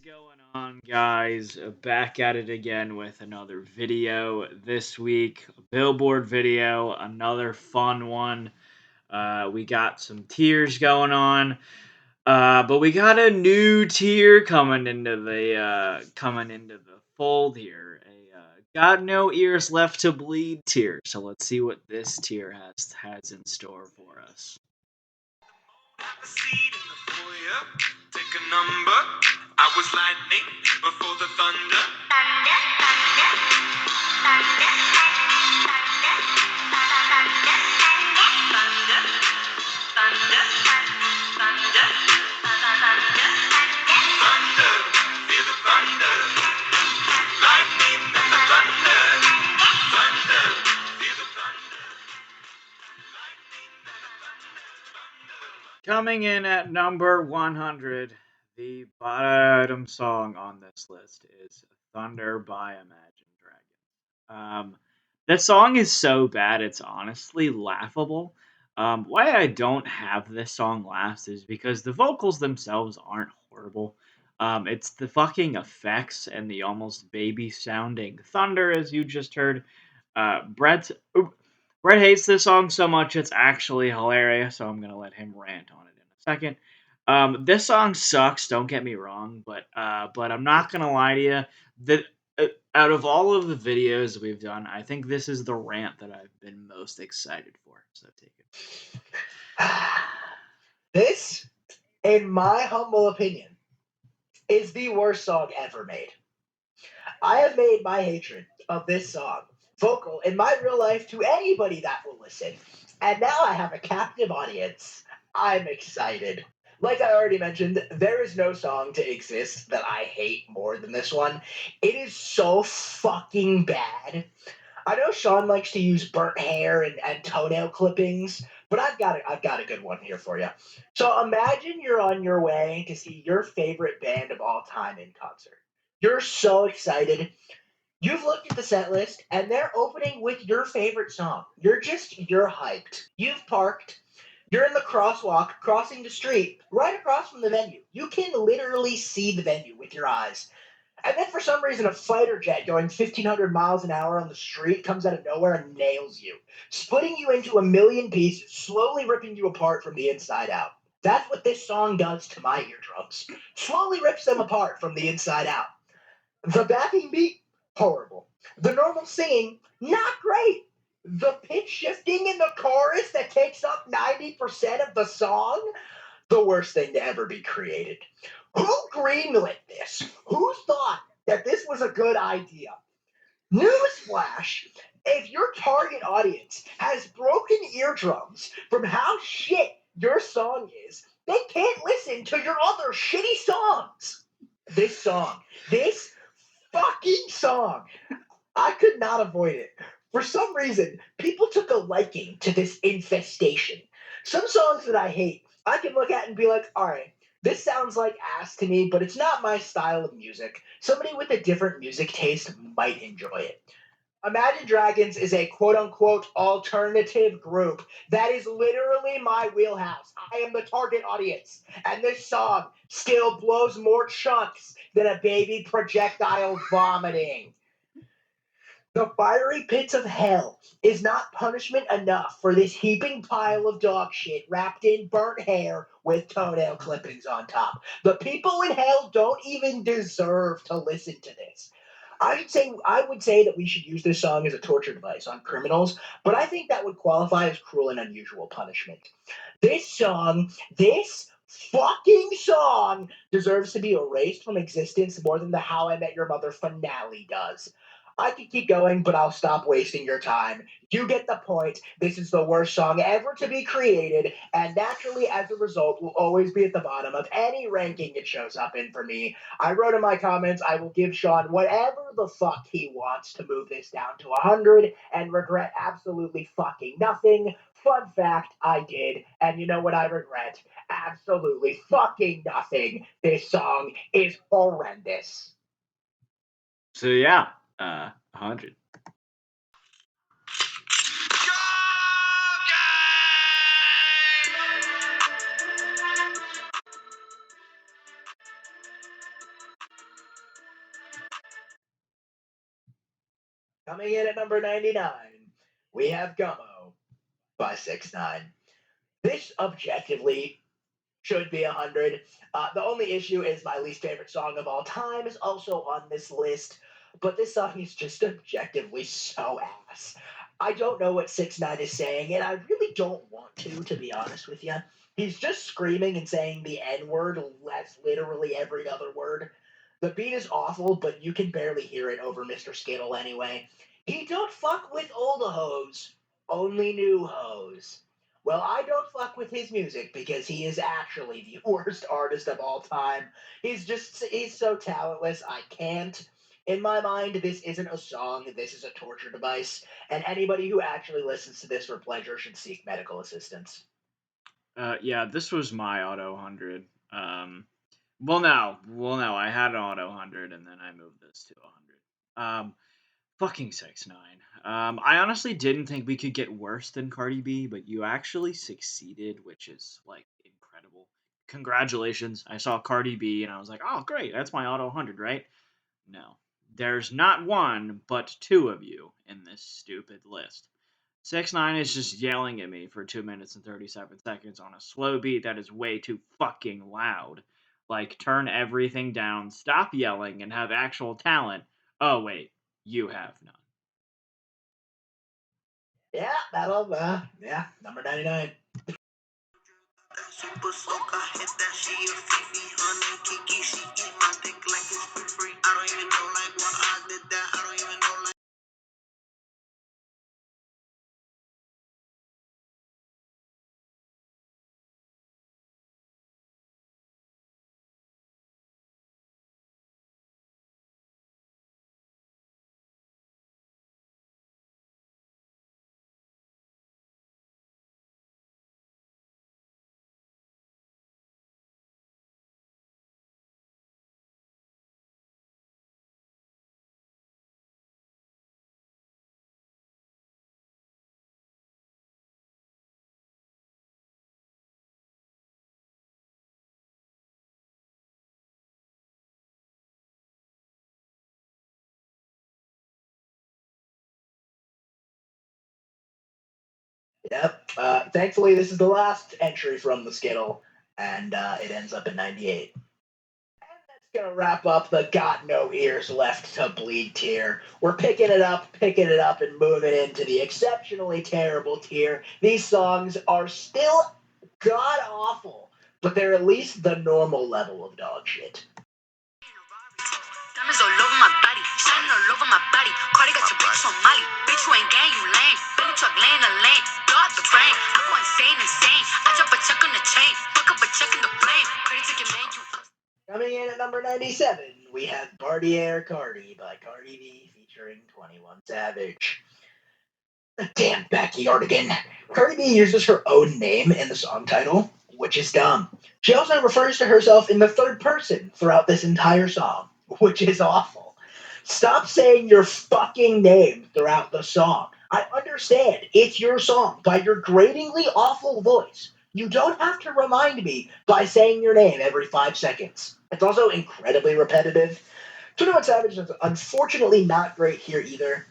going on, guys? Back at it again with another video this week. A Billboard video, another fun one. We got some tiers going on, but we got a new tier coming into the fold here. A got no ears left to bleed tier. So let's see what this tier has in store for us. Have a seat in the foyer. Take a number. I was lightning before the thunder. Thunder, thunder, thunder, thunder, thunder, thunder, thunder, thunder. Feel the thunder. Lightning and the thunder. Thunder. Feel the thunder. Lightning and the thunder. Coming in at number 100, the bottom song on this list is Thunder by Imagine Dragons. That song is so bad, it's honestly laughable. Why I don't have this song last is because the vocals themselves aren't horrible. It's the fucking effects and the almost baby sounding thunder, as you just heard. Uh, Brett, Brett hates this song so much it's actually hilarious, so I'm gonna let him rant on it in a second. This song sucks. Don't get me wrong, but I'm not gonna lie to you. That out of all of the videos we've done, I think this is the rant that I've been most excited for. So take it. This, in my humble opinion, is the worst song ever made. I have made my hatred of this song vocal in my real life to anybody that will listen. And now I have a captive audience. I'm excited. Like I already mentioned, there is no song to exist that I hate more than this one. It is so fucking bad. I know Sean likes to use burnt hair and toenail clippings, but I've got a good one here for you. So imagine you're on your way to see your favorite band of all time in concert. You're so excited. You've looked at the set list and they're opening with your favorite song. You're hyped. You've parked. You're in the crosswalk crossing the street right across from the venue. You can literally see the venue with your eyes. And then for some reason, a fighter jet going 1,500 miles an hour on the street comes out of nowhere and nails you, splitting you into a million pieces, slowly ripping you apart from the inside out. That's what this song does to my eardrums. Slowly rips them apart from the inside out. The backing beat, horrible. The normal singing, not great. The pitch shifting in the chorus that takes up 90% of the song, the worst thing to ever be created. Who greenlit this? Who thought that this was a good idea? Newsflash! If your target audience has broken eardrums from how shit your song is, they can't listen to your other shitty songs. This fucking song, I could not avoid it. For some reason, people took a liking to this infestation. Some songs that I hate, I can look at and be like, all right, this sounds like ass to me, but it's not my style of music. Somebody with a different music taste might enjoy it. Imagine Dragons is a quote unquote alternative group that is literally my wheelhouse. I am the target audience. And this song still blows more chunks than a baby projectile vomiting. The fiery pits of hell is not punishment enough for this heaping pile of dog shit wrapped in burnt hair with toenail clippings on top. The people in hell don't even deserve to listen to this. I would say that we should use this song as a torture device on criminals, but I think that would qualify as cruel and unusual punishment. This fucking song deserves to be erased from existence more than the How I Met Your Mother finale does. I could keep going, but I'll stop wasting your time. You get the point. This is the worst song ever to be created, and naturally, as a result, will always be at the bottom of any ranking it shows up in for me. I wrote in my comments I will give Sean whatever the fuck he wants to move this down to 100 and regret absolutely fucking nothing. Fun fact, I did, and you know what I regret? Absolutely fucking nothing. This song is horrendous. So yeah, 100. Coming in at number 99, we have Gummo by 6ix9ine. This objectively should be 100. The only issue is my least favorite song of all time is also on this list, but this song is just objectively so ass. I don't know what 6ix9ine is saying, and I really don't want to be honest with you. He's just screaming and saying the N word as literally every other word. The beat is awful, but you can barely hear it over Mr. Skittle anyway. He don't fuck with old hoes, only new hoes. Well, I don't fuck with his music because he is actually the worst artist of all time. He's so talentless, I can't. In my mind, this isn't a song, this is a torture device, and anybody who actually listens to this for pleasure should seek medical assistance. Yeah, this was my auto 100. Well, no, I had an auto 100 and then I moved this to 100. Fucking 6ix9ine. I honestly didn't think we could get worse than Cardi B, but you actually succeeded, which is like incredible. Congratulations. I saw Cardi B and I was like, oh, great, that's my auto 100, right? No. There's not one, but two of you in this stupid list. 6ix9ine is just yelling at me for 2 minutes and 37 seconds on a slow beat that is way too fucking loud. Like, turn everything down, stop yelling, and have actual talent. Oh, wait, you have none. Yeah, number 99. Super soaker, hit that she a Fifi, honey, Kiki, she eat my dick like it's free. I don't even know like why I did that. I don't even know like. Yep. Thankfully, this is the last entry from the Skittle, and it ends up at 98. And that's gonna wrap up the Got No Ears Left to Bleed tier. We're picking it up, and moving into the exceptionally terrible tier. These songs are still god awful, but they're at least the normal level of dog shit. Diamonds all over my body, shining all over my body. Cardi got your bitch on Molly. Bitch, you ain't gang, you lame. Billy truck laying the lane. Blow out the brain. I go insane. I drop a check on the chain. Fuck up a check in the plane. Credit ticket, man, you. Coming in at number 97, we have Bartier Cardi by Cardi B featuring 21 Savage. Damn backyardigan. Cardi B uses her own name in the song title, which is dumb. She also refers to herself in the third person throughout this entire song, which is awful. Stop saying your fucking name throughout the song. I understand it's your song by your gratingly awful voice. You don't have to remind me by saying your name every 5 seconds. It's also incredibly repetitive. 21 Savage is unfortunately not great here either.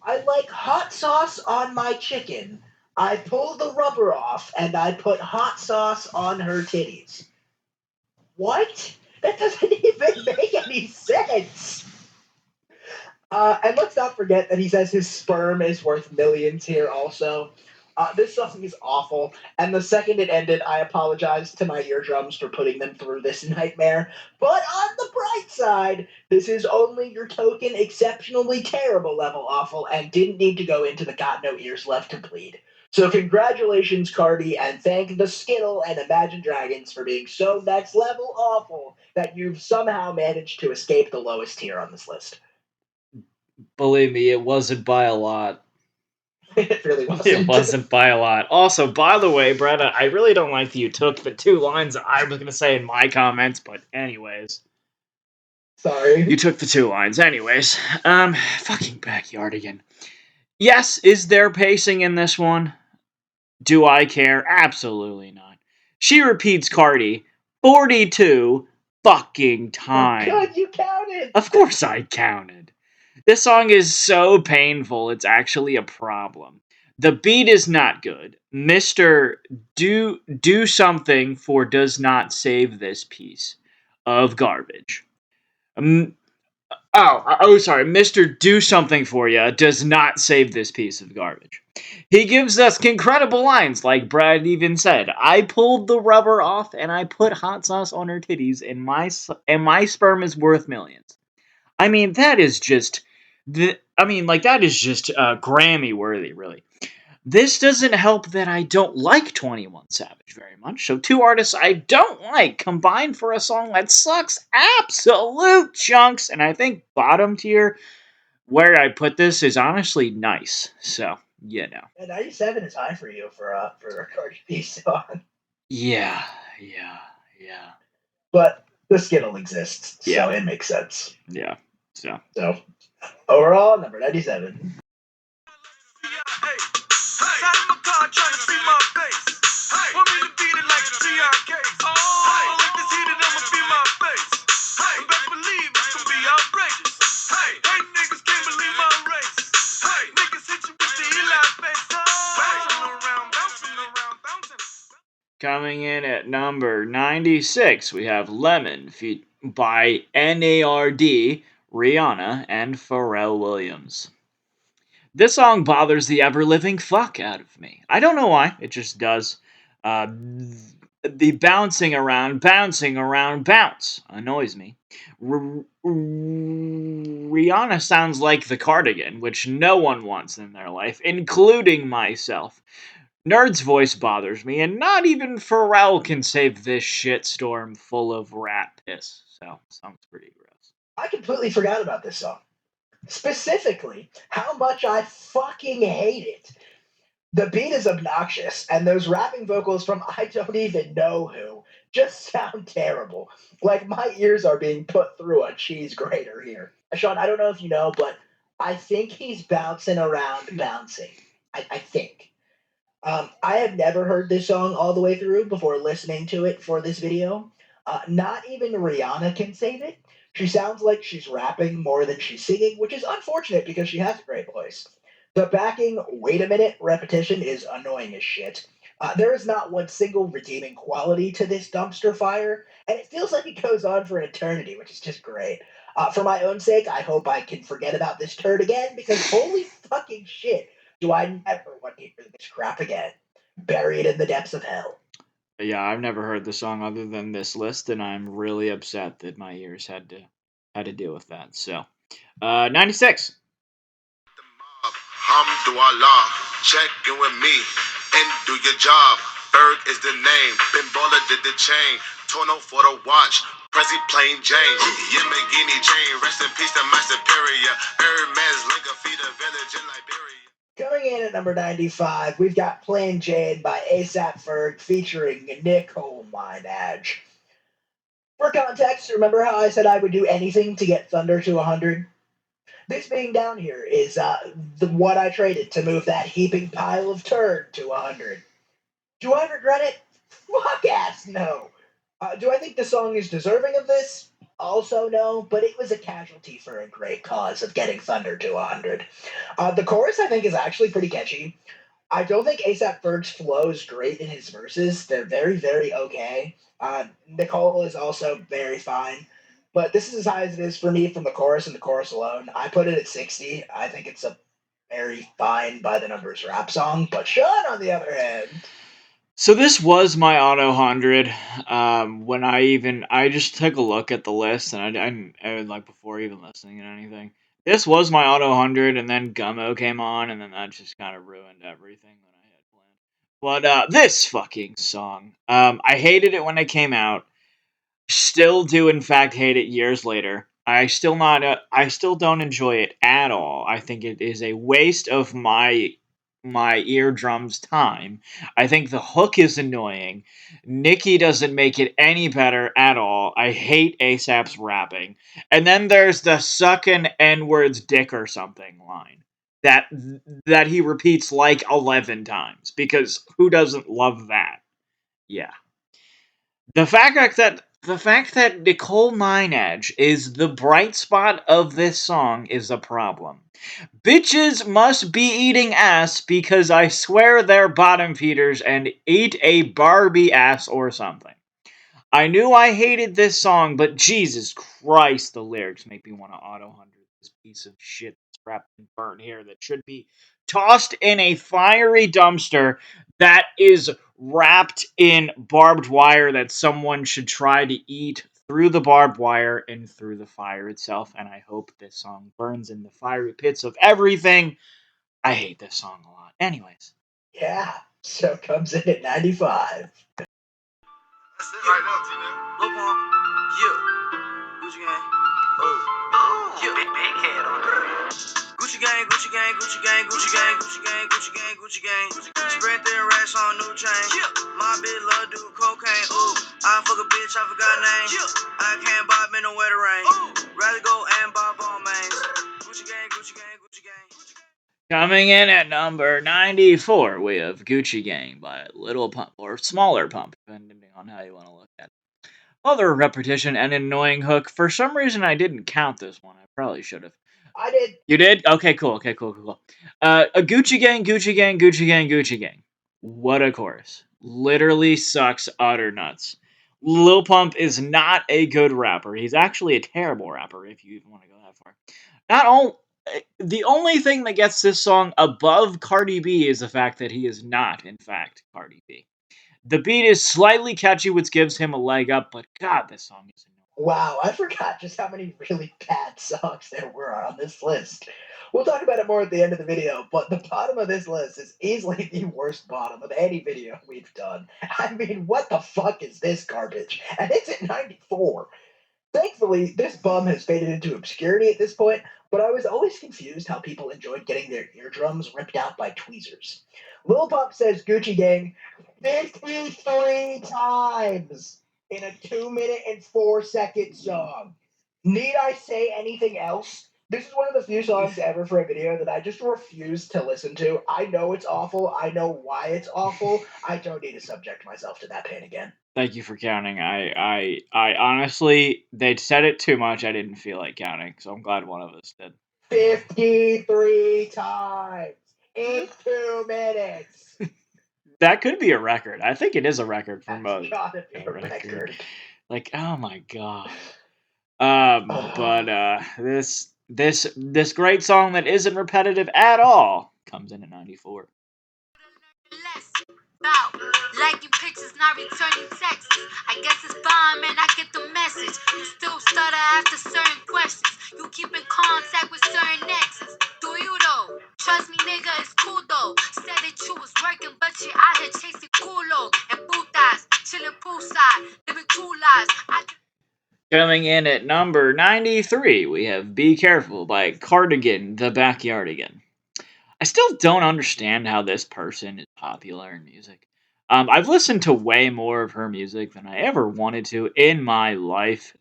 I like hot sauce on my chicken. I pull the rubber off and I put hot sauce on her titties. What? That doesn't even make any sense. And let's not forget that he says his sperm is worth millions here also. This song is awful, and the second it ended, I apologized to my eardrums for putting them through this nightmare. But on the bright side, this is only your token exceptionally terrible level awful and didn't need to go into the Got No Ears Left to Bleed. So congratulations, Cardi, and thank the Skittle and Imagine Dragons for being so next level awful that you've somehow managed to escape the lowest tier on this list. Believe me, it wasn't by a lot. It really wasn't. It wasn't by a lot. Also, by the way, Bretta, I really don't like that you took the two lines I was going to say in my comments, but anyways. Sorry. You took the two lines. Anyways. Fucking backyardigan. Yes, is there pacing in this one? Do I care? Absolutely not. She repeats Cardi 42 fucking times. God, you counted! Of course I counted. This song is so painful, it's actually a problem. The beat is not good. Mr. Do something for does not save this piece of garbage. Um, sorry. Mr. Do Something For Ya does not save this piece of garbage. He gives us incredible lines, like Brad even said. I pulled the rubber off and I put hot sauce on her titties, and my sperm is worth millions. I mean, that is just that is just Grammy worthy, really. This doesn't help that I don't like 21 Savage very much. So two artists I don't like combined for a song that sucks absolute chunks, and I think bottom tier where I put this is honestly nice. So, you know. And 97 is high for you for a Cardi B song. Yeah, yeah, yeah. But the Skittle exists, so Yeah. it makes sense. Yeah. So Overall, number 97. coming in at number 96, we have Lemon by NARD, Rihanna, and Pharrell Williams. This song bothers the ever living fuck out of me. I don't know why, it just does. The bouncing around, bounce annoys me. Rihanna sounds like the Cardigan, which no one wants in their life, including myself. Nerd's voice bothers me, and not even Pharrell can save this shitstorm full of rat piss. So, sounds pretty gross. I completely forgot about this song. Specifically, how much I fucking hate it. The beat is obnoxious, and those rapping vocals from I don't even know who just sound terrible. Like my ears are being put through a cheese grater here. Sean, I don't know if you know, but I think he's bouncing around bouncing. I think. I have never heard this song all the way through before listening to it for this video. Not even Rihanna can save it. She sounds like she's rapping more than she's singing, which is unfortunate because she has a great voice. The backing, wait a minute repetition is annoying as shit. There is not one single redeeming quality to this dumpster fire, and it feels like it goes on for an eternity, which is just great. For my own sake, I hope I can forget about this turd again because holy fucking shit, do I never want to hear this crap again. Buried in the depths of hell. Yeah, I've never heard the song other than this list, and I'm really upset that my ears had to deal with that. So, 96. Hamdulillah, check in with me and do your job. Berg is the name. Ben Baller did the chain. Tono for the watch. Prezi plain Jane. Yamagini Jane. Rest in peace to my superior. Hermes Linka feed a village in Liberia. Coming in at number 95, we've got Plain Jane by ASAP Ferg featuring Nicole Minaj. For context, remember how I said I would do anything to get Thunder to 100? This being down here is what I traded to move that heaping pile of turd to 100. Do I regret it? Fuck ass no. Do I think the song is deserving of this? Also no, but it was a casualty for a great cause of getting Thunder to 100. The chorus I think is actually pretty catchy. I don't think ASAP Ferg's flow is great in his verses. They're very, very okay. Nicole is also very fine. But this is as high as it is for me from the chorus and the chorus alone. I put it at 60. I think it's a very fine by the numbers rap song. But Sean, on the other hand. So this was my auto 100. When I just took a look at the list, and I like before even listening to anything. This was my auto 100, and then Gummo came on, and then that just kind of ruined everything that I had planned. But this fucking song, I hated it when it came out. Still do in fact hate it years later. I still don't enjoy it at all. I think it is a waste of my eardrums time. I think the hook is annoying. Nicki doesn't make it any better at all. I hate ASAP's rapping. And then there's the suckin' N-words dick or something line that that he repeats like 11 times because who doesn't love that? Yeah. The fact that The fact that Nicole Minaj is the bright spot of this song is a problem. Bitches must be eating ass because I swear they're bottom feeders and eat a Barbie ass or something. I knew I hated this song, but Jesus Christ, the lyrics make me want to auto 100 this piece of shit that's wrapped in burnt hair that should be tossed in a fiery dumpster that is wrapped in barbed wire that someone should try to eat through the barbed wire and through the fire itself. And I hope this song burns in the fiery pits of everything. I hate this song a lot. Anyways. Yeah, so comes in at 95. That's it right now, Tina. Lil Pump, yeah. Gucci gang, oh, yeah. Big head on it. Gucci gang, Gucci gang, Gucci gang, Gucci gang, Gucci gang, Gucci gang, Gucci gang. Spread their racks on new chain. Yeah. My bitch love do cocaine. Ooh, I fuck a bitch, I forgot name. Yeah. I can't bob in the weather rain. Ooh. Rather go and bob on mains. Gucci gang, Gucci gang, Gucci gang. Coming in at number 94, we have Gucci Gang by Little Pump, or Smaller Pump, depending on how you want to look at it. Other repetition and annoying hook. For some reason, I didn't count this one. I probably should have. I did. You did? Okay, cool. Okay, cool. A Gucci Gang, Gucci Gang, Gucci Gang, Gucci Gang. What a chorus. Literally sucks utter nuts. Lil Pump is not a good rapper. He's actually a terrible rapper, if you even want to go that far. Not all. The only thing that gets this song above Cardi B is the fact that he is not, in fact, Cardi B. The beat is slightly catchy, which gives him a leg up, but God, this song is annoying. Wow, I forgot just how many really bad songs there were on this list. We'll talk about it more at the end of the video, but the bottom of this list is easily the worst bottom of any video we've done. I mean, what the fuck is this garbage? And it's at 94. Thankfully, this bum has faded into obscurity at this point, but I was always confused how people enjoyed getting their eardrums ripped out by tweezers. Lil Pump says Gucci Gang 53 times in a 2 minute and 4 second song. Need I say anything else? This is one of the few songs ever for a video that I just refuse to listen to. I know it's awful. I know why it's awful. I don't need to subject myself to that pain again. Thank you for counting. I honestly, they said it too much. I didn't feel like counting, so I'm glad one of us did. 53 times in 2 minutes. That could be a record. I think it is a record for most. Gotta be a record. Like, oh my god. But this great song that isn't repetitive at all comes in at 94. Liking pictures, not returning texts. I guess it's fine, man. I get the message. You still stutter after certain questions. You keep in contact with certain exes. Do you though? Trust me, nigga, it's cool though. Said that you was working, but you out here chasing culo and putas, chilling poolside, living two lives. Coming in at number 93, we have Be Careful by Cardigan the Backyardigan. I still don't understand how this person is popular in music. I've listened to way more of her music than I ever wanted to in my life.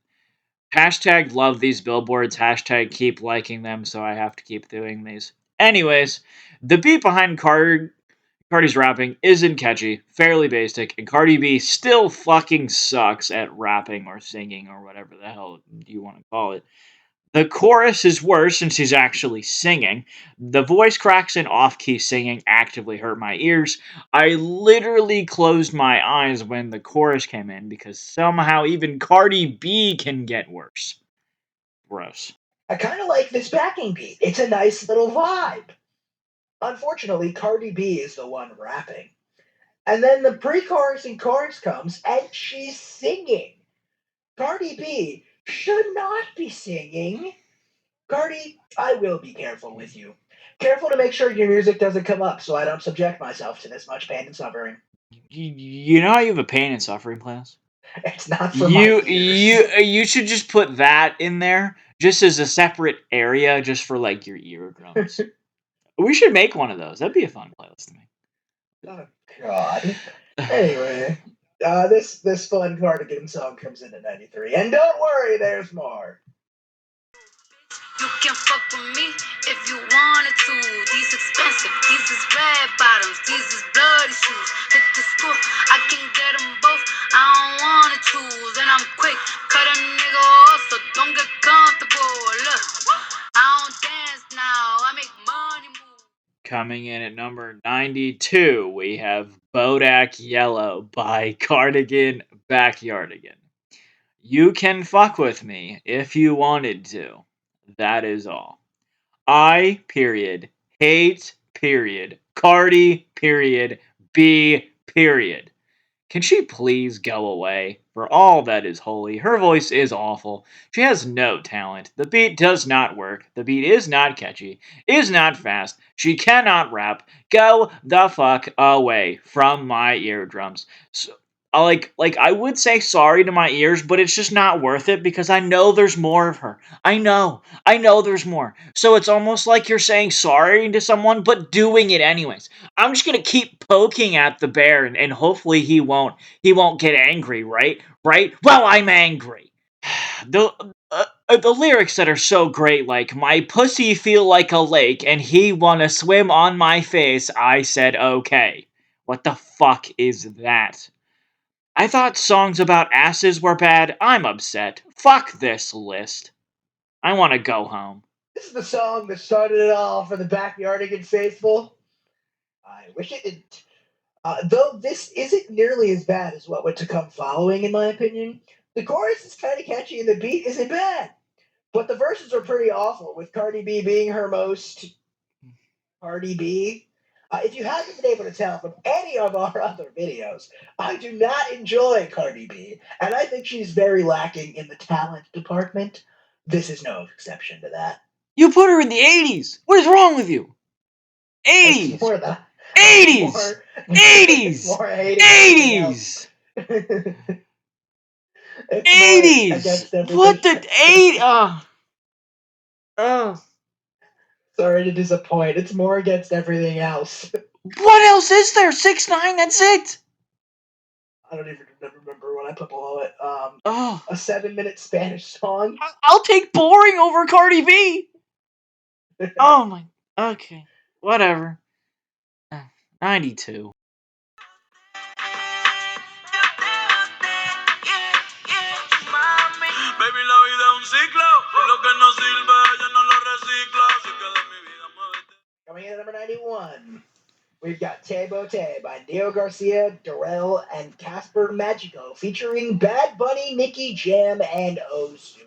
Hashtag love these billboards. Hashtag keep liking them, so I have to keep doing these. Anyways, the beat behind Cardi's rapping isn't catchy, fairly basic, and Cardi B still fucking sucks at rapping or singing or whatever the hell you want to call it. The chorus is worse since she's actually singing. The voice cracks and off key singing actively hurt my ears. I literally closed my eyes when the chorus came in because somehow even Cardi B can get worse. Gross. I kind of like this backing beat. It's a nice little vibe. Unfortunately, Cardi B is the one rapping. And then the pre-chorus and chorus comes, and she's singing. Cardi B should not be singing. Cardi, I will be careful with you. Careful to make sure your music doesn't come up so I don't subject myself to this much pain and suffering. You know how you have a pain and suffering class? It's not for my ears. You should just put that in there just as a separate area just for like your eardrums. We should make one of those. That'd be a fun playlist to make. Oh God. Anyway, this fun cardigan song comes in at 93, and don't worry, there's more. You can fuck with me if you wanted to. These expensive, these is red bottoms, these is bloody shoes. Hit the school, I can get them both. I don't wanna choose, and I'm quick. Cut a nigga off, so don't get comfortable. Look, I don't dance now, I make money move. Coming in at number 92, we have Bodak Yellow by Cardigan Backyardigan. You can fuck with me if you wanted to. That is all. I, period, hate, period, Cardi, period, B, period. Can she please go away? For all that is holy, her voice is awful. She has no talent. The beat does not work. The beat is not catchy, is not fast. She cannot rap. Go the fuck away from my eardrums. So, I would say sorry to my ears, but it's just not worth it because I know there's more of her. I know there's more. So it's almost like you're saying sorry to someone, but doing it anyways. I'm just gonna keep poking at the bear, and hopefully he won't get angry, right? Right? Well, I'm angry. The the lyrics that are so great, like my pussy feel like a lake, and he wanna swim on my face. I said okay. What the fuck is that? I thought songs about asses were bad. I'm upset. Fuck this list. I want to go home. This is the song that started it all for the Backyardigan faithful. I wish it didn't. Though this isn't nearly as bad as what went to come following, in my opinion. The chorus is kind of catchy and the beat isn't bad. But the verses are pretty awful, with Cardi B being her most Cardi B. If you haven't been able to tell from any of our other videos, I do not enjoy Cardi B, and I think she's very lacking in the talent department. This is no exception to that. You put her in the 80s. What is wrong with you? It's 80s. more the 80s. more 80s. it's more hating everything else. 80s. It's more 80s. against everything What the else. 8? Oh. Sorry to disappoint. It's more against everything else. What else is there? 6ix9ine. That's it. I don't even remember what I put below it. Oh. A 7-minute Spanish song. I'll take boring over Cardi B. Oh my. Okay. Whatever. 92. Baby, la vida es un ciclo. Y lo que no sirve, yo no lo reciclo. Así que de mi vida muévete. Coming in at number 91, we've got Te Bote by Neo Garcia, Darrell, and Casper Magico, featuring Bad Bunny, Nicky Jam, and Ozuna.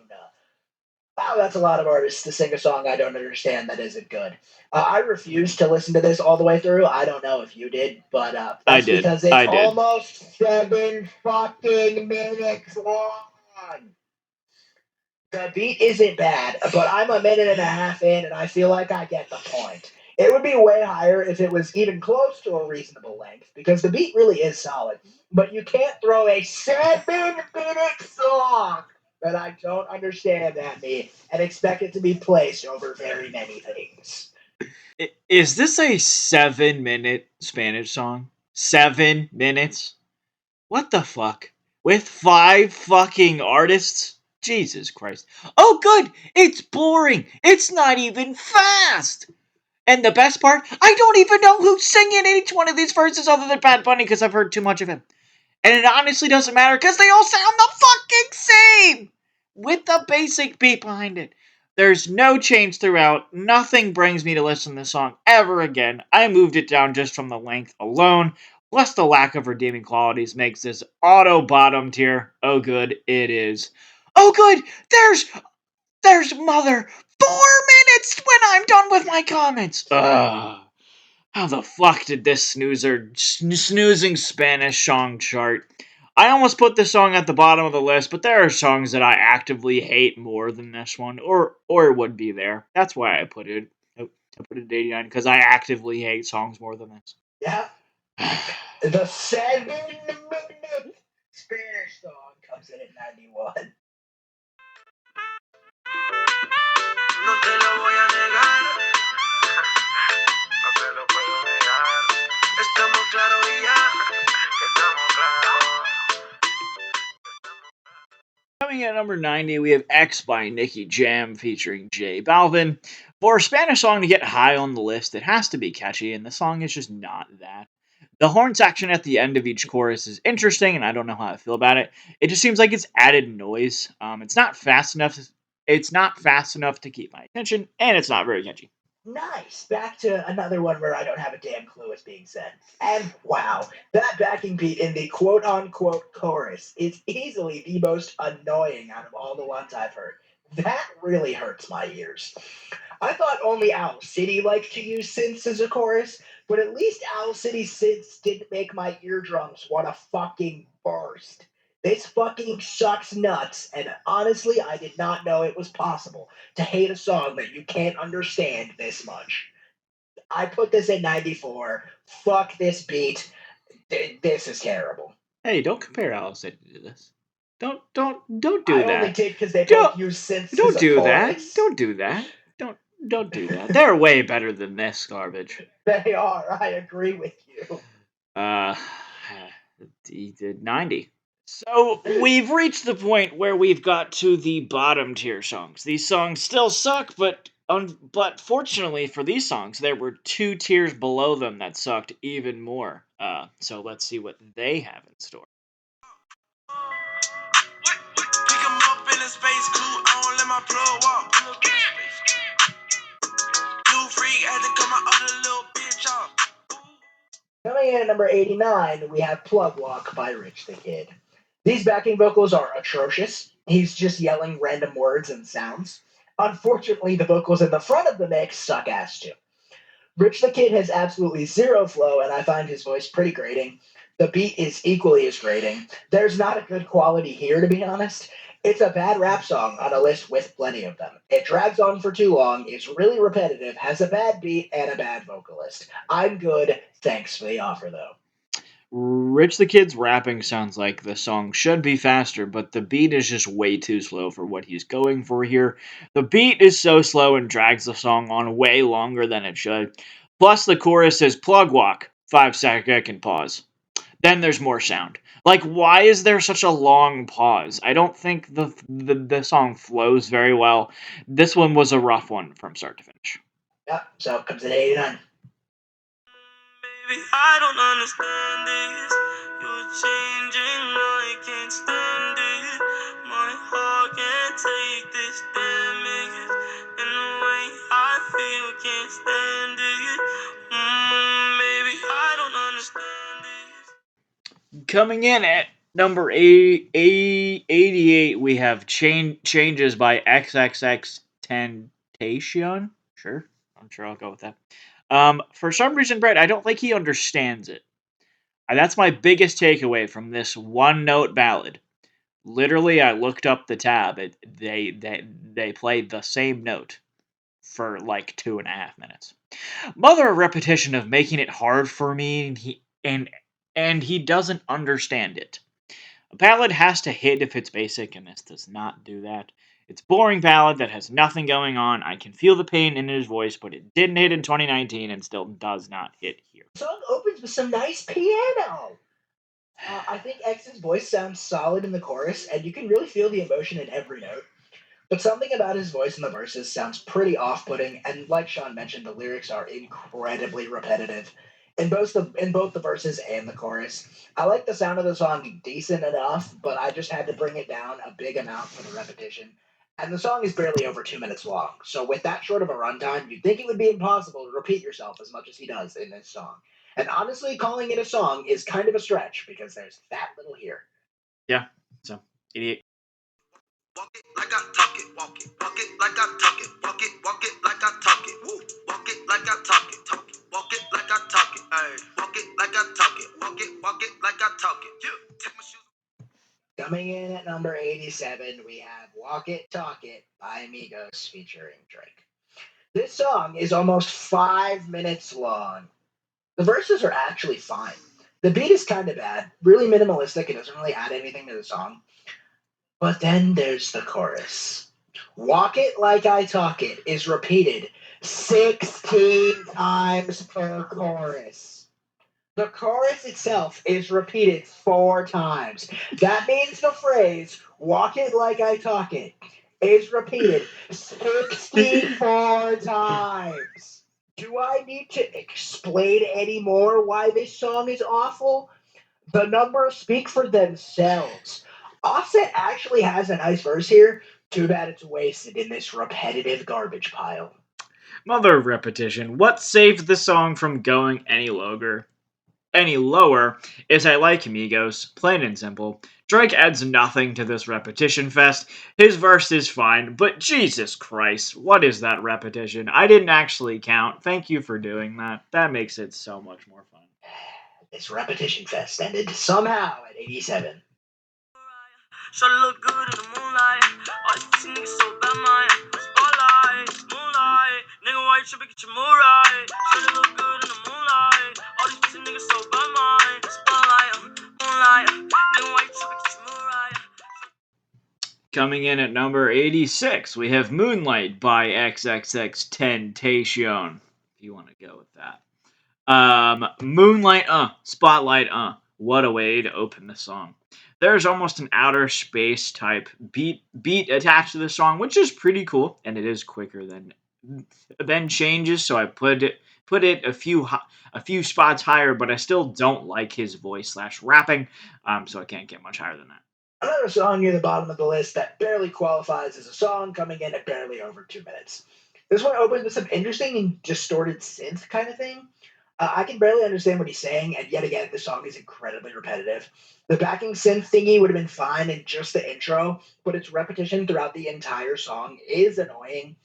Wow, that's a lot of artists to sing a song I don't understand that isn't good. I refused to listen to this all the way through. I don't know if you did, but I that's did. because it's I did. almost 7 fucking minutes long. The beat isn't bad, but I'm a minute and a half in, and I feel like I get the point. It would be way higher if it was even close to a reasonable length, because the beat really is solid. But you can't throw a 7-minute song that I don't understand at me and expect it to be placed over very many things. Is this a 7-minute Spanish song? 7 minutes? What the fuck? With 5 fucking artists? Jesus Christ. Oh, good! It's boring! It's not even fast! And the best part, I don't even know who's singing each one of these verses other than Bad Bunny because I've heard too much of him. And it honestly doesn't matter because they all sound the fucking same! With the basic beat behind it. There's no change throughout. Nothing brings me to listen to this song ever again. I moved it down just from the length alone. Plus, the lack of redeeming qualities makes this auto bottom tier. Oh, good, it is. Oh, good, there's mother 4 minutes when I'm done with my comments. Ugh. How the fuck did this snoozing Spanish song chart? I almost put this song at the bottom of the list, but there are songs that I actively hate more than this one, or it would be there. That's why I put it. I put it at 89 because I actively hate songs more than this. Yeah. The 7-minute Spanish song comes in at 91. No te lo voy a negar. No te lo puedo negar. Estamos claros y ya. Estamos claros. Coming in at number 90, we have X by Nicky Jam featuring J Balvin. For a Spanish song to get high on the list, it has to be catchy, and the song is just not that. The horn section at the end of each chorus is interesting, and I don't know how I feel about it. It just seems like it's added noise. It's not fast enough. It's not fast enough to keep my attention, and it's not very catchy. Nice. Back to another one where I don't have a damn clue what's being said. And wow, that backing beat in the quote unquote chorus is easily the most annoying out of all the ones I've heard. That really hurts my ears. I thought only Owl City liked to use synths as a chorus, but at least Owl City synths didn't make my eardrums want to fucking burst. This fucking sucks nuts, and honestly, I did not know it was possible to hate a song that you can't understand this much. I put this at 94. Fuck this beat. This is terrible. Hey, don't compare Alice to this. Don't do I only that. did because they Don't both use synths as don't a do that. chorus. Don't do that. Don't do that. They're way better than this garbage. They are. I agree with you. Uh, he did 90. So we've reached the point where we've got to the bottom tier songs. These songs still suck, but fortunately for these songs, there were two tiers below them that sucked even more. So let's see what they have in store. Pick 'em up in a space coupe, I don't let my plug walk. New freak had to cut my other little bitch off. Coming in at number 89, we have Plug Walk by Rich the Kid. These backing vocals are atrocious. He's just yelling random words and sounds. Unfortunately, the vocals in the front of the mix suck ass too. Rich the Kid has absolutely zero flow, and I find his voice pretty grating. The beat is equally as grating. There's not a good quality here, to be honest. It's a bad rap song on a list with plenty of them. It drags on for too long, is really repetitive, has a bad beat, and a bad vocalist. I'm good. Thanks for the offer, though. Rich the Kid's rapping sounds like the song should be faster, but the beat is just way too slow for what he's going for here. The beat is so slow and drags the song on way longer than it should. Plus, the chorus is plug walk, 5 second pause. Then there's more sound. Like, why is there such a long pause? I don't think the song flows very well. This one was a rough one from start to finish. Yep, so it comes in at 89. Baby, I don't understand this. You're changing, I can't stand it. My heart can't take this damage. And the way I feel, can't stand it. Baby, I don't understand this. Coming in at number 88, we have Changes by XXX Temptation. Sure, I'm sure I'll go with that. For some reason, Brett, I don't think he understands it. That's my biggest takeaway from this one note ballad. Literally, I looked up the tab. They played the same note for like 2.5 minutes. Mother of repetition of making it hard for me, and he doesn't understand it. A ballad has to hit if it's basic, and this does not do that. It's a boring ballad that has nothing going on. I can feel the pain in his voice, but it didn't hit in 2019 and still does not hit here. The song opens with some nice piano. I think X's voice sounds solid in the chorus, and you can really feel the emotion in every note. But something about his voice in the verses sounds pretty off-putting, and like Sean mentioned, the lyrics are incredibly repetitive in both the verses and the chorus. I like the sound of the song decent enough, but I just had to bring it down a big amount for the repetition. And the song is barely over 2 minutes long, so with that short of a runtime, you'd think it would be impossible to repeat yourself as much as he does in this song. And honestly, calling it a song is kind of a stretch because there's that little here. Yeah, so 88. Walk it like I talk it, walk it like I talk it, walk it like I talk it, woo. Walk it like I talk it, walk it like I talk it, ayy. Walk it like I talk it, walk it like I talk it. Yeah, take my shoes. Coming in at number 87, we have Walk It, Talk It by Amigos featuring Drake. This song is almost 5 minutes long. The verses are actually fine. The beat is kind of bad, really minimalistic, it doesn't really add anything to the song. But then there's the chorus. Walk it like I talk it is repeated 16 times per chorus. The chorus itself is repeated 4 times. That means the phrase, walk it like I talk it, is repeated 64 times. Do Do I need to explain anymore why this song is awful? The numbers speak for themselves. Offset actually has a nice verse here. Too bad it's wasted in this repetitive garbage pile. Mother of repetition. What saved the song from going any lower is I like Amigos, plain and simple. Drake adds nothing to this repetition fest. His verse is fine, but Jesus Christ, what is that repetition? I didn't actually count. Thank you for doing that. That makes it so much more fun. This repetition fest ended somehow at 87. Shawty look good in the moonlight. All these pussy niggas so bad, man. Spotlight, moonlight. Nigga, why you tripping? Get your mood right. Shawty look good in the moonlight. All these pussy niggas so bad, man. Spotlight, moonlight. Nigga, why you tripping? Get your mood right. Coming in at number 86, we have Moonlight by XXXTentacion. If you want to go with that. Moonlight, Spotlight, what a way to open the song. There's almost an outer space type beat attached to the song, which is pretty cool, and it is quicker than changes. So I put it a few spots higher, but I still don't like his voice / rapping, so I can't get much higher than that. Another song near the bottom of the list that barely qualifies as a song, coming in at barely over 2 minutes. This one opens with some interesting and distorted synth kind of thing. I can barely understand what he's saying, and yet again, the song is incredibly repetitive. The backing synth thingy would have been fine in just the intro, but its repetition throughout the entire song is annoying.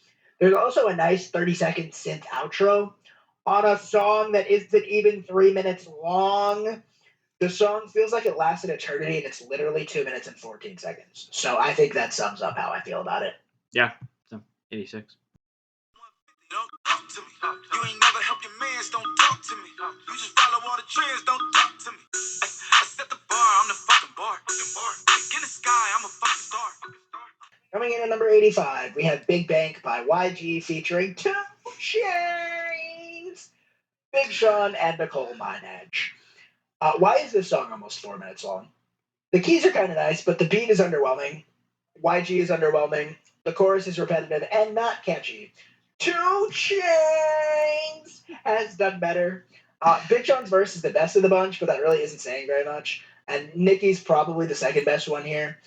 There's also a nice 30-second synth outro on a song that isn't even 3 minutes long. The song feels like it lasted eternity, and it's literally 2 minutes and 14 seconds. So I think that sums up how I feel about it. Yeah, so 86. Don't talk to me. You ain't never help your mans, don't talk to me. You just follow all the trends, don't talk to me. I set the bar, I'm the fucking bar. Look in the sky, I'm a fucking star. Coming in at number 85, we have Big Bank by YG featuring 2 Chainz, Big Sean, and Nicole Minaj. Why is this song almost 4 minutes long? The keys are kind of nice, but the beat is underwhelming. YG is underwhelming. The chorus is repetitive and not catchy. 2 Chainz has done better. Big Sean's verse is the best of the bunch, but that really isn't saying very much. And Nicki's probably the second best one here.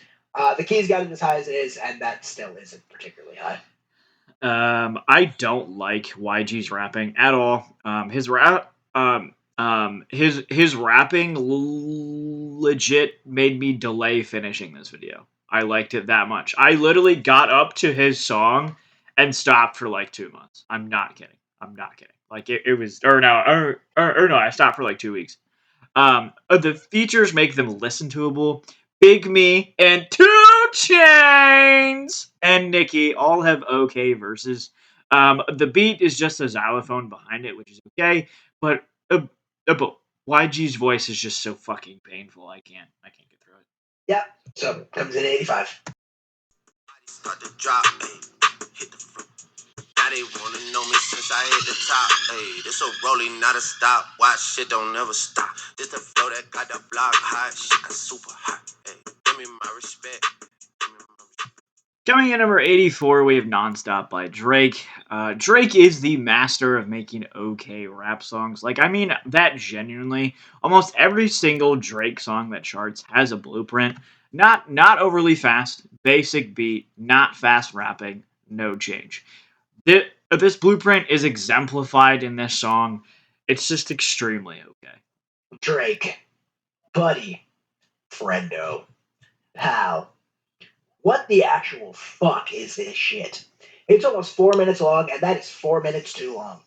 The keys got it as high as it is, and that still isn't particularly high. I don't like YG's rapping at all. His rapping legit made me delay finishing this video. I liked it that much. I literally got up to his song and stopped for like 2 months. I'm not kidding. Like it was, or no, I stopped for like 2 weeks. The features make them listen toable. Big Me and 2 Chainz and Nicki all have okay verses. The beat is just a xylophone behind it, which is okay, but YG's voice is just so fucking painful. I can't get through it. Yep. So comes in 85. Start to drop, hit the floor. Now they wanna know me since I hit the top. Hey, this a rolling, not a stop. Watch shit don't never stop. This the flow that got the block hot. Shit got super hot. Hey, give me my respect. Coming in number 84, we have Nonstop by Drake. Drake is the master of making okay rap songs. Like, I mean that genuinely. Almost every single Drake song that charts has a blueprint. Not overly fast, basic beat, not fast rapping, no change. This blueprint is exemplified in this song. It's just extremely okay. Drake, buddy, friendo, pal. What the actual fuck is this shit? It's almost 4 minutes long, and that is 4 minutes too long.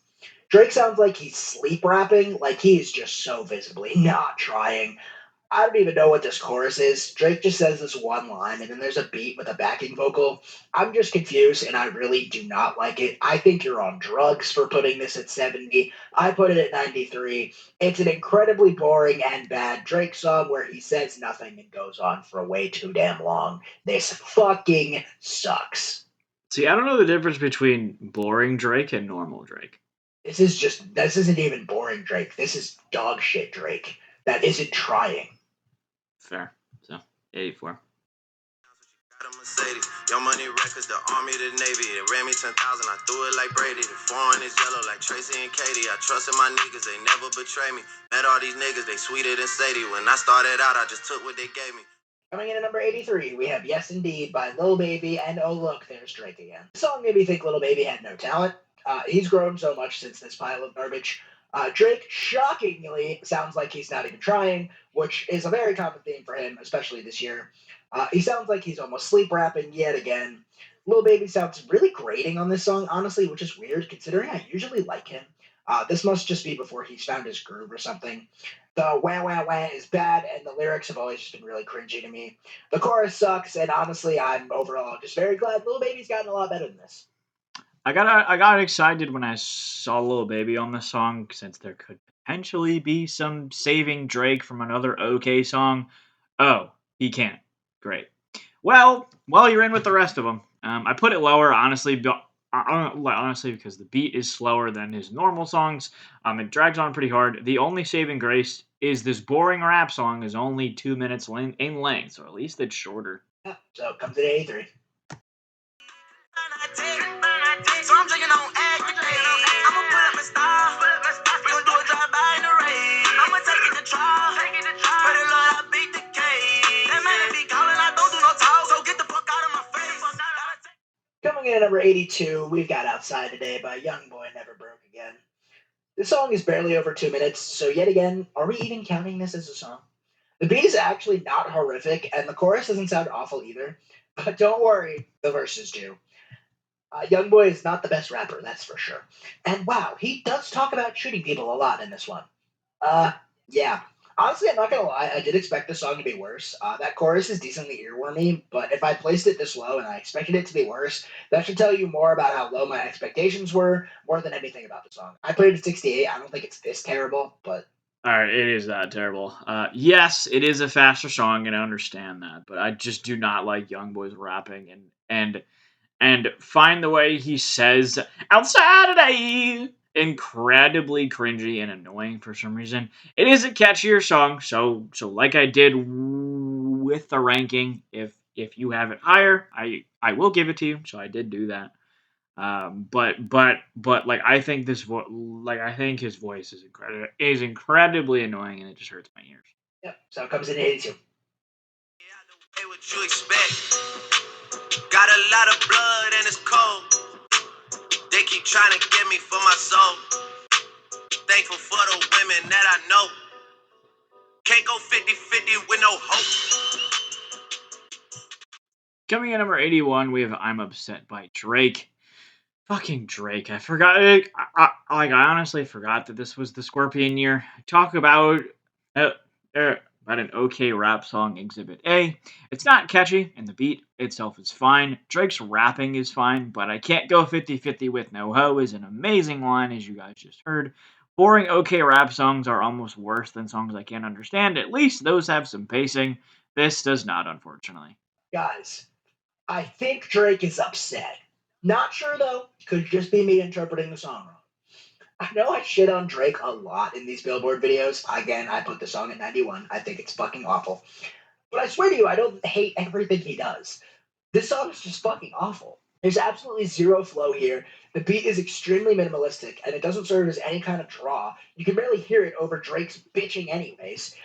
Drake sounds like he's sleep rapping, like he is just so visibly not trying. I don't even know what this chorus is. Drake just says this one line, and then there's a beat with a backing vocal. I'm just confused, and I really do not like it. I think you're on drugs for putting this at 70. I put it at 93. It's an incredibly boring and bad Drake song where he says nothing and goes on for way too damn long. This fucking sucks. See, I don't know the difference between boring Drake and normal Drake. This isn't even boring Drake. This is dog shit Drake that isn't trying. Fair. So, 84. Mercedes, Young Money Records, the Army, the Navy. They ran me 10,000, I threw it like Brady. The foreign is yellow like Tracy and Katie. I trusted my niggas, they never betray me. Met all these niggas, they sweeter than Sadie. When I started out, I just took what they gave me. Coming in at number 83, we have Yes Indeed by Lil Baby, and oh look, there's Drake again. The song made me think Lil Baby had no talent. He's grown so much since this pile of garbage. Drake shockingly sounds like he's not even trying, which is a very common theme for him, especially this year. He sounds like he's almost sleep rapping yet again. Lil Baby sounds really grating on this song, honestly, which is weird considering I usually like him. This must just be before he's found his groove or something. The wah wah wah is bad, and the lyrics have always just been really cringy to me. The chorus sucks, and honestly, I'm overall just very glad Lil Baby's gotten a lot better than this. I got excited when I saw Lil Baby on the song, since there could potentially be some saving Drake from another OK song. Oh, he can't. Great. Well, you're in with the rest of them. I put it lower, honestly, honestly, because the beat is slower than his normal songs. It drags on pretty hard. The only saving grace is this boring rap song is only 2 minutes in length, so at least it's shorter. Yeah, so it comes at 83. So I'm taking on active. I'ma put up my style. We gon' do a drive-by in the rain. I'ma take it to trial. Pray the Lord I beat the case. That man be calling, I don't do no talk. So get the fuck out of my face. Coming in at number 82, we've got Outside Today by Young Boy Never Broke Again. This song is barely over 2 minutes, so yet again, are we even counting this as a song? The beat is actually not horrific, and the chorus doesn't sound awful either. But don't worry, the verses do. Youngboy is not the best rapper, that's for sure. And wow, he does talk about shooting people a lot in this one. Yeah. Honestly, I'm not gonna lie, I did expect the song to be worse. That chorus is decently earwormy, but if I placed it this low and I expected it to be worse, that should tell you more about how low my expectations were, more than anything about the song. I played it at 68, I don't think it's this terrible, but All right, it is that terrible. Yes, it is a faster song, and I understand that, but I just do not like Youngboy's rapping and find the way he says outside today incredibly cringy and annoying for some reason. It is a catchier song, so like I did with the ranking, if you have it higher, I will give it to you. So I did do that. But like I think I think his voice is incredibly annoying, and it just hurts my ears. yep, so it comes in 82. Hey, what you expect? Got a lot of blood and it's cold. They keep trying to get me for my soul. Thankful for the women that I know. Can't go 50-50 with no hope. Coming in number 81, we have "I'm Upset" by Drake. Fucking Drake! I forgot. I honestly forgot that this was the Scorpion year. Talk about an okay rap song, Exhibit A. It's not catchy, and the beat itself is fine. Drake's rapping is fine, but I can't go 50-50 with no ho is an amazing line, as you guys just heard. Boring okay rap songs are almost worse than songs I can't understand. At least those have some pacing. This does not, unfortunately. Guys, I think Drake is upset. Not sure though, could just be me interpreting the song wrong. I know I shit on Drake a lot in these Billboard videos. Again, I put the song at 91. I think it's fucking awful. But I swear to you, I don't hate everything he does. This song is just fucking awful. There's absolutely zero flow here. The beat is extremely minimalistic, and it doesn't serve as any kind of draw. You can barely hear it over Drake's bitching, anyways.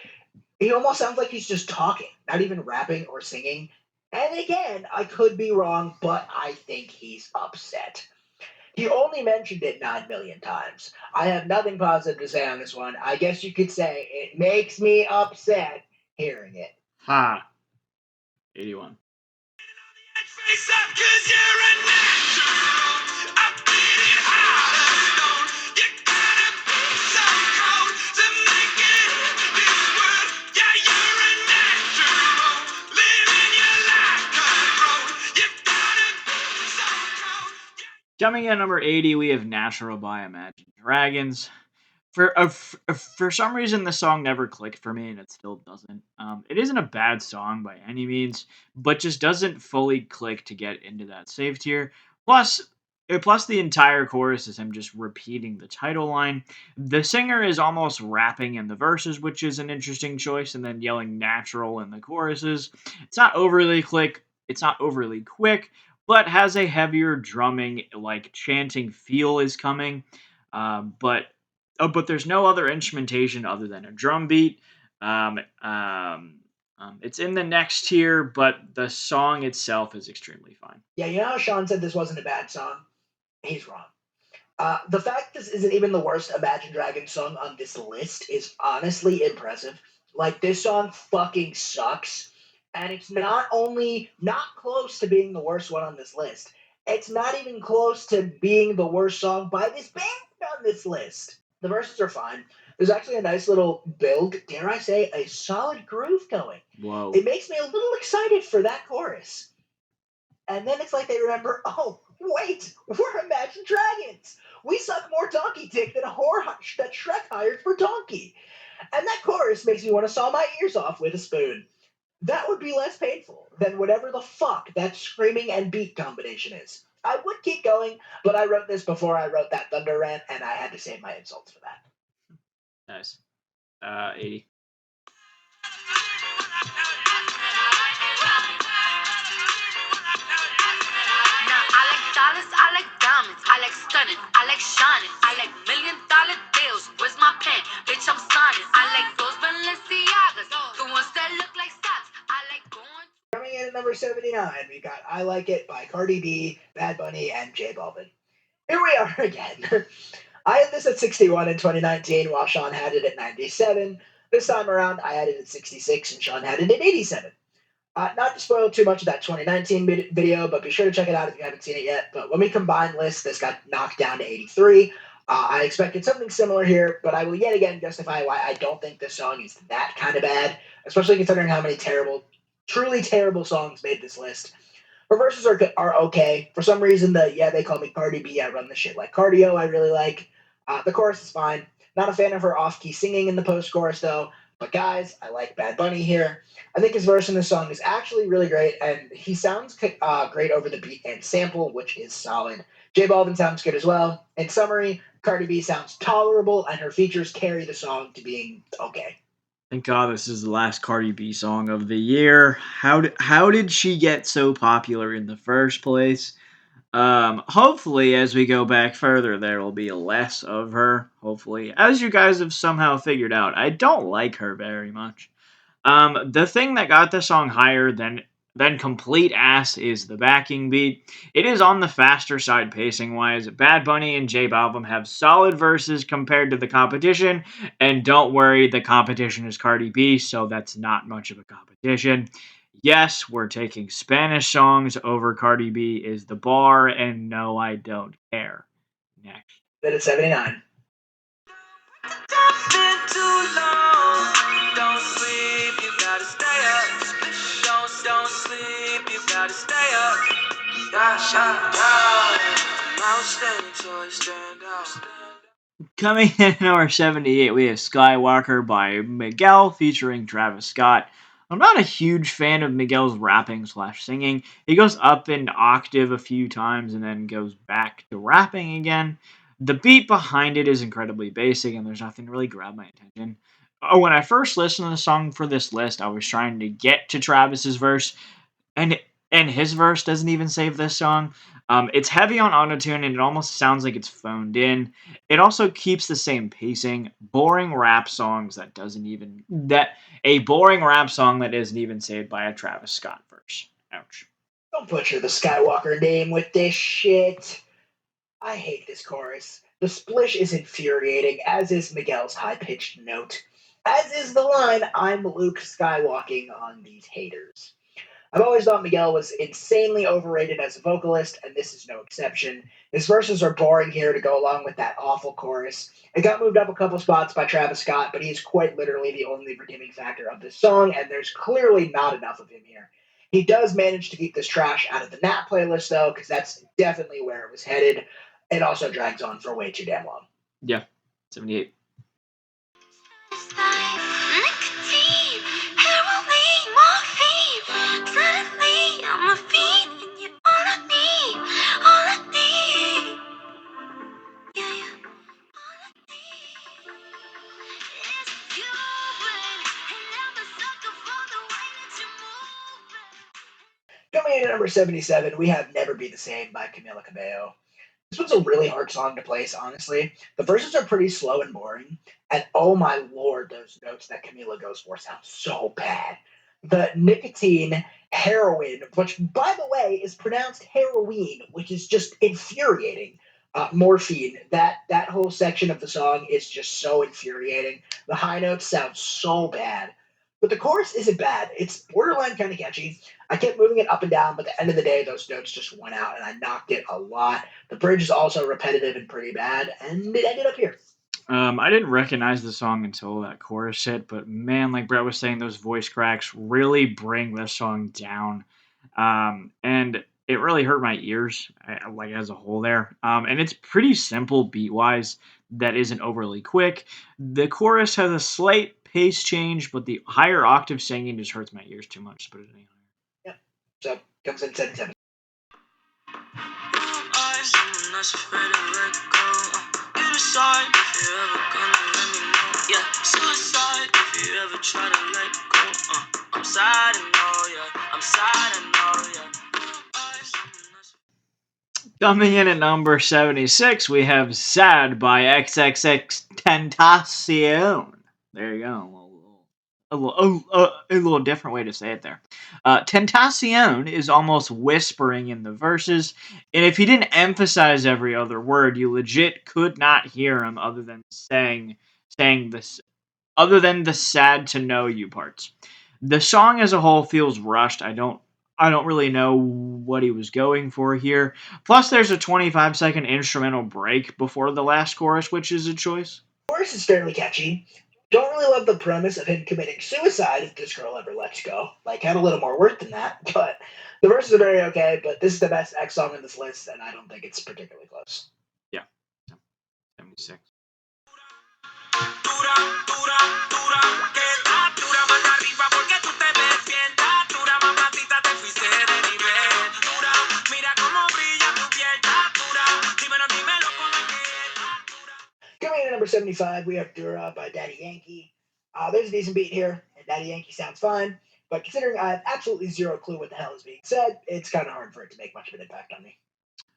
He almost sounds like he's just talking, not even rapping or singing. And again, I could be wrong, but I think he's upset. He only mentioned it 9 million times. I have nothing positive to say on this one. I guess you could say it makes me upset hearing it. Ha. 81. Face up, 'cause you're a natural. I beat it harder, stone. You gotta be so cold to make it in this world. Yeah, you're a natural. Living your life control. You gotta be so cold. Coming in at number 80, we have "Natural" by Imagine Dragons. For some reason, the song never clicked for me, and it still doesn't. It isn't a bad song by any means, but just doesn't fully click to get into that save tier. Plus the entire chorus is him just repeating the title line. The singer is almost rapping in the verses, which is an interesting choice, and then yelling "natural" in the choruses. It's not overly It's not overly quick, but has a heavier drumming, like chanting feel is coming. But there's no other instrumentation other than a drum beat. Um, um, it's in the next tier, but the song itself is extremely fine. Yeah, you know how Sean said this wasn't a bad song? He's wrong. The fact this isn't even the worst Imagine Dragons song on this list is honestly impressive. Like, this song fucking sucks. And it's not only not close to being the worst one on this list, it's not even close to being the worst song by this band on this list. The verses are fine. There's actually a nice little build, dare I say, a solid groove going. Whoa. It makes me a little excited for that chorus. And then it's like they remember, oh, wait, we're Imagine Dragons. We suck more donkey dick than a whore that Shrek hired for donkey. And that chorus makes me want to saw my ears off with a spoon. That would be less painful than whatever the fuck that screaming and beat combination is. I would keep going, but I wrote this before I wrote that Thunder rant, and I had to save my insults for that. Nice. 80. Now I like dollars, I like diamonds, I like stunning, I like shining, I like $1,000,000 deals. Where's my pen? Bitch, I'm signing. I like those Balenciagas, the ones that look like socks. I like going. Coming in at number 79, we got I Like It by Cardi B, Bad Bunny, and J Balvin. Here we are again. I had this at 61 in 2019, while Sean had it at 97. This time around, I had it at 66, and Sean had it at 87. Not to spoil too much of that 2019 video, but be sure to check it out if you haven't seen it yet. But when we combine lists, this got knocked down to 83. I expected something similar here, but I will yet again justify why I don't think this song is that kind of bad, especially considering how many terrible, truly terrible songs made this list. Her verses are okay. For some reason, they call me Cardi B. I run the shit like cardio. I really like. The chorus is fine. Not a fan of her off key singing in the post chorus though. But guys, I like Bad Bunny here. I think his verse in this song is actually really great, and he sounds great over the beat and sample, which is solid. J Balvin sounds good as well. In summary, Cardi B sounds tolerable, and her features carry the song to being okay. Thank God this is the last Cardi B song of the year. How did she get so popular in the first place? Hopefully, as we go back further, there will be less of her. Hopefully, as you guys have somehow figured out, I don't like her very much. The thing that got the song higher than complete ass is the backing beat. It is on the faster side pacing wise. Bad Bunny and J Balvin have solid verses compared to the competition, and don't worry, the competition is Cardi B, so that's not much of a competition. Yes, we're taking Spanish songs over Cardi B is the bar, and no, I don't care. Next. Then at 79. Been too long. Don't sleep, you gotta stay up. Don't sleep, you gotta stay up. Outstanding, so I stand out. Coming in at number 78, we have Skywalker by Miguel featuring Travis Scott. I'm not a huge fan of Miguel's rapping slash singing. He goes up an octave a few times and then goes back to rapping again. The beat behind it is incredibly basic and there's nothing to really grab my attention. Oh, when I first listened to the song for this list, I was trying to get to Travis's verse, and and his verse doesn't even save this song. It's heavy on autotune and it almost sounds like it's phoned in. It also keeps the same pacing. Boring rap songs that doesn't even that a boring rap song that isn't even saved by a Travis Scott verse. Ouch. Don't butcher the Skywalker name with this shit. I hate this chorus. The splish is infuriating, as is Miguel's high pitched note. As is the line, I'm Luke Skywalking on these haters. I've always thought Miguel was insanely overrated as a vocalist, and this is no exception. His verses are boring here to go along with that awful chorus. It got moved up a couple spots by Travis Scott, but he's quite literally the only redeeming factor of this song, and there's clearly not enough of him here. He does manage to keep this trash out of the Nat playlist, though, because that's definitely where it was headed. It also drags on for way too damn long. Yeah. 78. Nicotine, heroin, morphine. Suddenly, I'm a fiend, and you're all I need, all I need. Yeah, yeah, all I need is you, baby. And I'm a sucker for the way that you move, baby. Coming Coming in at number 77, we have Never Be the Same by Camila Cabello. This one's a really hard song to place, honestly. The verses are pretty slow and boring, and oh my lord, those notes that Camila goes for sound so bad. The nicotine heroin, which by the way is pronounced heroin, which is just infuriating. Morphine. That whole section of the song is just so infuriating. The high notes sound so bad, but the chorus isn't bad. It's borderline kind of catchy. I kept moving it up and down, but at the end of the day, those notes just went out, and I knocked it a lot. The bridge is also repetitive and pretty bad, and it ended up here. I didn't recognize the song until that chorus hit, but man, like Brett was saying, those voice cracks really bring this song down, and it really hurt my ears, like as a whole there. And it's pretty simple beat wise. That isn't overly quick. The chorus has a slight pace change, but the higher octave singing just hurts my ears too much. To put it any higher. Yep. So comes in 77. Coming in at number 76, we have Sad by XXX Tentacion. There you go. A little different way to say it there. Tentacion is almost whispering in the verses, and if he didn't emphasize every other word, you legit could not hear him saying this other than the sad to know you parts. The song as a whole feels rushed. I don't really know what he was going for here. Plus there's a 25-second instrumental break before the last chorus, which is a choice. The chorus is fairly catchy. Don't really love the premise of him committing suicide if this girl ever lets go. Like, had a little more work than that, but the verses are very okay, but this is the best X song in this list, and I don't think it's particularly close. Yeah. 76. Coming in at number 75, we have Dura by Daddy Yankee. There's a decent beat here, and Daddy Yankee sounds fine, but considering I have absolutely zero clue what the hell is being said, it's kind of hard for it to make much of an impact on me.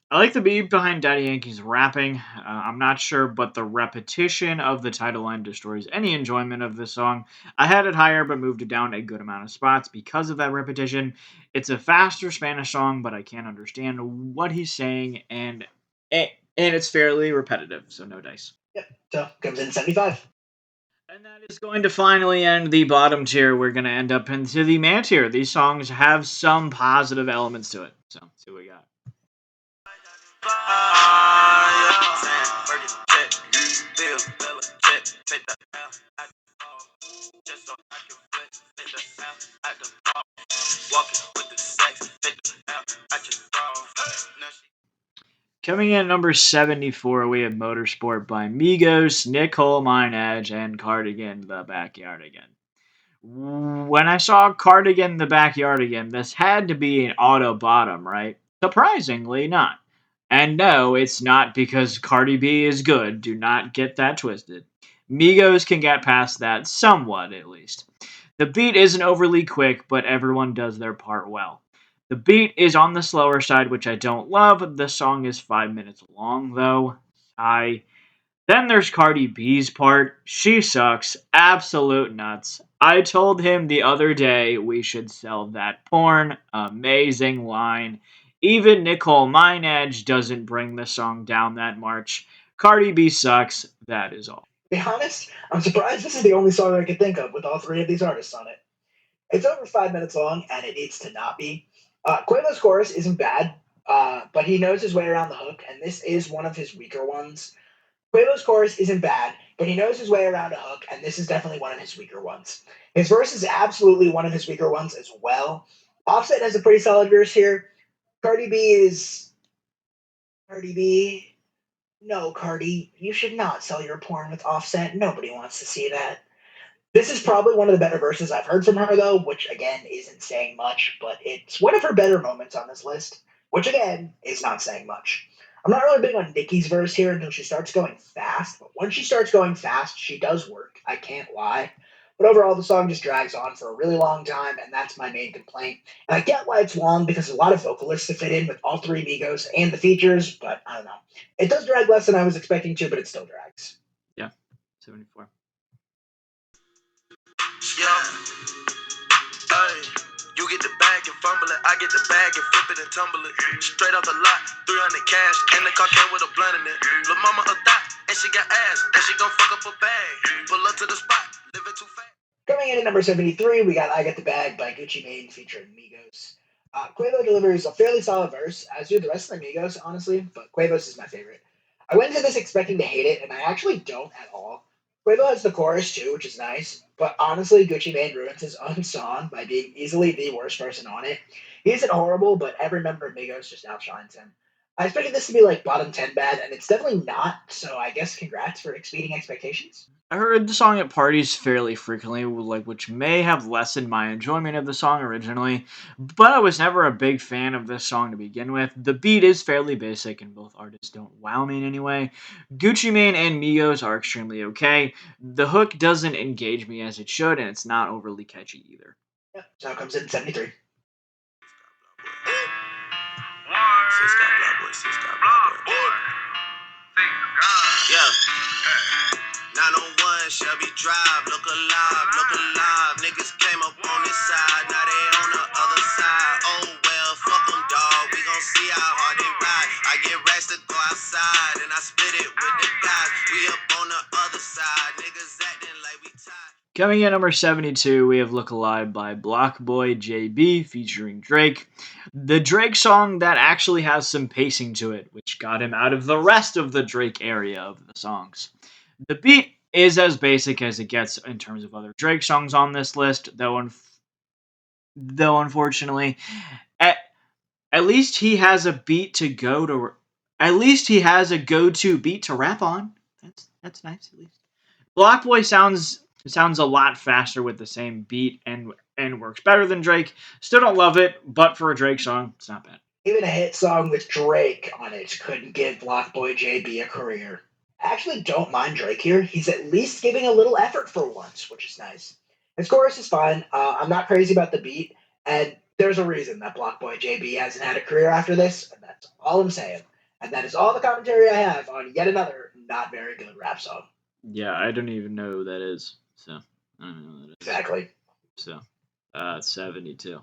I like the beat behind Daddy Yankee's rapping. I'm not sure, but the repetition of the title line destroys any enjoyment of this song. I had it higher, but moved it down a good amount of spots because of that repetition. It's a faster Spanish song, but I can't understand what he's saying, and it's fairly repetitive, so no dice. Yep, so comes in 75. And that is going to finally end the bottom tier. We're going to end up into the man tier. These songs have some positive elements to it. So, see what we got. Coming in at number 74, we have Motorsport by Migos, Nicole Minaj, and Cardigan The Backyard Again. When I saw Cardigan The Backyard Again, this had to be an auto bottom, right? Surprisingly, not. And no, it's not because Cardi B is good. Do not get that twisted. Migos can get past that somewhat, at least. The beat isn't overly quick, but everyone does their part well. The beat is on the slower side, which I don't love. The song is 5 minutes long, though. Then there's Cardi B's part. She sucks. Absolute nuts. I told him the other day we should sell that porn. Amazing line. Even Nicole Minaj doesn't bring the song down that much. Cardi B sucks. That is all. To be honest, I'm surprised this is the only song I could think of with all three of these artists on it. It's over 5 minutes long, and it needs to not be. Quavo's chorus isn't bad, but he knows his way around the hook, and this is one of his weaker ones. Quavo's chorus isn't bad, but he knows his way around a hook, and this is definitely one of his weaker ones. His verse is absolutely one of his weaker ones as well. Offset has a pretty solid verse here. Cardi B is. Cardi B. No, Cardi, you should not sell your porn with Offset. Nobody wants to see that. This is probably one of the better verses I've heard from her, though, which again isn't saying much, but it's one of her better moments on this list, which again is not saying much. I'm not really big on Nicki's verse here until she starts going fast, but when she starts going fast, she does work. I can't lie. But overall, the song just drags on for a really long time, and that's my main complaint. And I get why it's long because there's a lot of vocalists to fit in with all three Migos and the features, but I don't know. It does drag less than I was expecting to, but it still drags. Yeah, 74. Yeah. Hey, you get the bag and fumble it. I get the bag and flip it and tumble it. Straight off the lot, 300 cash, and the car came with a blunt in it. Lil' mama a thot, and she got ass, and she gon' fuck up a bag. Pull up to the spot, living too fast. Coming in at number 73, we got I Get the Bag by Gucci Mane featuring Migos. Quavo delivers a fairly solid verse, as do the rest of the Migos, honestly, but Quavo's is my favorite. I went into this expecting to hate it, and I actually don't at all. Quavo has the chorus too, which is nice, but honestly, Gucci Mane ruins his own song by being easily the worst person on it. He isn't horrible, but every member of Migos just outshines him. I expected this to be like bottom 10 bad, and it's definitely not, so I guess congrats for exceeding expectations. I heard the song at parties fairly frequently, which may have lessened my enjoyment of the song originally, but I was never a big fan of this song to begin with. The beat is fairly basic, and both artists don't wow me in any way. Gucci Mane and Migos are extremely okay. The hook doesn't engage me as it should, and it's not overly catchy either. Yep, so it comes in 73. Yeah. 901 Shelby Drive, look alive. Niggas came up on this side, now they on the other side. Oh well, fuck them, dawg. We gon' see how hard they ride. I get racks to go outside, and I spit it with the guys. We up on the other side, niggas acting like we tied. Coming in number 72, we have Look Alive by Blockboy JB featuring Drake. The Drake song that actually has some pacing to it, which got him out of the rest of the Drake area of the songs. The beat is as basic as it gets in terms of other Drake songs on this list, though unfortunately, at, at least he has a beat to go to. At least he has a go-to beat to rap on. That's nice at least. Blockboy sounds a lot faster with the same beat and works better than Drake. Still don't love it, but for a Drake song, it's not bad. Even a hit song with Drake on it couldn't give Blockboy JB a career. I actually don't mind Drake here. He's at least giving a little effort for once, which is nice. His chorus is fine. I'm not crazy about the beat, and there's a reason that Blockboy JB hasn't had a career after this, and that's all I'm saying. And that is all the commentary I have on yet another not very good rap song. Yeah, I don't even know who that is. So I don't know who that is. Exactly. So 72.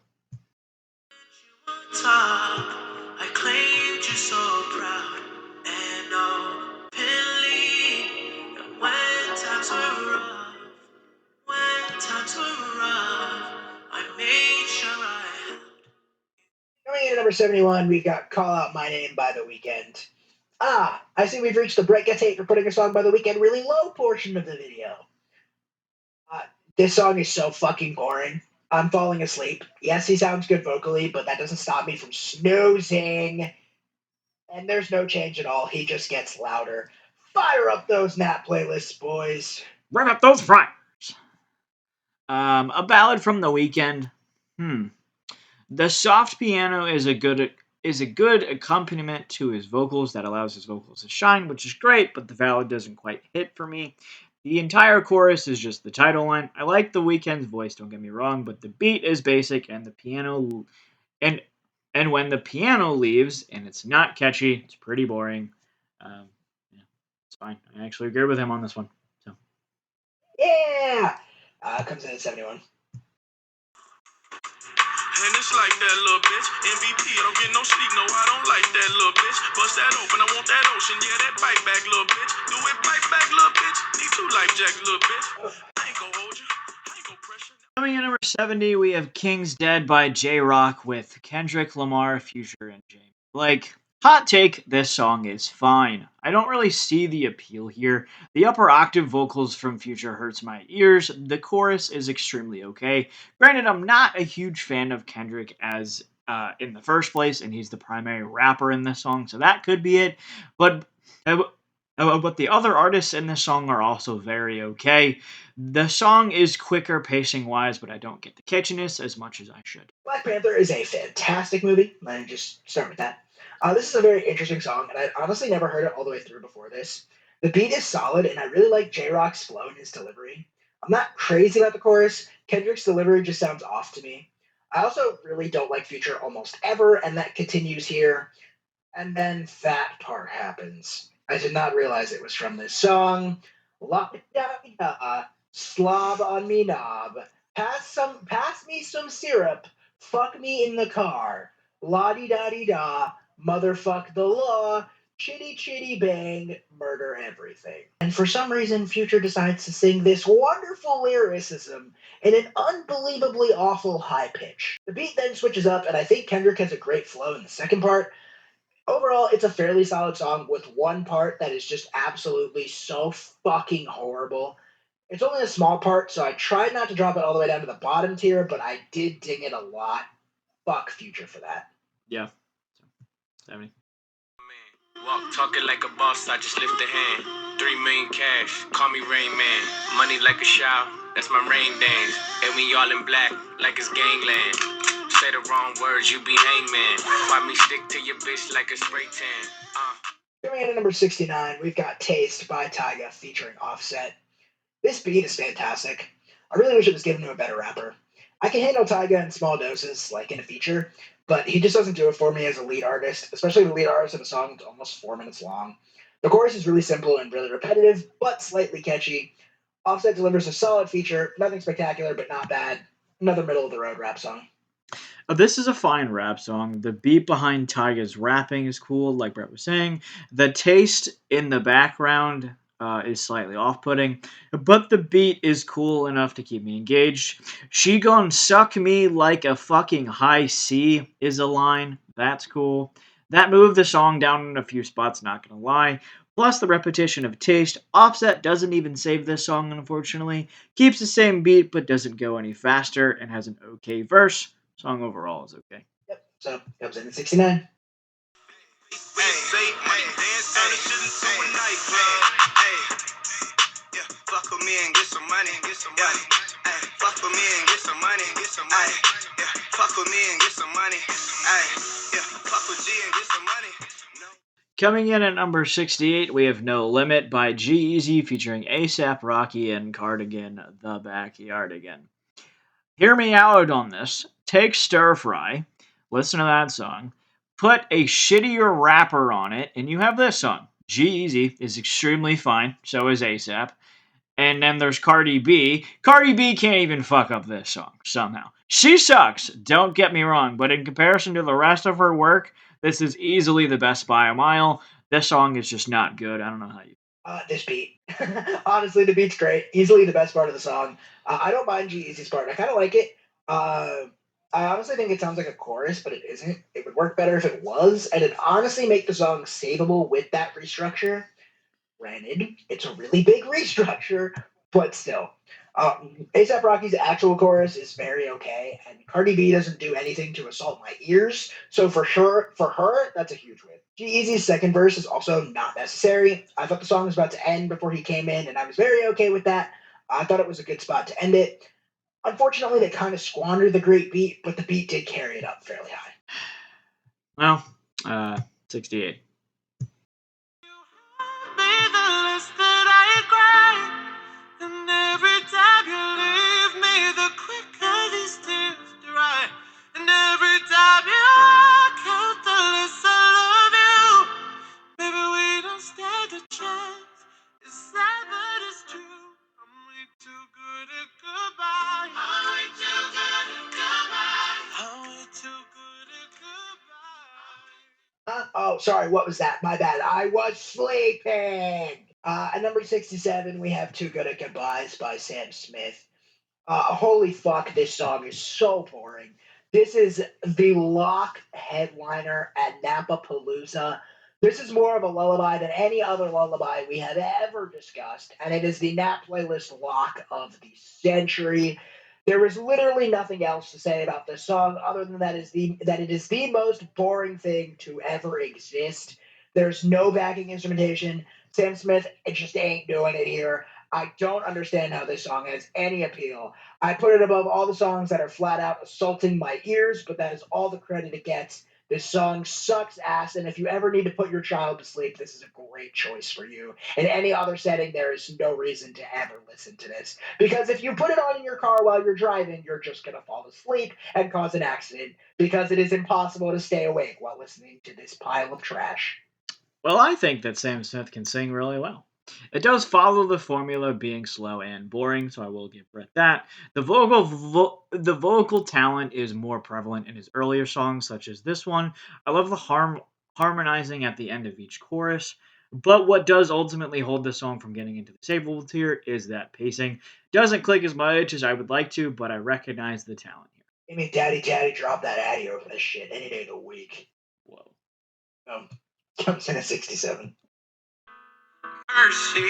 I claimed you so proud and openly. And when times were rough, I made sure I. Coming in at number 71, we got Call Out My Name by The Weeknd. I see we've reached the Brett Gets Hate for putting a song by The Weeknd really low portion of the video. This song is so fucking boring. I'm falling asleep. Yes, he sounds good vocally, but that doesn't stop me from snoozing. And there's no change at all. He just gets louder. Fire up those Nat playlists, boys. Rev up those fryers. A ballad from The Weeknd. The soft piano is a good accompaniment to his vocals that allows his vocals to shine, which is great, but the ballad doesn't quite hit for me. The entire chorus is just the title line. I like The Weeknd's voice, don't get me wrong, but the beat is basic and the piano and when the piano leaves and it's not catchy, it's pretty boring. Yeah, it's fine. I actually agree with him on this one. So Yeah! Comes in at 71. And it's like that little bitch. MVP, I don't get no sleep, no, I don't like that little bitch. Bust that open, I want that ocean, yeah, that bite back, little bitch. Do it bite back, little bitch. Need 2 life jacks, little bitch. I ain't gonna hold you, I ain't gonna pressure. coming in number 70, we have King's Dead by J-Rock with Kendrick Lamar, Future, and James Blake. Hot take, this song is fine. I don't really see the appeal here. The upper octave vocals from Future hurts my ears. The chorus is extremely okay. Granted, I'm not a huge fan of Kendrick as in the first place, and he's the primary rapper in this song, so that could be it. But the other artists in this song are also very okay. The song is quicker pacing wise, but I don't get the catchiness as much as I should. Black Panther is a fantastic movie. Let me just start with that. This is a very interesting song, and I honestly never heard it all the way through before this. The beat is solid, and I really like J Rock's flow and his delivery. I'm not crazy about the chorus. Kendrick's delivery just sounds off to me. I also really don't like Future almost ever, and that continues here. And then that part happens. I did not realize it was from this song. La da da, slob on me knob. Pass me some syrup. Fuck me in the car. La di da di da. Motherfuck the law. Chitty chitty bang. Murder everything. And for some reason, Future decides to sing this wonderful lyricism in an unbelievably awful high pitch. The beat then switches up, and I think Kendrick has a great flow in the second part. Overall, it's a fairly solid song with one part that is just absolutely so fucking horrible. It's only a small part, so I tried not to drop it all the way down to the bottom tier, but I did ding it a lot. Fuck Future for that. Yeah. 70. Walk talking like a boss, I just lift a hand. 3 million cash, call me Rain Man. Money like a shower, that's my rain dance. And we all in black, like it's gangland. Say the wrong words, you be hangman. Why me stick to your bitch like a spray tan? Coming in at number 69, we've got Taste by Tyga featuring Offset. This beat is fantastic. I really wish it was given to a better rapper. I can handle Tyga in small doses, like in a feature, but he just doesn't do it for me as a lead artist, especially the lead artist of a song that's almost 4 minutes long. The chorus is really simple and really repetitive, but slightly catchy. Offset delivers a solid feature, nothing spectacular, but not bad. Another middle of the road rap song. This is a fine rap song. The beat behind Tyga's rapping is cool, like Brett was saying. The taste in the background is slightly off putting, but the beat is cool enough to keep me engaged. She gon' suck me like a fucking high C is a line. That's cool. That moved the song down in a few spots, not gonna lie. Plus the repetition of taste. Offset doesn't even save this song, unfortunately. Keeps the same beat, but doesn't go any faster and has an okay verse. Song overall is okay. Yep, so comes in at 69. Fuck with me and get some money, get some money. Ay, fuck with me and get some money, get some money. Yeah, fuck with me and get some money. Ay, yeah, fuck with G and get some money. No. Coming in at number 68, we have No Limit by G-Eazy featuring ASAP Rocky and Cardigan, The Backyardigan. Hear me out on this. Take Stir Fry, listen to that song, put a shittier rapper on it, and you have this song. G-Eazy is extremely fine, so is ASAP. And then there's Cardi B. Cardi B can't even fuck up this song somehow. She sucks, don't get me wrong, but in comparison to the rest of her work, this is easily the best by a mile. This song is just not good. I don't know how you. This beat. Honestly, the beat's great. Easily the best part of the song. I don't mind G-Eazy's part. I kind of like it. I honestly think it sounds like a chorus, but it isn't. It would work better if it was, and it honestly make the song savable with that restructure. Granted, it's a really big restructure, but still. ASAP Rocky's actual chorus is very okay, and Cardi B doesn't do anything to assault my ears, so for her, that's a huge win. G-Eazy's second verse is also not necessary. I thought the song was about to end before he came in, and I was very okay with that. I thought it was a good spot to end it. Unfortunately, they kind of squandered the great beat, but the beat did carry it up fairly high. Well, 68. And every time you leave me, the quicker these tears dry. And every time you walk out, the less I love you. Baby, we don't stand a chance. It's sad, but it's true. I'm way too good at goodbye. I'm way too good at goodbye. I'm way too good at goodbye. Oh, sorry, what was that? My bad. I was sleeping. At number 67, we have Too Good at Goodbyes by Sam Smith. Holy fuck, this song is so boring. This is the lock headliner at Napa Palooza. This is more of a lullaby than any other lullaby we have ever discussed, and it is the Nap playlist lock of the century. There is literally nothing else to say about this song other than that it is the most boring thing to ever exist. There's no backing instrumentation. Sam Smith it just ain't doing it here. I don't understand how this song has any appeal. I put it above all the songs that are flat out assaulting my ears, but that is all the credit it gets. This song sucks ass, and if you ever need to put your child to sleep, this is a great choice for you. In any other setting, there is no reason to ever listen to this. Because if you put it on in your car while you're driving, you're just going to fall asleep and cause an accident, because it is impossible to stay awake while listening to this pile of trash. Well, I think that Sam Smith can sing really well. It does follow the formula of being slow and boring, so I will give Brett that. The vocal talent is more prevalent in his earlier songs, such as this one. I love the harmonizing at the end of each chorus. But what does ultimately hold the song from getting into the savable tier is that pacing doesn't click as much as I would like to, but I recognize the talent here. I mean, Daddy, drop that Addy over this shit any day of the week. Whoa. Comes in at 67. Mercy,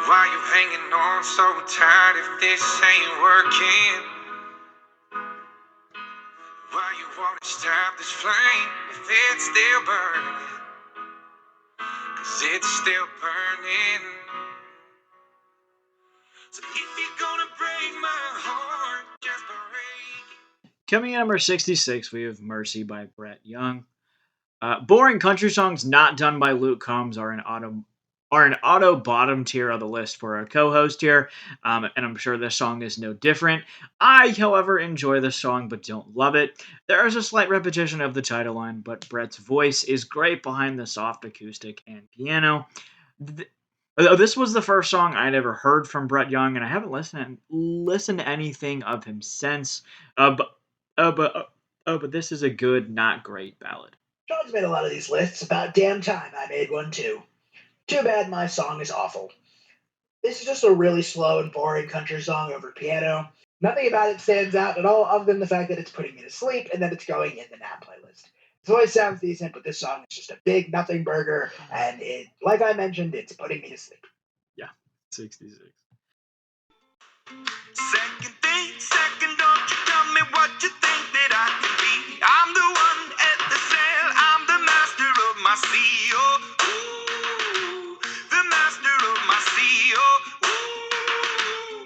why you hanging on so tight if this ain't working? Why you wanna stop this flame if it's still burning? 'Cause it's still burning. So if you're gonna break my heart, just break. Coming in number 66, we have Mercy by Brett Young. Boring country songs not done by Luke Combs are an auto bottom tier of the list for a co-host here, and I'm sure this song is no different. I, however, enjoy this song but don't love it. There is a slight repetition of the title line, but Brett's voice is great behind the soft acoustic and piano. This was the first song I'd ever heard from Brett Young, and I haven't listened to anything of him since. But but this is a good, not great ballad. John's made a lot of these lists. About damn time I made one too. Too bad my song is awful. This is just a really slow and boring country song over piano. Nothing about it stands out at all other than the fact that it's putting me to sleep and that it's going in the nap playlist. Its voice sounds decent, but this song is just a big nothing burger, and it, like I mentioned, it's putting me to sleep. Yeah, 66. Second, don't you tell me what you think that I can be. I'm the one at the sail, I'm the master of my sea. Oh, ooh, the master of my sea. Oh, ooh.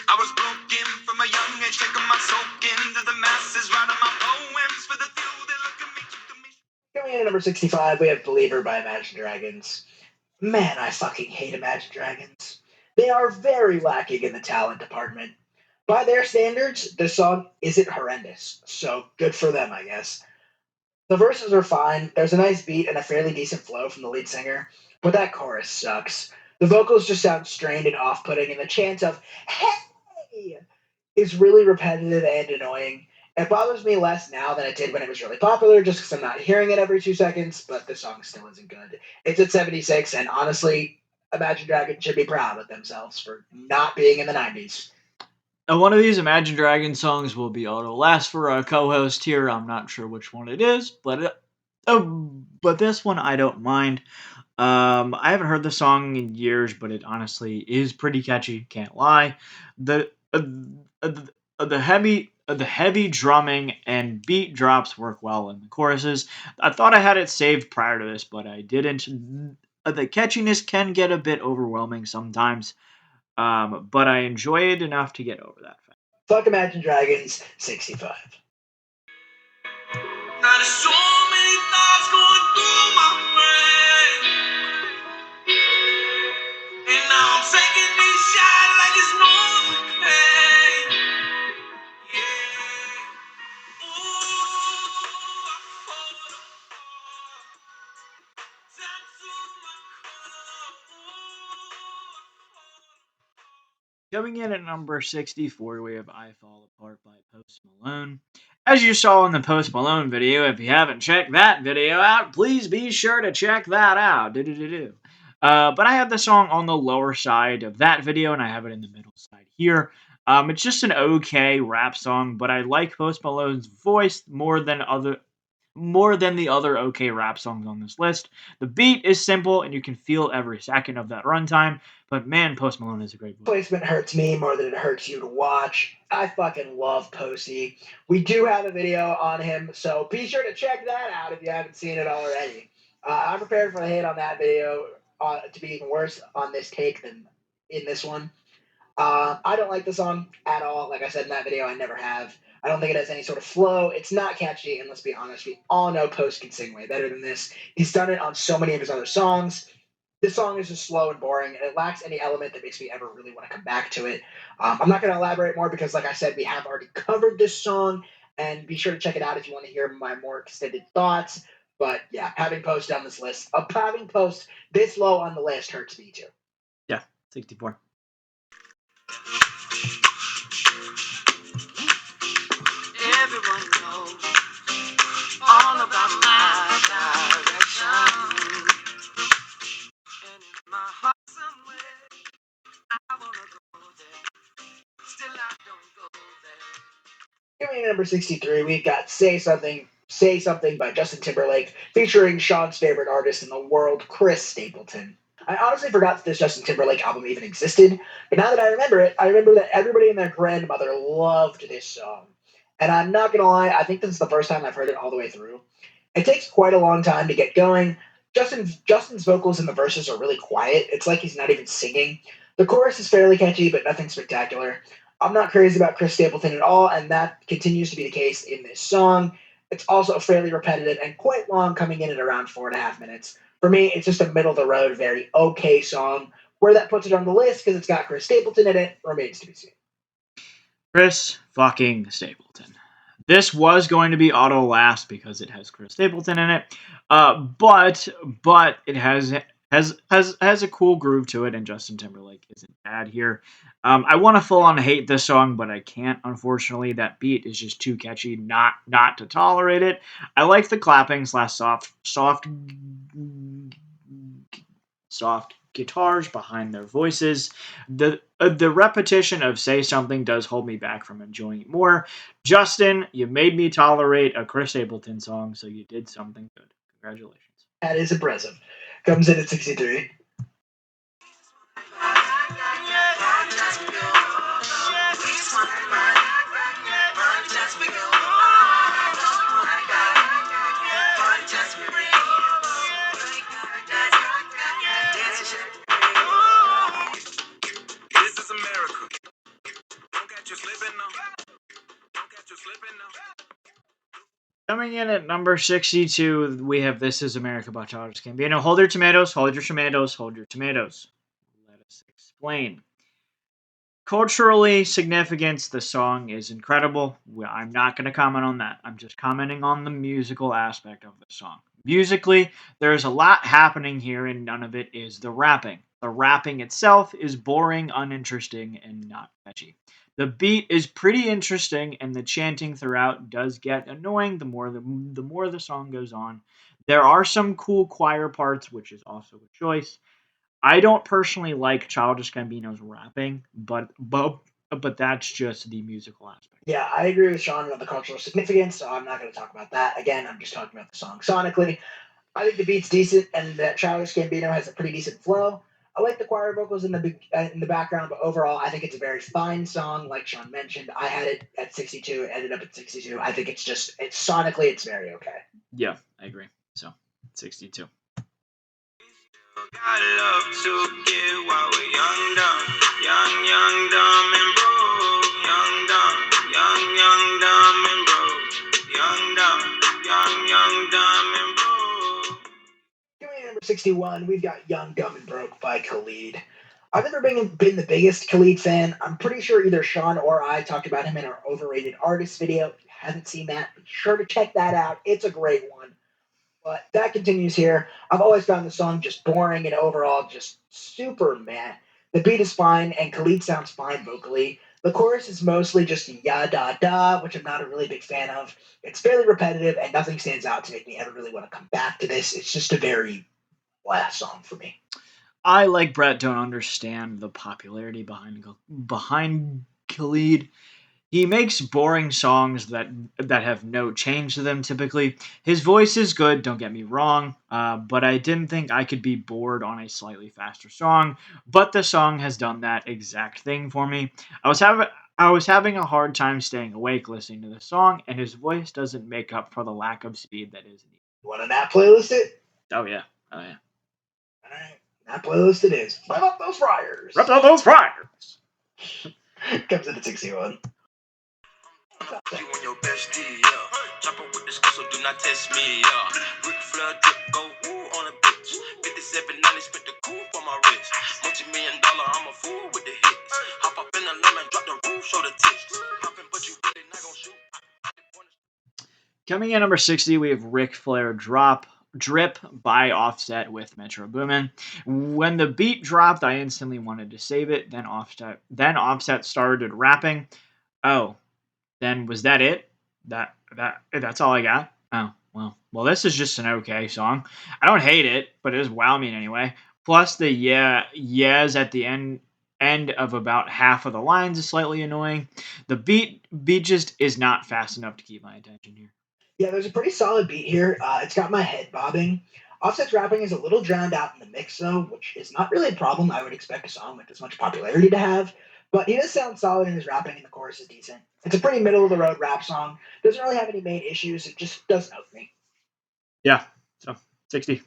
I was broken from a young age, taking my soak into the masses, writing my poems for the few that look at me, to me. Coming in at number 65, we have Believer by Imagine Dragons. Man, I fucking hate Imagine Dragons. They are very lacking in the talent department. By their standards, this song isn't horrendous, so good for them, I guess. The verses are fine, there's a nice beat and a fairly decent flow from the lead singer, but that chorus sucks. The vocals just sound strained and off putting, and the chant of, hey, is really repetitive and annoying. It bothers me less now than it did when it was really popular, just because I'm not hearing it every 2 seconds, but the song still isn't good. It's at 76, and honestly, Imagine Dragons should be proud of themselves for not being in the 90s. Now, one of these Imagine Dragons songs will be auto last for a co-host here. I'm not sure which one it is, but this one I don't mind. I haven't heard the song in years, but it honestly is pretty catchy. Can't lie. The the heavy drumming and beat drops work well in the choruses. I thought I had it saved prior to this, but I didn't. The catchiness can get a bit overwhelming sometimes, but I enjoy it enough to get over that fact. Fuck Imagine Dragons, 65. Now there's so many thoughts going through my brain, and now I'm taking this shot like it's no pain. Yeah. Ooh, I fall apart. Tattoo my color. Coming in at number 64, we have I Fall Apart by Post Malone. As you saw in the Post Malone video, if you haven't checked that video out, please be sure to check that out. But I have the song on the lower side of that video, and I have it in the middle side here. It's just an okay rap song, but I like Post Malone's voice more than the other okay rap songs on this list. The beat is simple, and you can feel every second of that runtime. But man, Post Malone is a great voice. Placement hurts me more than it hurts you to watch. I fucking love Posey. We do have a video on him, so be sure to check that out if you haven't seen it already. I'm prepared for the hate on that video to be even worse on this take than in this one. I don't like the song at all. Like I said in that video, I never have. I don't think it has any sort of flow. It's not catchy, and let's be honest, we all know Post can sing way better than this. He's done it on so many of his other songs. This song is just slow and boring, and it lacks any element that makes me ever really want to come back to it. I'm not going to elaborate more because, like I said, we have already covered this song, and be sure to check it out if you want to hear my more extended thoughts. But yeah, having Post on this list, having Post this low on the list hurts me too. Yeah, 64. Everyone knows all about my direction. And in my heart somewhere, I wanna go there. Still I don't go there. Coming in number 63, we've got Say Something by Justin Timberlake, featuring Sean's favorite artist in the world, Chris Stapleton. I honestly forgot that this Justin Timberlake album even existed, but now that I remember it, I remember that everybody and their grandmother loved this song. And I'm not gonna lie, I think this is the first time I've heard it all the way through. It takes quite a long time to get going. Justin's vocals in the verses are really quiet. It's like he's not even singing. The chorus is fairly catchy, but nothing spectacular. I'm not crazy about Chris Stapleton at all, and that continues to be the case in this song. It's also fairly repetitive and quite long, coming in at around 4.5 minutes. For me, it's just a middle of the road, very okay song. Where that puts it on the list because it's got Chris Stapleton in it remains to be seen. Chris fucking Stapleton. This was going to be auto last because it has Chris Stapleton in it, but it has a cool groove to it, and Justin Timberlake isn't bad here. I want to full on hate this song, but I can't. Unfortunately, that beat is just too catchy not to tolerate it. I like the clapping slash soft guitars behind their voices. The repetition of Say Something does hold me back from enjoying it more. Justin, you made me tolerate a Chris Stapleton song, so you did something good. Congratulations. That is impressive. Comes in at 63. This is America. Don't catch you slipping now. Don't catch you slipping now. Coming in at number 62, we have This Is America by Childish Gambino. Hold your tomatoes, hold your tomatoes, hold your tomatoes. Let us explain. Culturally significance, the song is incredible. I'm not going to comment on that. I'm just commenting on the musical aspect of the song. Musically, there's a lot happening here, and none of it is the rapping. The rapping itself is boring, uninteresting, and not catchy. The beat is pretty interesting, and the chanting throughout does get annoying the more the song goes on. There are some cool choir parts, which is also a choice. I don't personally like Childish Gambino's rapping, but that's just the musical aspect. Yeah, I agree with Sean on the cultural significance, so I'm not going to talk about that. Again, I'm just talking about the song sonically. I think the beat's decent, and that Childish Gambino has a pretty decent flow. I like the choir vocals in the background, but overall, I think it's a very fine song. Like Sean mentioned, I had it at 62, it ended up at 62. I think it's sonically, it's very okay. Yeah, I agree. So, 62. Got love to give while we're young, dumb, and broke. Young, dumb, and broke. Young, dumb, and broke. Coming in at number 61, we've got Young, Dumb, and Broke by Khalid. I've never been the biggest Khalid fan. I'm pretty sure either Sean or I talked about him in our overrated artist video. If you haven't seen that, be sure to check that out. It's a great one. But that continues here. I've always found the song just boring and overall just super meh. The beat is fine and Khalid sounds fine vocally. The chorus is mostly just ya da da, which I'm not a really big fan of. It's fairly repetitive and nothing stands out to make me ever really want to come back to this. It's just a very blah song for me. I, like Brett, don't understand the popularity behind Khalid. He makes boring songs that have no change to them typically. His voice is good, don't get me wrong, but I didn't think I could be bored on a slightly faster song. But the song has done that exact thing for me. I was having a hard time staying awake listening to the song, and his voice doesn't make up for the lack of speed that is needed. You want to that playlist it? Oh yeah, oh yeah. Alright, that playlist it is. Rev up those fryers! Rip out those fryers! Comes in at 61. You and your bestie, yeah. Chopper with the skull, so do not test me, yeah. Ric Flair drip, go woo on a bitch. 5790 spent the coupe on my wrist. Multi-million-dollar, I'm a fool with the hits. Hop up in the lemon, drop the roof, show the tits. Poppin', but you really not gon' shoot. Coming in number 60, we have Ric Flair Drip by Offset with Metro Boomin. When the beat dropped, I instantly wanted to save it. Then Offset started rapping. Oh, then was that it? That's all I got. Oh well. This is just an okay song. I don't hate it, but it does wow me in any way. Plus the yes at the end of about half of the lines is slightly annoying. The beat just is not fast enough to keep my attention here. Yeah, there's a pretty solid beat here. It's got my head bobbing. Offset's rapping is a little drowned out in the mix, though, which is not really a problem. I would expect a song with this much popularity to have. But he does sound solid in his rapping, and the chorus is decent. It's a pretty middle of the road rap song. Doesn't really have any main issues. It just doesn't help me. Yeah, so 60.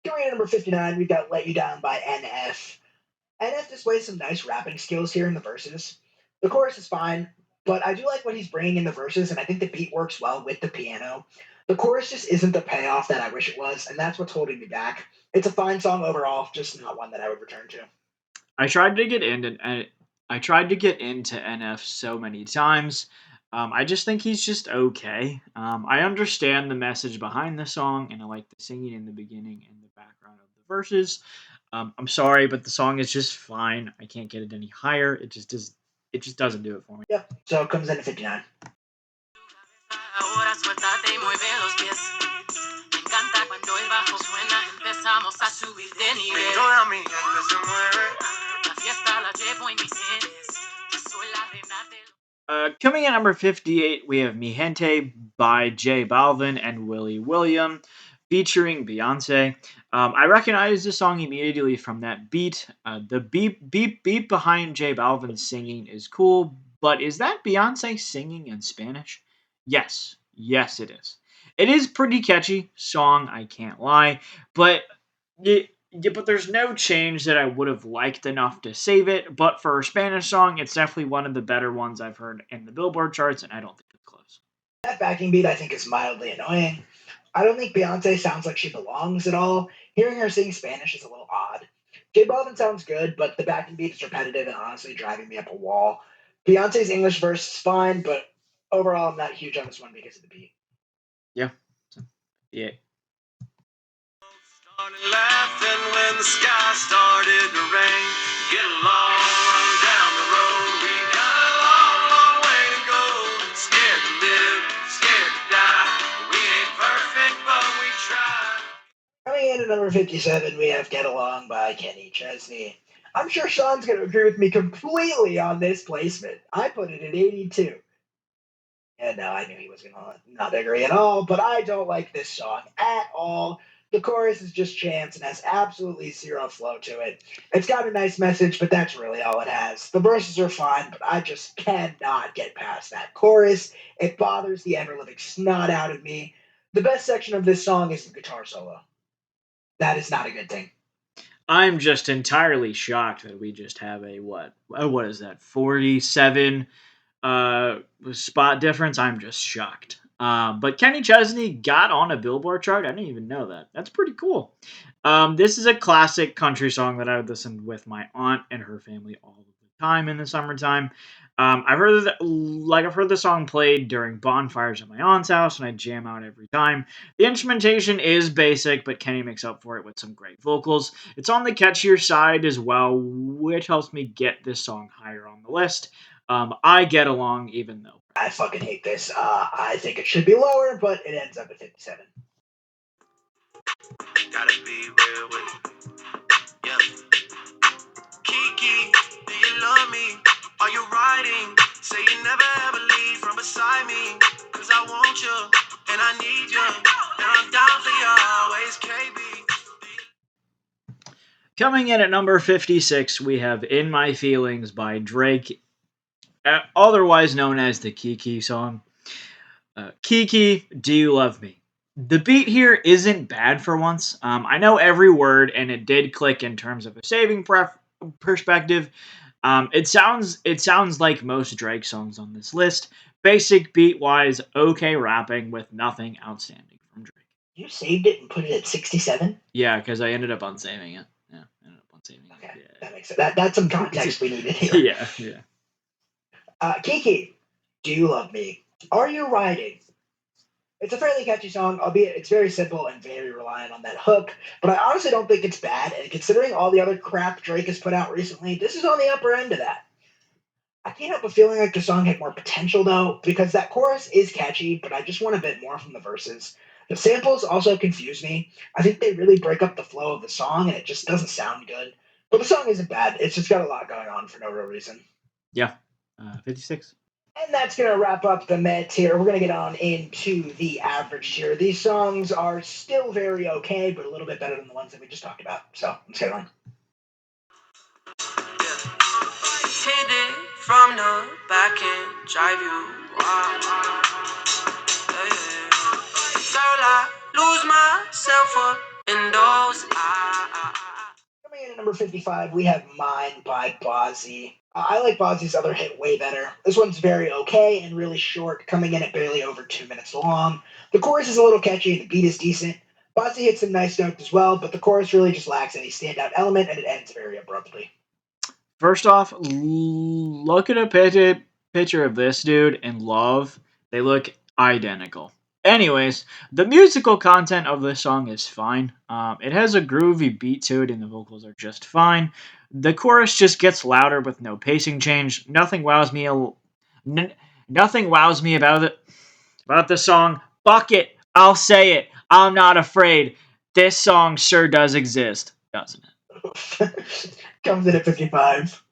Coming in at number 59, we've got Let You Down by NF. NF displays some nice rapping skills here in the verses. The chorus is fine, but I do like what he's bringing in the verses, and I think the beat works well with the piano. The chorus just isn't the payoff that I wish it was, and that's what's holding me back. It's a fine song overall, just not one that I would return to. I tried to get into NF so many times. I just think he's just okay. I understand the message behind the song, and I like the singing in the beginning and the background of the verses. I'm sorry, but the song is just fine. I can't get it any higher. It just does. It just doesn't do it for me. Yep, so it comes in at 59. Ahora suéltate y mueve los pies. Me encanta cuando el bajo suena, empezamos a subir de nivel. Toda mi gente se mueve. La fiesta la llevo en mis genes. Soy la reina del. Coming in number 58, we have Mi Gente by J Balvin and Willie William, featuring Beyonce. I recognize the song immediately from that beat. The beep behind J Balvin's singing is cool, but is that Beyonce singing in Spanish? Yes, it is. It is pretty catchy song, I can't lie, but but there's no change that I would have liked enough to save it. But for a Spanish song, it's definitely one of the better ones I've heard in the Billboard charts, and I don't think it's close. That backing beat I think is mildly annoying. I don't think Beyonce sounds like she belongs at all. Hearing her sing Spanish is a little odd. J Balvin sounds good, but the backing beat is repetitive and honestly driving me up a wall. Beyonce's English verse is fine, but overall I'm not huge on this one because of the beat. Yeah. So, yeah. Started laughing when the sky started to rain. Get along, run down the road. We got a long, long way to go. Scared to live, scared to die. We ain't perfect, but we try. Coming in at number 57, we have Get Along by Kenny Chesney. I'm sure Sean's going to agree with me completely on this placement. I put it at 82. And no, I knew he was going to not agree at all, but I don't like this song at all. The chorus is just chants and has absolutely zero flow to it. It's got a nice message, but that's really all it has. The verses are fine, but I just cannot get past that chorus. It bothers the ever living snot out of me. The best section of this song is the guitar solo. That is not a good thing. I'm just entirely shocked that we just have a what is that 47 spot difference. I'm just shocked. But Kenny Chesney got on a Billboard chart. I didn't even know that. That's pretty cool. This is a classic country song that I would listen with my aunt and her family all the time in the summertime. I've heard the song played during bonfires at my aunt's house, and I jam out every time. The instrumentation is basic, but Kenny makes up for it with some great vocals. It's on the catchier side as well, which helps me get this song higher on the list. I get along, even though I fucking hate this. I think it should be lower, but it ends up at 57. Gotta be real with you. Yeah. Kiki, do you love me? Are you riding? Say you never ever leave from beside me. Cause I want you, and I need you. And I'm down for you always, KB. coming in at number 56, we have In My Feelings by Drake, otherwise known as the Kiki song. Kiki, do you love me? The beat here isn't bad for once. I know every word, and it did click in terms of a perspective. It sounds like most Drake songs on this list. Basic beat wise, okay rapping with nothing outstanding from Drake. You saved it and put it at 67? Yeah, because I ended up unsaving it. Yeah, I ended up unsaving Okay, it. that makes sense. That's some context we needed Yeah, here. yeah. Kiki, do you love me? Are you riding? It's a fairly catchy song, albeit it's very simple and very reliant on that hook. But I honestly don't think it's bad, and considering all the other crap Drake has put out recently, this is on the upper end of that. I can't help but feeling like the song had more potential though, because that chorus is catchy, but I just want a bit more from the verses. The samples also confuse me. I think they really break up the flow of the song, and it just doesn't sound good. But the song isn't bad. It's just got a lot going on for no real reason. Yeah. 56. And that's going to wrap up the med tier. We're going to get on into the average tier. These songs are still very okay, but a little bit better than the ones that we just talked about. So let's get on. Hit it from the back and drive you wild. Girl, I lose myself up in those eyes. Coming in at number 55, we have Mine by Bozzy. I like Bozzy's other hit way better. This one's very okay and really short, coming in at barely over 2 minutes long. The chorus is a little catchy and the beat is decent. Bozzy hits some nice notes as well, but the chorus really just lacks any standout element and it ends very abruptly. First off, look at a picture of this dude and Love. They look identical. Anyways, the musical content of this song is fine. It has a groovy beat to it, and the vocals are just fine. The chorus just gets louder with no pacing change. Nothing wows me about it. About the song. Fuck it. I'll say it. I'm not afraid. This song sure does exist, doesn't it? Comes in at 55.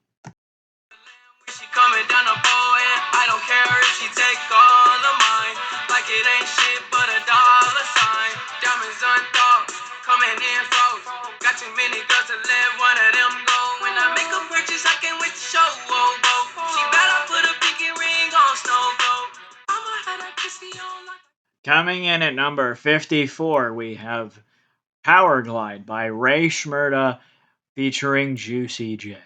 She coming down the bowl and I don't care if she take all of mine. Like it ain't shit but a dollar sign. Diamonds unthought, coming in froze. Got too many girls to let one of them go. When I make a purchase, I can't wait to show. Oh, oh. She better put a pinky ring on Snow Globe. I'ma have that pussy on like. Coming in at number 54, we have Power Glide by Ray Shmurda featuring Juicy J.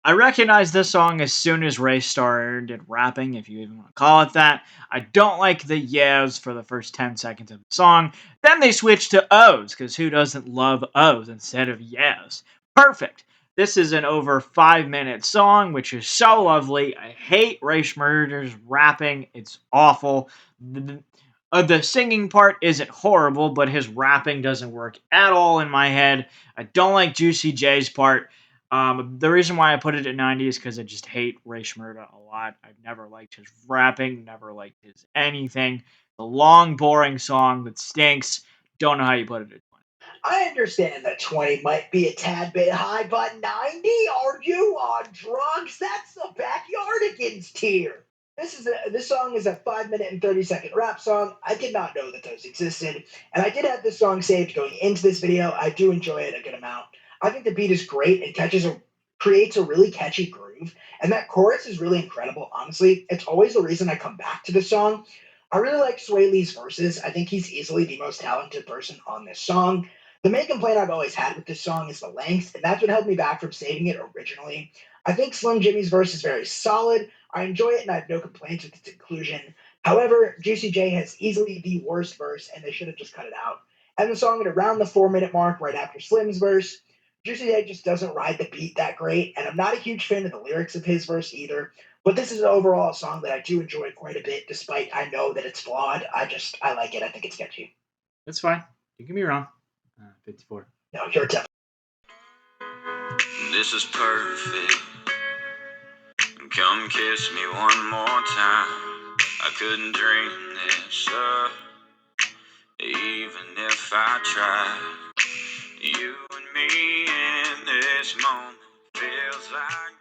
I recognized this song as soon as Ray started rapping, if you even want to call it that. I don't like the yeahs for the first 10 seconds of the song. Then they switched to O's, because who doesn't love O's instead of yeahs? Perfect. This is an over 5-minute song, which is so lovely. I hate Ray Schmurder's rapping. It's awful. The singing part isn't horrible, but his rapping doesn't work at all in my head. I don't like Juicy J's part. The reason why I put it at 90 is because I just hate Ray Shmurda a lot. I've never liked his rapping, never liked his anything. The long, boring song that stinks. Don't know how you put it at 20. I understand that 20 might be a tad bit high, but 90? Are you on drugs? That's the Backyardigans tier. This song is a 5 minute and 30-second rap song. I did not know that those existed, and I did have this song saved going into this video. I do enjoy it a good amount. I think the beat is great and creates a really catchy groove, and that chorus is really incredible. Honestly, it's always the reason I come back to this song. I really like Sway Lee's verses. I think he's easily the most talented person on this song. The main complaint I've always had with this song is the length, and that's what held me back from saving it originally. I think Slim Jimmy's verse is very solid. I enjoy it and I have no complaints with its inclusion. However, Juicy J has easily the worst verse, and they should have just cut it out. And the song at around the 4 minute mark, right after Slim's verse, Juicy J just doesn't ride the beat that great, and I'm not a huge fan of the lyrics of his verse either. But this is overall a song that I do enjoy quite a bit, despite I know that it's flawed. I like it. I think it's catchy. That's fine. You can be wrong. 54. No, you're tough. This is perfect. Come kiss me one more time. I couldn't dream this up, even if I tried. You and me in this moment feels like.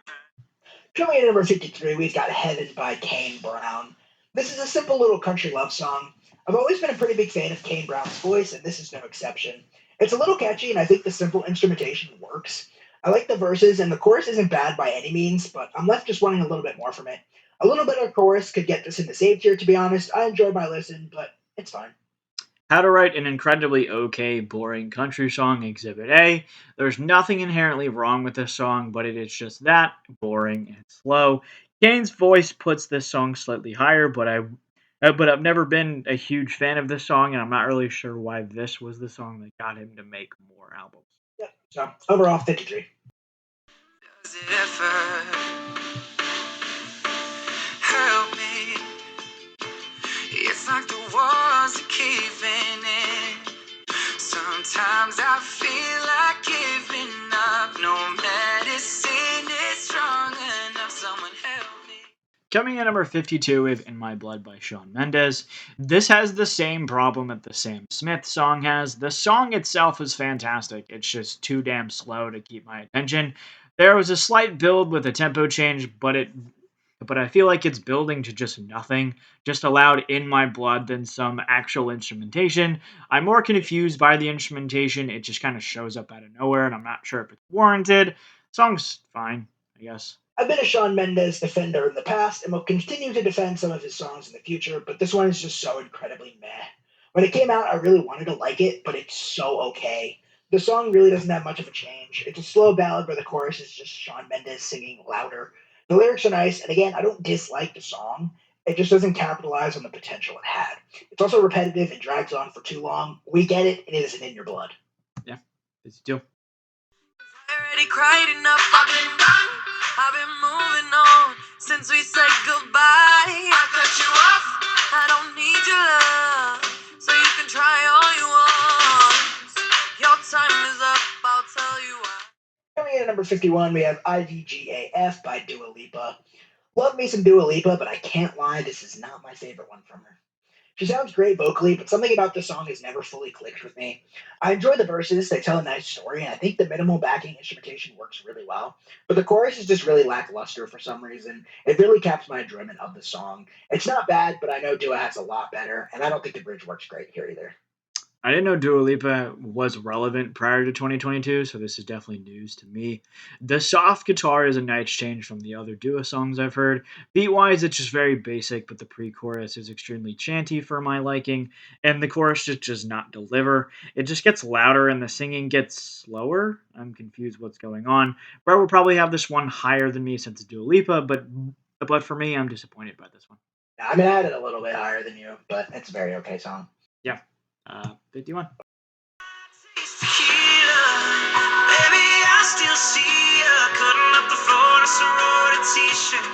Coming in at number 53, we've got Heaven by Kane Brown. This is a simple little country love song. I've always been a pretty big fan of Kane Brown's voice, and this is no exception. It's a little catchy, and I think the simple instrumentation works. I like the verses, and the chorus isn't bad by any means, but I'm left just wanting a little bit more from it. A little better chorus could get this in the save tier, to be honest. I enjoyed my listen, but it's fine. How to write an incredibly okay, boring country song, Exhibit A. There's nothing inherently wrong with this song, but it is just that boring and slow. Kane's voice puts this song slightly higher, but I've never been a huge fan of this song, and I'm not really sure why this was the song that got him to make more albums. Yep. So overall, 53. Does it ever help me? It's like the walls are caving in. Sometimes I feel like giving up. No medicine is strong enough. Someone help me. Coming in number 52 with In My Blood by Shawn Mendes. This has the same problem that the Sam Smith song has. The song itself is fantastic. It's just too damn slow to keep my attention. There was a slight build with a tempo change, but I feel like it's building to just nothing. Just a loud In My Blood than some actual instrumentation. I'm more confused by the instrumentation. It just kind of shows up out of nowhere, and I'm not sure if it's warranted. Song's fine, I guess. I've been a Shawn Mendes defender in the past and will continue to defend some of his songs in the future, but this one is just so incredibly meh. When it came out, I really wanted to like it, but it's so okay. The song really doesn't have much of a change. It's a slow ballad where the chorus is just Shawn Mendes singing louder. The lyrics are nice, and again, I don't dislike the song. It just doesn't capitalize on the potential it had. It's also repetitive and drags on for too long. We get it, it isn't in your blood. Yeah, it's still. I already cried enough. I've been moving on since we said goodbye. I cut you off. I don't need your love, so you can try all you want. Your time is up. I'll tell you why. Coming in at number 51, we have IVGAF by Dua Lipa. Love me some Dua Lipa, but I can't lie, this is not my favorite one from her. She sounds great vocally, but something about the song has never fully clicked with me. I enjoy the verses, they tell a nice story, and I think the minimal backing instrumentation works really well. But the chorus is just really lackluster for some reason. It really caps my enjoyment of the song. It's not bad, but I know Dua has a lot better, and I don't think the bridge works great here either. I didn't know Dua Lipa was relevant prior to 2022, so this is definitely news to me. The soft guitar is a nice change from the other Dua songs I've heard. Beat-wise, it's just very basic, but the pre-chorus is extremely chanty for my liking, and the chorus just does not deliver. It just gets louder and the singing gets slower. I'm confused what's going on. Brett will probably have this one higher than me since it's Dua Lipa, but for me, I'm disappointed by this one. I mean, I had it a little bit higher than you, but it's a very okay song. Yeah, 51. Baby, I still see ya cutting up the floor in a sorority t-shirt.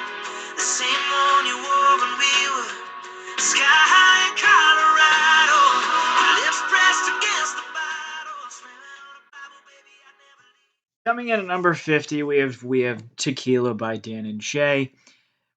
The same one you wore when we were sky high in Colorado. Your lips pressed against the bottle, slamming on the Bible, baby, I never leave. Coming in at number 50, we have Tequila by Dan and Shay.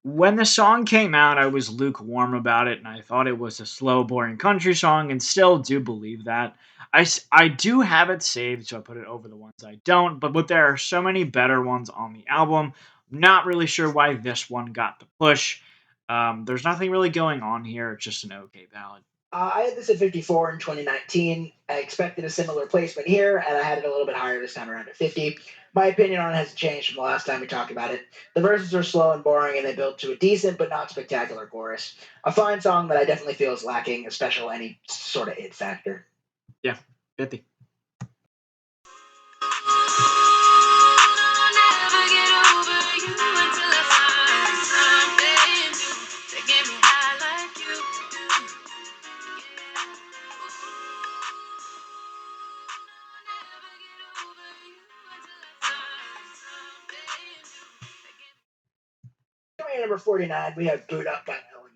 When the song came out, I was lukewarm about it, and I thought it was a slow, boring country song, and still do believe that. I do have it saved, so I put it over the ones I don't, but there are so many better ones on the album. Not really sure why this one got the push. There's nothing really going on here. It's just an okay ballad. I had this at 54 in 2019. I expected a similar placement here, and I had it a little bit higher this time around at 50. My opinion on it hasn't changed from the last time we talked about it. The verses are slow and boring, and they build to a decent but not spectacular chorus. A fine song that I definitely feel is lacking a special any sort of it factor. Yeah, 50. Coming in at number 49, we have Boot Up by Ellen.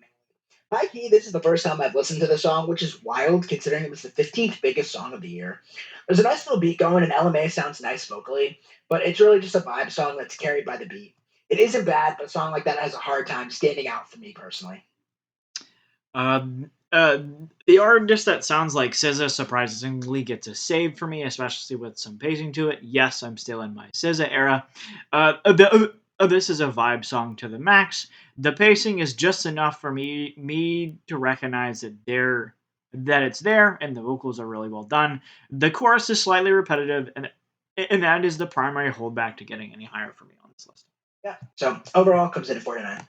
High key, this is the first time I've listened to the song, which is wild considering it was the 15th biggest song of the year. There's a nice little beat going, and LMA sounds nice vocally, but it's really just a vibe song that's carried by the beat. It isn't bad, but a song like that has a hard time standing out for me personally. The artist that sounds like SZA surprisingly gets a save for me, especially with some pacing to it. Yes, I'm still in my SZA era. This is a vibe song to the max. The pacing is just enough for me to recognize that it's there, and the vocals are really well done. The chorus is slightly repetitive, and that is the primary holdback to getting any higher for me on this list. Yeah, so overall comes in at 49.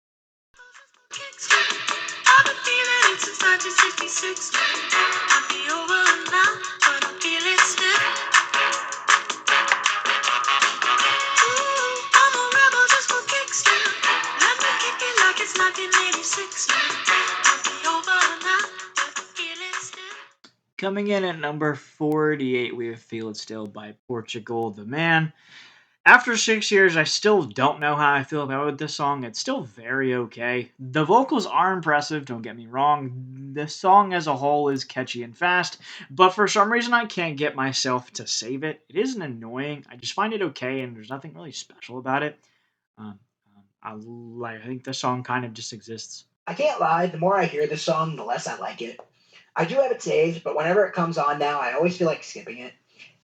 I've been feeling it since 1966. I'll be over now, but I feel it still. Ooh, I'm a rebel just for kicks now. Let me kick it like it's 1986 now. I'll be over now, but I feel it still. Coming in at number 48, we have Feel It Still by Portugal the Man. After 6 years, I still don't know how I feel about this song. It's still very okay. The vocals are impressive, don't get me wrong. The song as a whole is catchy and fast, but for some reason I can't get myself to save it. It isn't annoying. I just find it okay, and there's nothing really special about it. I think the song kind of just exists. I can't lie, the more I hear this song, the less I like it. I do have it saved, but whenever it comes on now, I always feel like skipping it.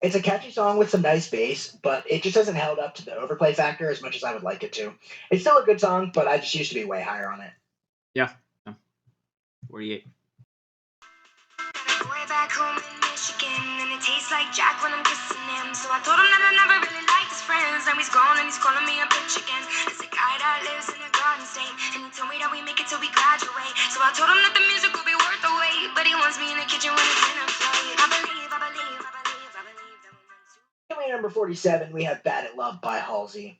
It's a catchy song with some nice bass, but it just hasn't held up to the overplay factor as much as I would like it to. It's still a good song, but I just used to be way higher on it. Yeah. 48. Way back home in Michigan, and it tastes like Jack when I'm kissing him. So I told him that I never really liked his friends. Now he's gone and he's calling me a bitch again. It's a guy that lives in a garden state, and he told me that we make it till we graduate. So I told him that the music will be worth the wait, but he wants me in the kitchen when it's dinner plate. I believe that we're meant to. Anyway, number 47, we have Bad at Love by Halsey.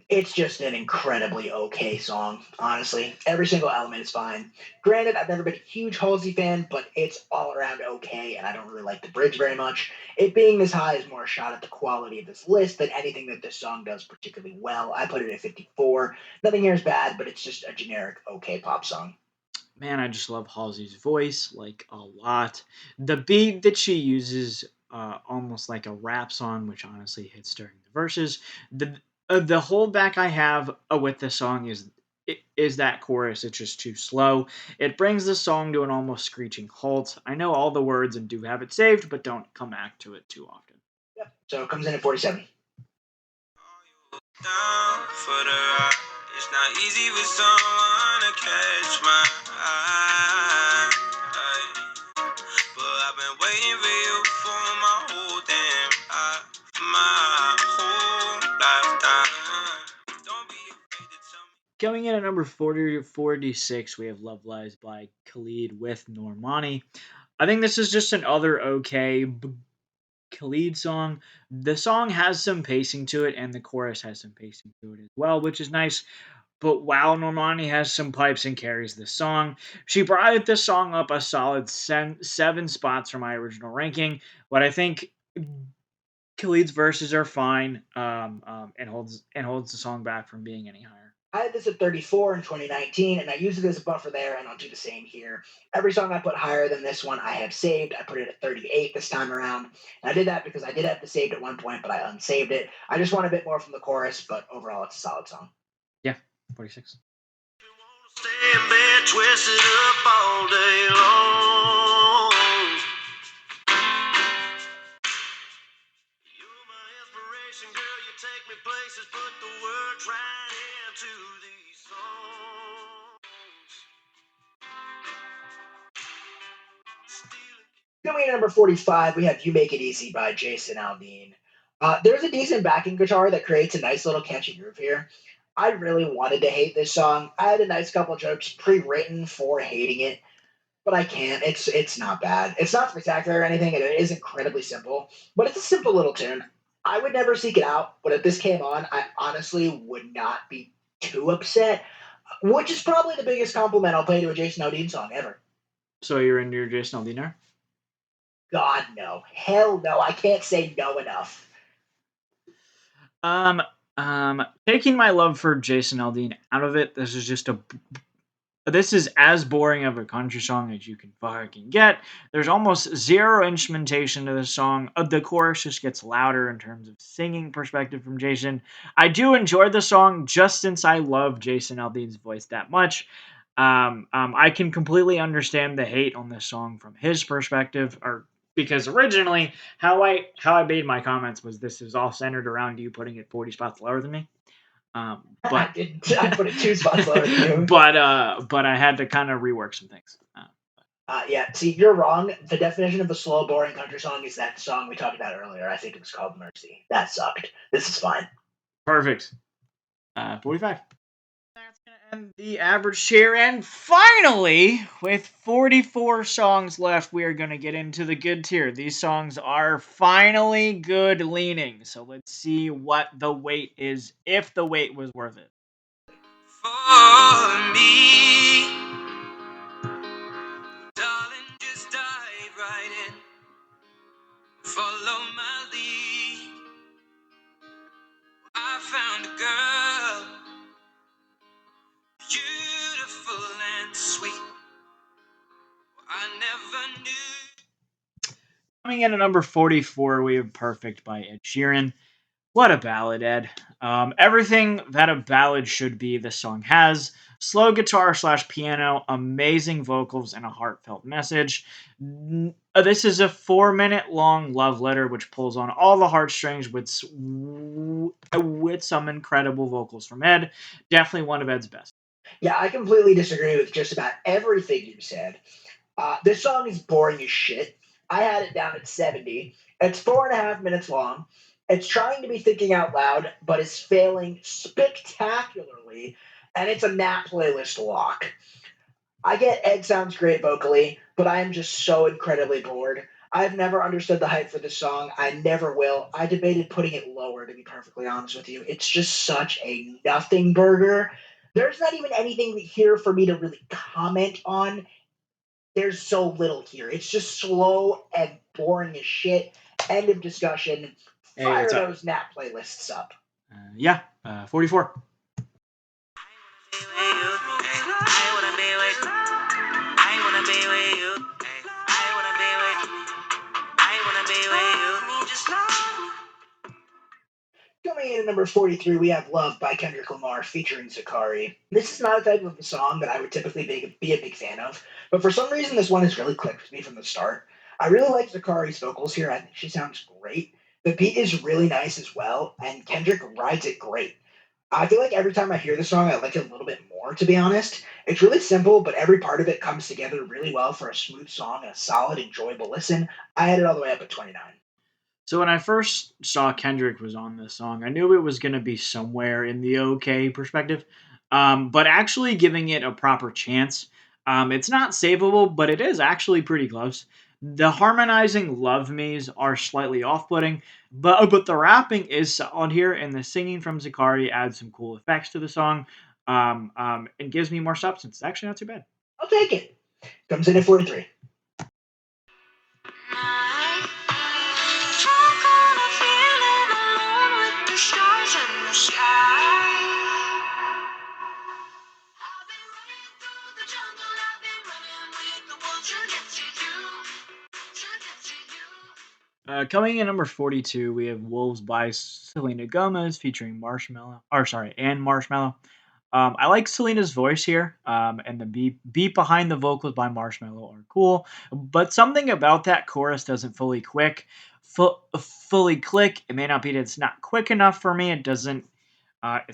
It's just an incredibly okay song, honestly. Every single element is fine. Granted, I've never been a huge Halsey fan, but it's all around okay, and I don't really like the bridge very much. It being this high is more a shot at the quality of this list than anything that this song does particularly well. I put it at 54. Nothing here is bad, but it's just a generic okay pop song. Man, I just love Halsey's voice, like, a lot. The beat that she uses, almost like a rap song, which honestly hits during the verses. The holdback I have with this song is that chorus. It's just too slow. It brings the song to an almost screeching halt. I know all the words and do have it saved, but don't come back to it too often. Yep. So it comes in at 47. Down for the ride. It's not easy with someone to catch my eye. But I've been waiting for you for my whole damn life, my whole lifetime. Don't be afraid to tell me. Coming in at number 40 to 46, we have Love Lies by Khalid with Normani. I think this is just another okay Khalid song. The song has some pacing to it, and the chorus has some pacing to it as well, which is nice. But wow, Normani has some pipes and carries the song. She brought this song up a solid 7 spots from my original ranking, but I think Khalid's verses are fine, and holds the song back from being any higher. I had this at 34 in 2019, and I used it as a buffer there, and I'll do the same here. Every song I put higher than this one, I have saved. I put it at 38 this time around. And I did that because I did have this saved at one point, but I unsaved it. I just want a bit more from the chorus, but overall, it's a solid song. Yeah, 46. Stay in bed, twisted up all day long. You're my inspiration, girl. You take me places, put the words right into these songs. Coming in at number 45, we have You Make It Easy by Jason Aldean. There's a decent backing guitar that creates a nice little catchy groove here. I really wanted to hate this song. I had a nice couple jokes pre-written for hating it, but I can't. It's not bad. It's not spectacular or anything, and it is incredibly simple, but it's a simple little tune. I would never seek it out, but if this came on, I honestly would not be too upset, which is probably the biggest compliment I'll pay to a Jason Aldean song ever. So you're into your Jason Aldean? God, no. Hell no. I can't say no enough. Taking my love for Jason Aldean out of it, this is as boring of a country song as you can fucking get. There's almost zero instrumentation to the song. The chorus just gets louder in terms of singing perspective from Jason. I do enjoy the song just since I love Jason Aldean's voice that much. I can completely understand the hate on this song from his perspective, or because originally how I made my comments was this is all centered around you putting it 40 spots lower than me. I But didn't. I put it 2 spots lower than you. but I had to kind of rework some things. Yeah, see, you're wrong. The definition of a slow, boring country song is that song we talked about earlier. I think it was called Mercy. That sucked. This is fine. Perfect. 45. That's gonna And the average share. And finally, with 44 songs left, we are going to get into the good tier. These songs are finally good leaning. So let's see what the wait is, if the wait was worth it. For me, darling, just dive right in. Follow my lead. I found a girl, beautiful and sweet. I never knew. Coming in at number 44, we have Perfect by Ed Sheeran. What a ballad, Ed. Everything that a ballad should be, this song has. Slow guitar slash piano, amazing vocals, and a heartfelt message. This is a 4-minute long love letter which pulls on all the heartstrings with some incredible vocals from Ed. Definitely one of Ed's best. Yeah, I completely disagree with just about everything you said. This song is boring as shit. I had it down at 70. It's 4.5 minutes long. It's trying to be thinking out loud, but is failing spectacularly, and it's a nap playlist lock. I get Ed sounds great vocally, but I am just so incredibly bored. I've never understood the hype for this song. I never will. I debated putting it lower, to be perfectly honest with you. It's just such a nothing burger. There's not even anything here for me to really comment on. There's so little here. It's just slow and boring as shit. End of discussion. Hey, Fire what's up? those nap playlists up. 44. Coming in at number 43, we have Love by Kendrick Lamar featuring Zakari. This is not a type of a song that I would typically be a big fan of, but for some reason this one has really clicked with me from the start. I really like Zakari's vocals here. I think she sounds great. The beat is really nice as well, and Kendrick rides it great. I feel like every time I hear the song, I like it a little bit more, to be honest. It's really simple, but every part of it comes together really well for a smooth song and a solid, enjoyable listen. I had it all the way up at 29. So when I first saw Kendrick was on this song, I knew it was going to be somewhere in the okay perspective. But actually giving it a proper chance, it's not savable, but it is actually pretty close. The harmonizing "Love Me's" are slightly off-putting, but the rapping is solid here, and the singing from Zakari adds some cool effects to the song, and gives me more substance. It's actually not too bad. I'll take it. Comes in at 43. Coming in number 42, we have Wolves by Selena Gomez featuring and Marshmallow. I like Selena's voice here, and the beat behind the vocals by Marshmallow are cool, but something about that chorus doesn't fully click. It may not be that it's not quick enough for me. It's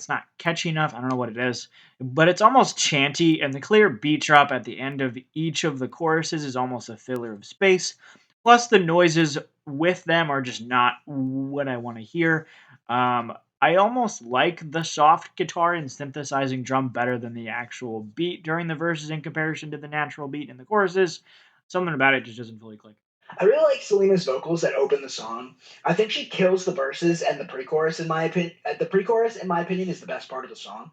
not catchy enough. I don't know what it is, but it's almost chanty, and the clear beat drop at the end of each of the choruses is almost a filler of space. Plus, the noises with them are just not what I want to hear. I almost like the soft guitar and synthesizing drum better than the actual beat during the verses in comparison to the natural beat in the choruses. Something about it just doesn't fully click. I really like Selena's vocals that open the song. I think she kills the verses and the pre-chorus in my opinion. The pre-chorus, in my opinion, is the best part of the song.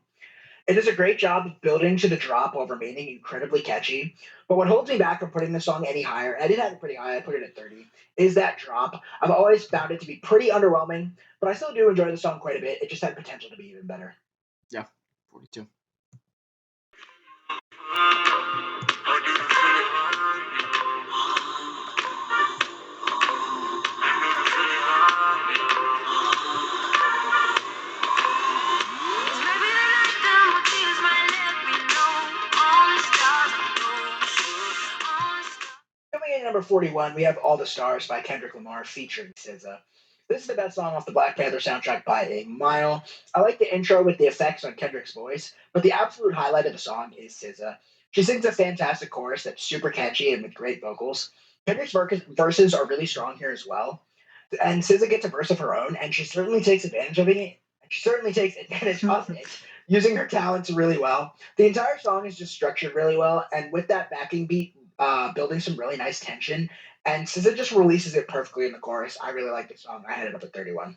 It does a great job of building to the drop while remaining incredibly catchy. But what holds me back from putting the song any higher, I did have it pretty high, I put it at 30, is that drop. I've always found it to be pretty underwhelming, but I still do enjoy the song quite a bit. It just had potential to be even better. Yeah, 42. Coming in at number 41, we have All the Stars by Kendrick Lamar featuring SZA. This is the best song off the Black Panther soundtrack by a mile. I like the intro with the effects on Kendrick's voice, but the absolute highlight of the song is SZA. She sings a fantastic chorus that's super catchy and with great vocals. Kendrick's verses are really strong here as well. And SZA gets a verse of her own, and she certainly takes advantage of it. She certainly takes advantage of it using her talents really well. The entire song is just structured really well, and with that backing beat, building some really nice tension. And since it just releases it perfectly in the chorus, I really like the song. I had it up at 31.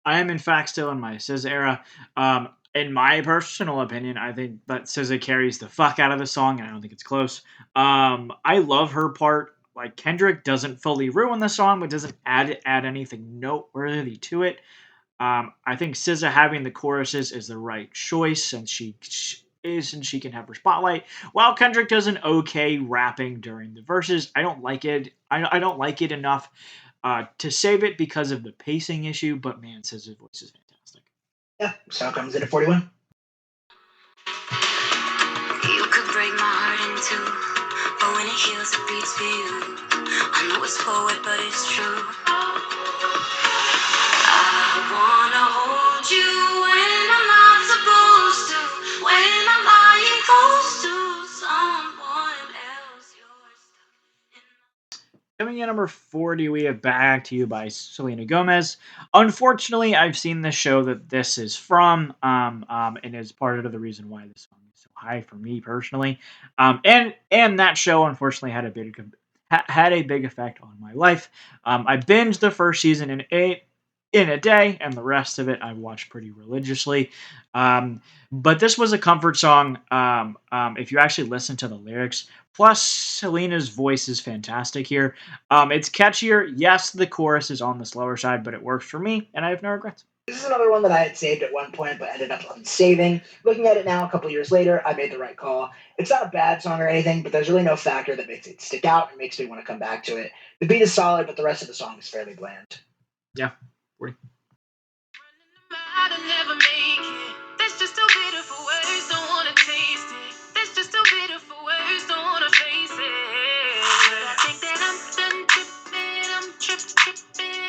I am in fact still in my SZA era. In my personal opinion, I think that SZA carries the fuck out of the song, and I don't think it's close. I love her part. Like Kendrick doesn't fully ruin the song, but doesn't add anything noteworthy to it. I think SZA having the choruses is the right choice, since she is and she can have her spotlight. While Kendrick does an okay rapping during the verses, I don't like it. I don't like it enough to save it because of the pacing issue. But man, SZA's voice is fantastic. Yeah, song comes in at 41. You could break my heart in two, but when it heals, it beats for you. I know it's forward, but it's true. I wanna hold you when I'm not supposed to, when I'm lying close to someone else. Coming in number 40, we have Back to You by Selena Gomez. Unfortunately, I've seen the show that this is from, and is part of the reason why this song is so high for me personally. And that show unfortunately had a big effect on my life. I binged the first season in a day, and the rest of it I watched pretty religiously. But this was a comfort song. If you actually listen to the lyrics, plus Selena's voice is fantastic here. It's catchier. Yes, the chorus is on the slower side, but it works for me, and I have no regrets. This is another one that I had saved at one point, but ended up unsaving. Looking at it now, a couple years later, I made the right call. It's not a bad song or anything, but there's really no factor that makes it stick out and makes me want to come back to it. The beat is solid, but the rest of the song is fairly bland. Yeah. 40. Never make it. That's just too bitter for words. Don't wanna taste it. That's just too bitter for words. Don't wanna face it. But I think that I'm done tripping. I'm tripping.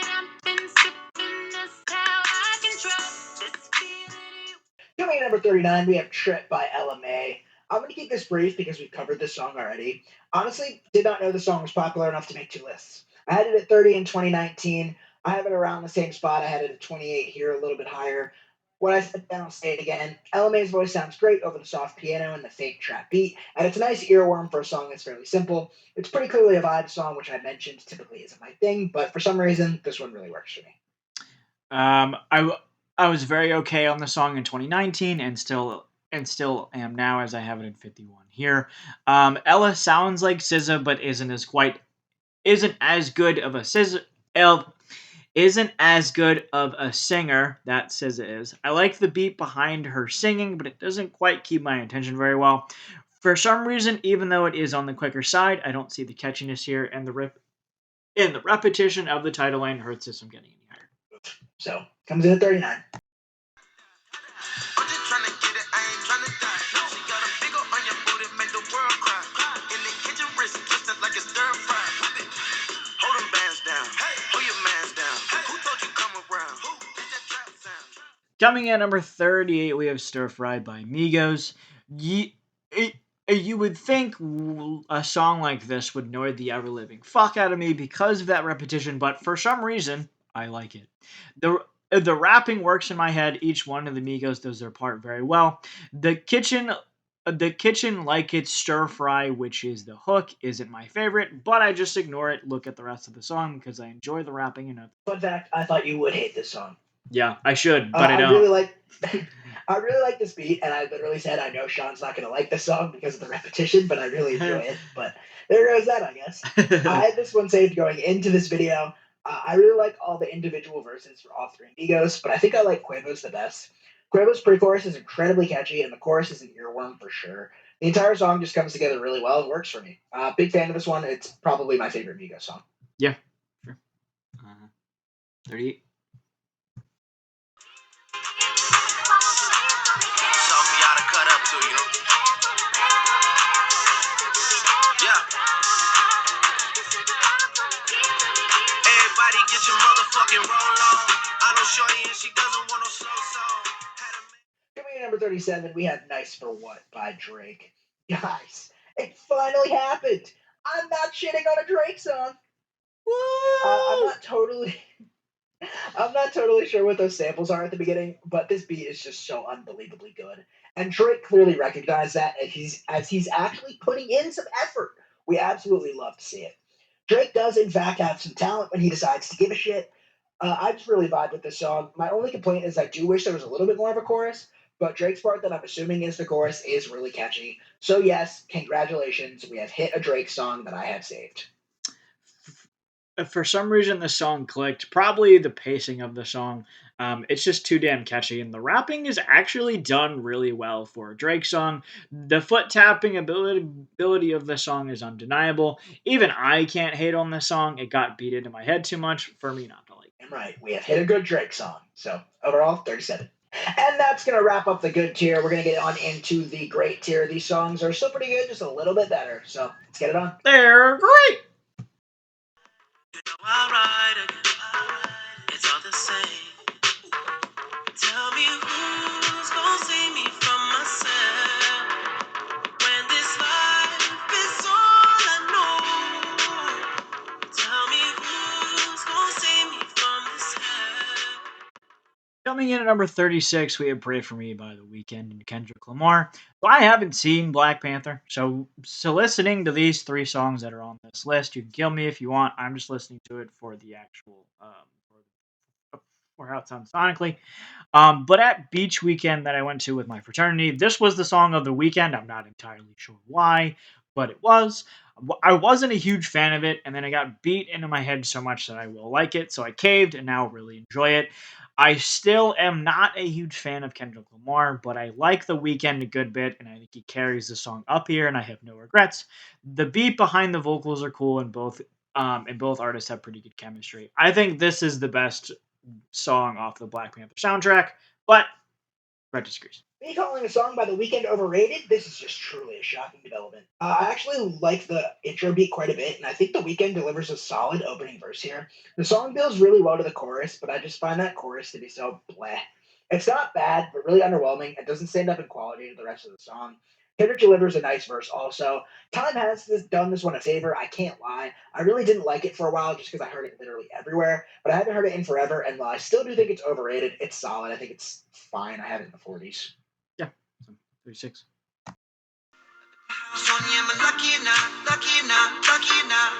I've been sipping. That's how I can trust this feeling. Coming in number 39, we have Trip by LMA. I'm going to keep this brief because we've covered this song already. Honestly, did not know the song was popular enough to make two lists. I had it at 30 in 2019. I have it around the same spot. I had it at 28 here, a little bit higher. When I sit down, I'll say it again. LMA's voice sounds great over the soft piano and the fake trap beat, and it's a nice earworm for a song that's fairly simple. It's pretty clearly a vibe song, which I mentioned typically isn't my thing, but for some reason, this one really works for me. I was very okay on the song in 2019, and still am now, as I have it in 51 here. Ella sounds like SZA, but isn't as good of a isn't as good of a singer that SZA is. I like the beat behind her singing, but it doesn't quite keep my attention very well. For some reason, even though it is on the quicker side, I don't see the catchiness here, and the repetition of the title line hurts this from getting any higher. So, comes in at 39. Coming in at number 38, we have Stir Fry by Migos. You would think a song like this would annoy the ever living fuck out of me because of that repetition, but for some reason, I like it. The rapping works in my head. Each one of the Migos does their part very well. The kitchen like it's stir fry, which is the hook, isn't my favorite, but I just ignore it. Look at the rest of the song because I enjoy the rapping enough. Fun fact: I thought you would hate this song. Yeah, I should, but I I don't. really like. I really like this beat, and I literally said I know Sean's not going to like this song because of the repetition, but I really enjoy it. But there goes that, I guess. I had this one saved going into this video. I really like all the individual verses for all three Migos, but I think I like Quavo's the best. Quavo's pre-chorus is incredibly catchy, and the chorus is an earworm for sure. The entire song just comes together really well and works for me. Big fan of this one. It's probably my favorite Migos song. Yeah, sure. 38. Cut up to, you know? Yeah. Everybody get your motherfucking roll on. I know Shorty and she doesn't want no slow song. Coming in number 37, we have Nice for What by Drake. Guys, it finally happened. I'm not shitting on a Drake song. I'm not totally I'm not totally sure what those samples are at the beginning, but this beat is just so unbelievably good. And Drake clearly recognized that as he's actually putting in some effort. We absolutely love to see it. Drake does, in fact, have some talent when he decides to give a shit. I just really vibe with this song. My only complaint is I do wish there was a little bit more of a chorus, but Drake's part that I'm assuming is the chorus is really catchy. So, yes, congratulations. We have hit a Drake song that I have saved. For some reason, the song clicked. Probably the pacing of the song. It's just too damn catchy, and the rapping is actually done really well for a Drake song. The foot tapping ability of the song is undeniable. Even I can't hate on this song. It got beat into my head too much for me not to like. And right, we have hit a good Drake song. So, overall, 37. And that's going to wrap up the good tier. We're going to get on into the great tier. These songs are still pretty good, just a little bit better. So, let's get it on. They're great. It's all the same. Tell me who's gonna save me from myself when this life is all I know. Tell me who's gonna save me from this hell. Coming in at number 36, we have Pray For Me by The Weeknd and Kendrick Lamar. So I haven't seen Black Panther, so listening to these three songs that are on this list, you can kill me if you want. I'm just listening to it for the actual, for how it sounds sonically. But at Beach Weekend that I went to with my fraternity, this was the song of the weekend. I'm not entirely sure why, but it was. I wasn't a huge fan of it, and then I got beat into my head so much that I will like it, so I caved and now really enjoy it. I still am not a huge fan of Kendrick Lamar, but I like The Weeknd a good bit, and I think he carries the song up here, and I have no regrets. The beat behind the vocals are cool, and both artists have pretty good chemistry. I think this is the best song off the Black Panther soundtrack, but Brett disagrees. Me calling a song by The Weeknd overrated? This is just truly a shocking development. I actually like the intro beat quite a bit, and I think The Weeknd delivers a solid opening verse here. The song builds really well to the chorus, but I just find that chorus to be so bleh. It's not bad, but really underwhelming. It doesn't stand up in quality to the rest of the song. Kendrick delivers a nice verse also. Time has done this one a favor. I can't lie. I really didn't like it for a while just because I heard it literally everywhere, but I haven't heard it in forever. And while I still do think it's overrated, it's solid. I think it's fine. I have it in the 40s. Yeah, so 36. Sonia, am I lucky or not? Lucky or not? Lucky or not?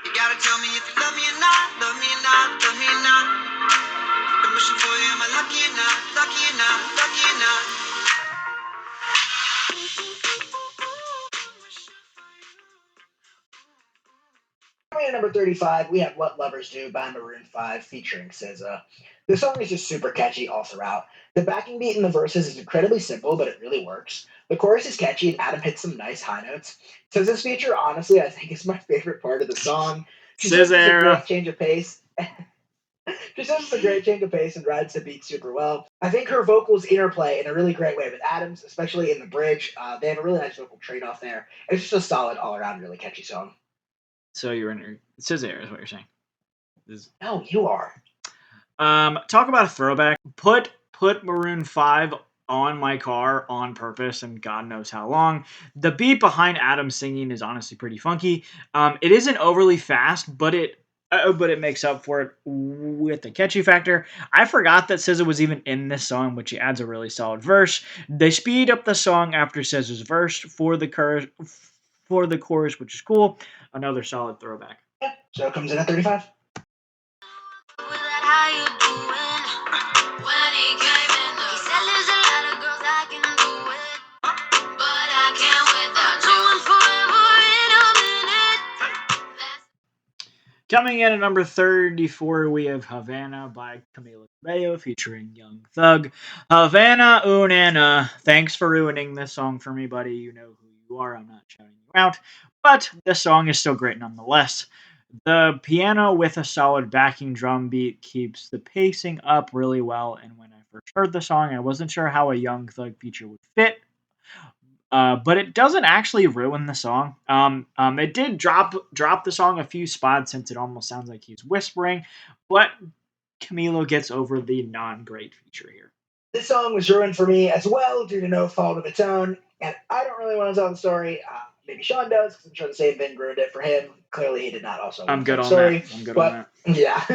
You gotta tell me if you love me or not. Love me or not? Love me or not? I'm wishing for you. Am I lucky or not? Lucky or not? Lucky or not? Coming in at number 35, we have What Lovers Do by Maroon 5 featuring SZA. The song is just super catchy all throughout. The backing beat in the verses is incredibly simple, but it really works. The chorus is catchy, and Adam hits some nice high notes. SZA's feature, honestly, I think is my favorite part of the song. She says it's a Scissor. great change of pace. She says it's a great change of pace and rides the beat super well. I think her vocals interplay in a really great way with Adams, especially in the bridge. They have a really nice vocal trade off there. It's just a solid, all around, really catchy song. So you're in Scissor is what you're saying. No, you are. Talk about a throwback. Put Maroon 5 on my car on purpose, and God knows how long. The beat behind Adam singing is honestly pretty funky. It isn't overly fast, but it makes up for it with the catchy factor. I forgot that SZA was even in this song, which adds a really solid verse. They speed up the song after SZA's verse for the chorus, which is cool. Another solid throwback. Yeah, so it comes in at 35. How you doing? When he came in, he said there's a lot of girls I can do it, but I can't without you. And forever in a minute. Coming in at number 34, we have Havana by Camila Cabello featuring Young Thug. Havana Unana. Thanks for ruining this song for me, buddy. You know who you are. I'm not shouting you out. But this song is still great nonetheless. The piano with a solid backing drum beat keeps the pacing up really well. And when I first heard the song, I wasn't sure how a Young Thug feature would fit, but it doesn't actually ruin the song. It did drop the song a few spots since it almost sounds like he's whispering, but Camilo gets over the non-great feature here. This song was ruined for me as well due to no fault of its own, and I don't really want to tell the story. Maybe Sean does, because I'm sure the same thing ruined it for him. Clearly, he did not also. I'm good on story, that. I'm good but on that. yeah.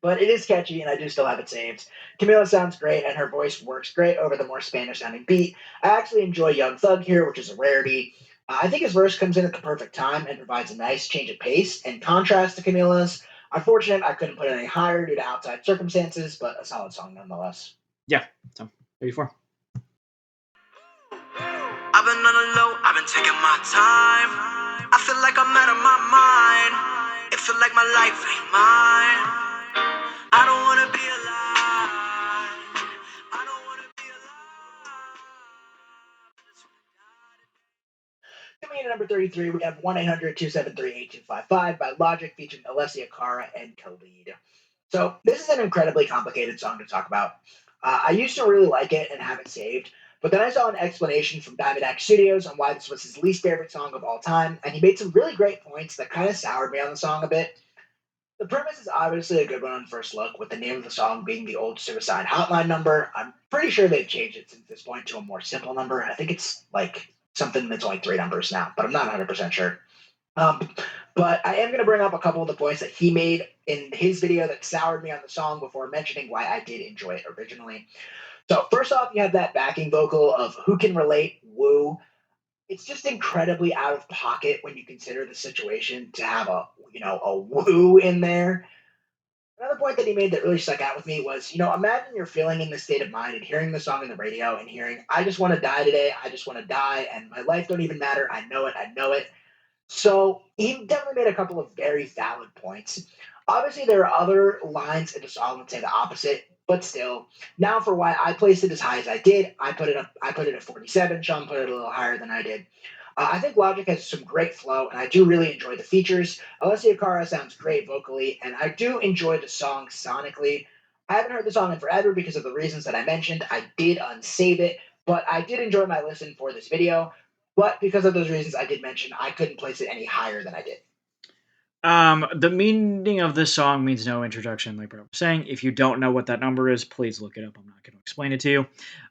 but it is catchy and I do still have it saved. Camila sounds great and her voice works great over the more Spanish sounding beat. I actually enjoy Young Thug here, which is a rarity. I think his verse comes in at the perfect time and provides a nice change of pace in contrast to Camila's. Unfortunate, I couldn't put it any higher due to outside circumstances, but a solid song nonetheless. Yeah, so 34. I've been on a low, I've been taking my time. I feel like I'm out of my mind. It feel like my life ain't mine. I don't wanna be alive. I don't wanna be alive. Coming in at number 33, we have 1-800-273-8255 by Logic featuring Alessia Cara and Khalid. So this is an incredibly complicated song to talk about. I used to really like it and have it saved, but then I saw an explanation from Diamond X Studios on why this was his least favorite song of all time, and he made some really great points that kind of soured me on the song a bit. The premise is obviously a good one on first look, with the name of the song being the old suicide hotline number. I'm pretty sure they've changed it since this point to a more simple number. I think it's like something that's only three numbers now, but I'm not 100% sure. Um, but I am going to bring up a couple of the points that he made in his video that soured me on the song before mentioning why I did enjoy it originally. So first off, you have that backing vocal of "Who Can Relate, Woo." It's just incredibly out of pocket when you consider the situation to have a woo in there. Another point that he made that really stuck out with me was, imagine you're feeling in this state of mind and hearing the song on the radio and hearing, "I just want to die today, I just want to die, and my life don't even matter, I know it." So he definitely made a couple of very valid points. Obviously, there are other lines in the song that say the opposite, but still. Now, for why I placed it as high as I did, I put it up. I put it at 47. Sean put it a little higher than I did. I think Logic has some great flow, and I do really enjoy the features. Alessia Cara sounds great vocally, and I do enjoy the song sonically. I haven't heard the song in forever because of the reasons that I mentioned. I did unsave it, but I did enjoy my listen for this video. But because of those reasons I did mention, I couldn't place it any higher than I did. The meaning of this song means no introduction, like Brett was saying. If you don't know what that number is, please look it up. I'm not going to explain it to you.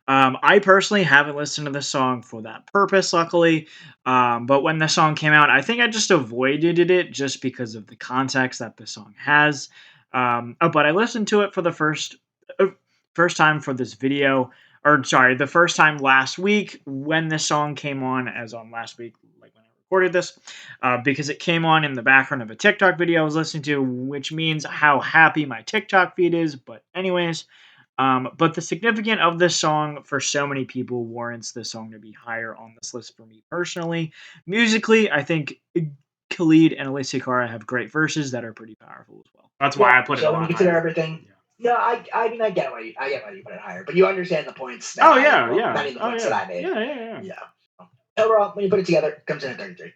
I personally haven't listened to this song for that purpose, luckily. But when the song came out, I think I just avoided it just because of the context that the song has. But I listened to it for the first time for this video, or sorry, the first time last week when this song came on, as on last week, like when I recorded this, because it came on in the background of a TikTok video I was listening to, which means how happy my TikTok feed is. But anyways, but the significance of this song for so many people warrants this song to be higher on this list for me personally. Musically, I think Khalid and Alessia Cara have great verses that are pretty powerful as well. That's why I put it So a when you lot consider higher. everything, no, I mean I get why you put it higher, but you understand the points that Oh I yeah, well, yeah. not even the Oh points yeah. that I made. Yeah. Yeah. Overall, when you put it together, it comes in at 33. It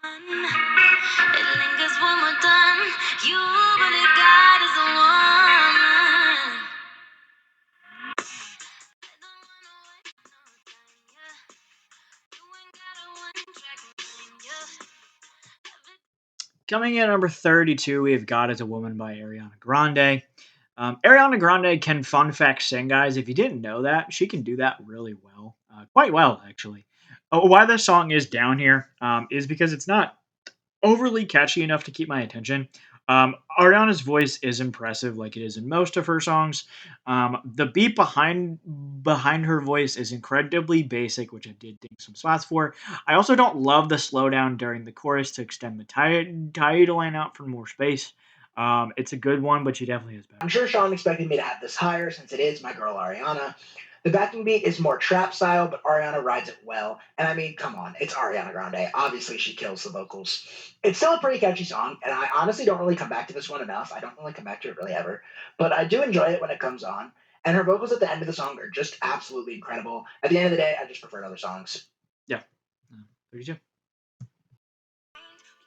lingers when we're done. You believe God is a woman. I don't wanna waste no time, yeah. You ain't got a one-track mind, yeah. Coming in at number 32, we have God is a Woman by Ariana Grande. Ariana Grande can, fun fact, sing, guys. If you didn't know that, she can do that really well. Quite well, actually. Why the song is down here is because it's not overly catchy enough to keep my attention. Ariana's voice is impressive, like it is in most of her songs. The beat behind her voice is incredibly basic, which I did think some spots for. I also don't love the slowdown during the chorus to extend the title line out for more space. It's a good one, but she definitely has better. I'm sure Sean expected me to have this higher since it is my girl Ariana. The backing beat is more trap style, but Ariana rides it well. And I mean, come on, it's Ariana Grande. Obviously, she kills the vocals. It's still a pretty catchy song, and I honestly don't really come back to this one enough. I don't really come back to it really ever, but I do enjoy it when it comes on. And her vocals at the end of the song are just absolutely incredible. At the end of the day, I just prefer other songs. Yeah. 32.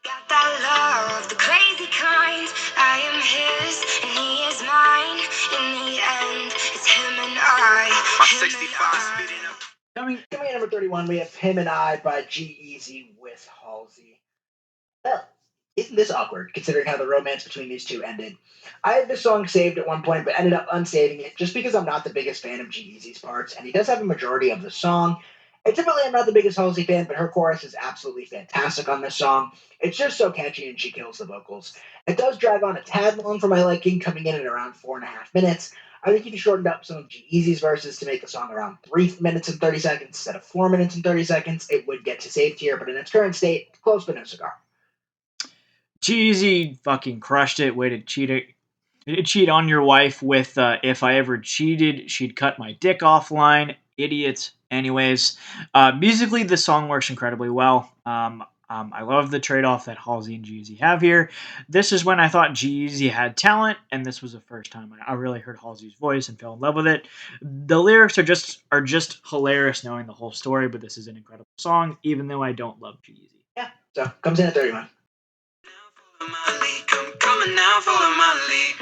Got that love, the crazy kind. I am his and he is mine. In the end, it's him and I. My 65 speeding up. Coming in at number 31, we have Him and I by G-Eazy with Halsey. Well, isn't this awkward, considering how the romance between these two ended? I had this song saved at one point, but ended up unsaving it just because I'm not the biggest fan of G-Eazy's parts, and he does have a majority of the song. And typically, I'm not the biggest Halsey fan, but her chorus is absolutely fantastic on this song. It's just so catchy, and she kills the vocals. It does drag on a tad long for my liking, coming in at around 4.5 minutes. I think if you shortened up some of G-Eazy's verses to make the song around 3 minutes and 30 seconds instead of 4 minutes and 30 seconds, it would get to save tier, but in its current state, close but no cigar. G-Eazy fucking crushed it. Way to cheat on your wife with "If I ever cheated, she'd cut my dick offline." Idiots. Anyways, musically, the song works incredibly well. I love the trade-off that Halsey and G-Eazy have here. This is when I thought G-Eazy had talent, and this was the first time I really heard Halsey's voice and fell in love with it. The lyrics are just hilarious, knowing the whole story. But this is an incredible song, even though I don't love G-Eazy. Yeah, so comes in at 31. Coming now, follow my lead.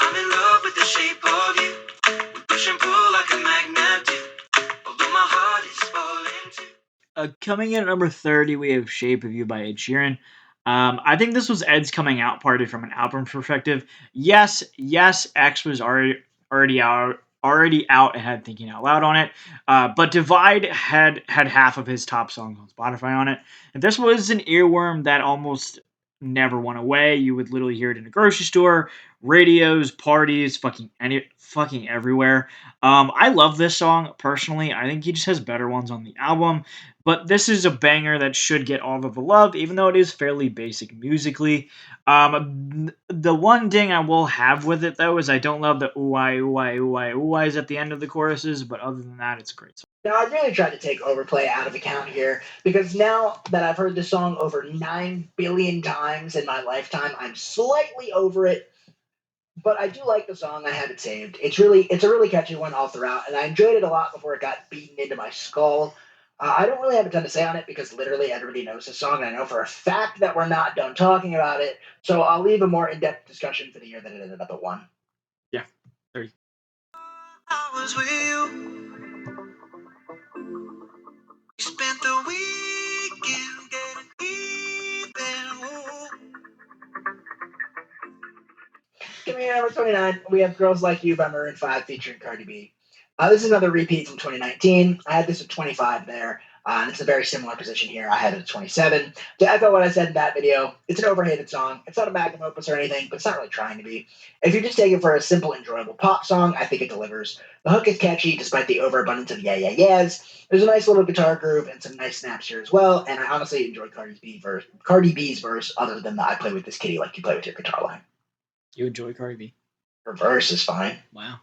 I'm in love with the shape of you. We push and pull like a magnet do. Although my heart is falling too. Coming in at number 30, we have "Shape of You" by Ed Sheeran. I think this was Ed's coming out party from an album perspective. Yes, X was already out and had Thinking Out Loud on it. But Divide had half of his top songs on Spotify on it. And this was an earworm that almost never went away. You would literally hear it in a grocery store, radios, parties, fucking everywhere. I love this song personally. I think he just has better ones on the album. But this is a banger that should get all of the love, even though it is fairly basic musically. The one ding I will have with it, though, is I don't love the ooh-I, ooh-I, ooh-I, ooh-I's at the end of the choruses, but other than that, it's a great song. Now, I really tried to take overplay out of account here because now that I've heard this song over 9 billion times in my lifetime, I'm slightly over it. But I do like the song. I have it saved. It's a really catchy one all throughout, and I enjoyed it a lot before it got beaten into my skull. I don't really have a ton to say on it because literally everybody knows the song, and I know for a fact that we're not done talking about it. So I'll leave a more in-depth discussion for the year that it ended up at 1. Yeah, 30. I was with you. We spent the weekend getting even. Ooh. Give me number 29. We have Girls Like You by Maroon 5 featuring Cardi B. This is another repeat from 2019. I had this at 25 there, and it's a very similar position here. I had it at 27. To echo what I said in that video, it's an overhated song. It's not a magnum opus or anything, but it's not really trying to be. If you just take it for a simple, enjoyable pop song, I think it delivers. The hook is catchy despite the overabundance of yeah, yeah, yeahs. There's a nice little guitar groove and some nice snaps here as well, and I honestly enjoyed Cardi B's verse other than the I play with this kitty like you play with your guitar line. You enjoy Cardi B. Her verse is fine. Wow.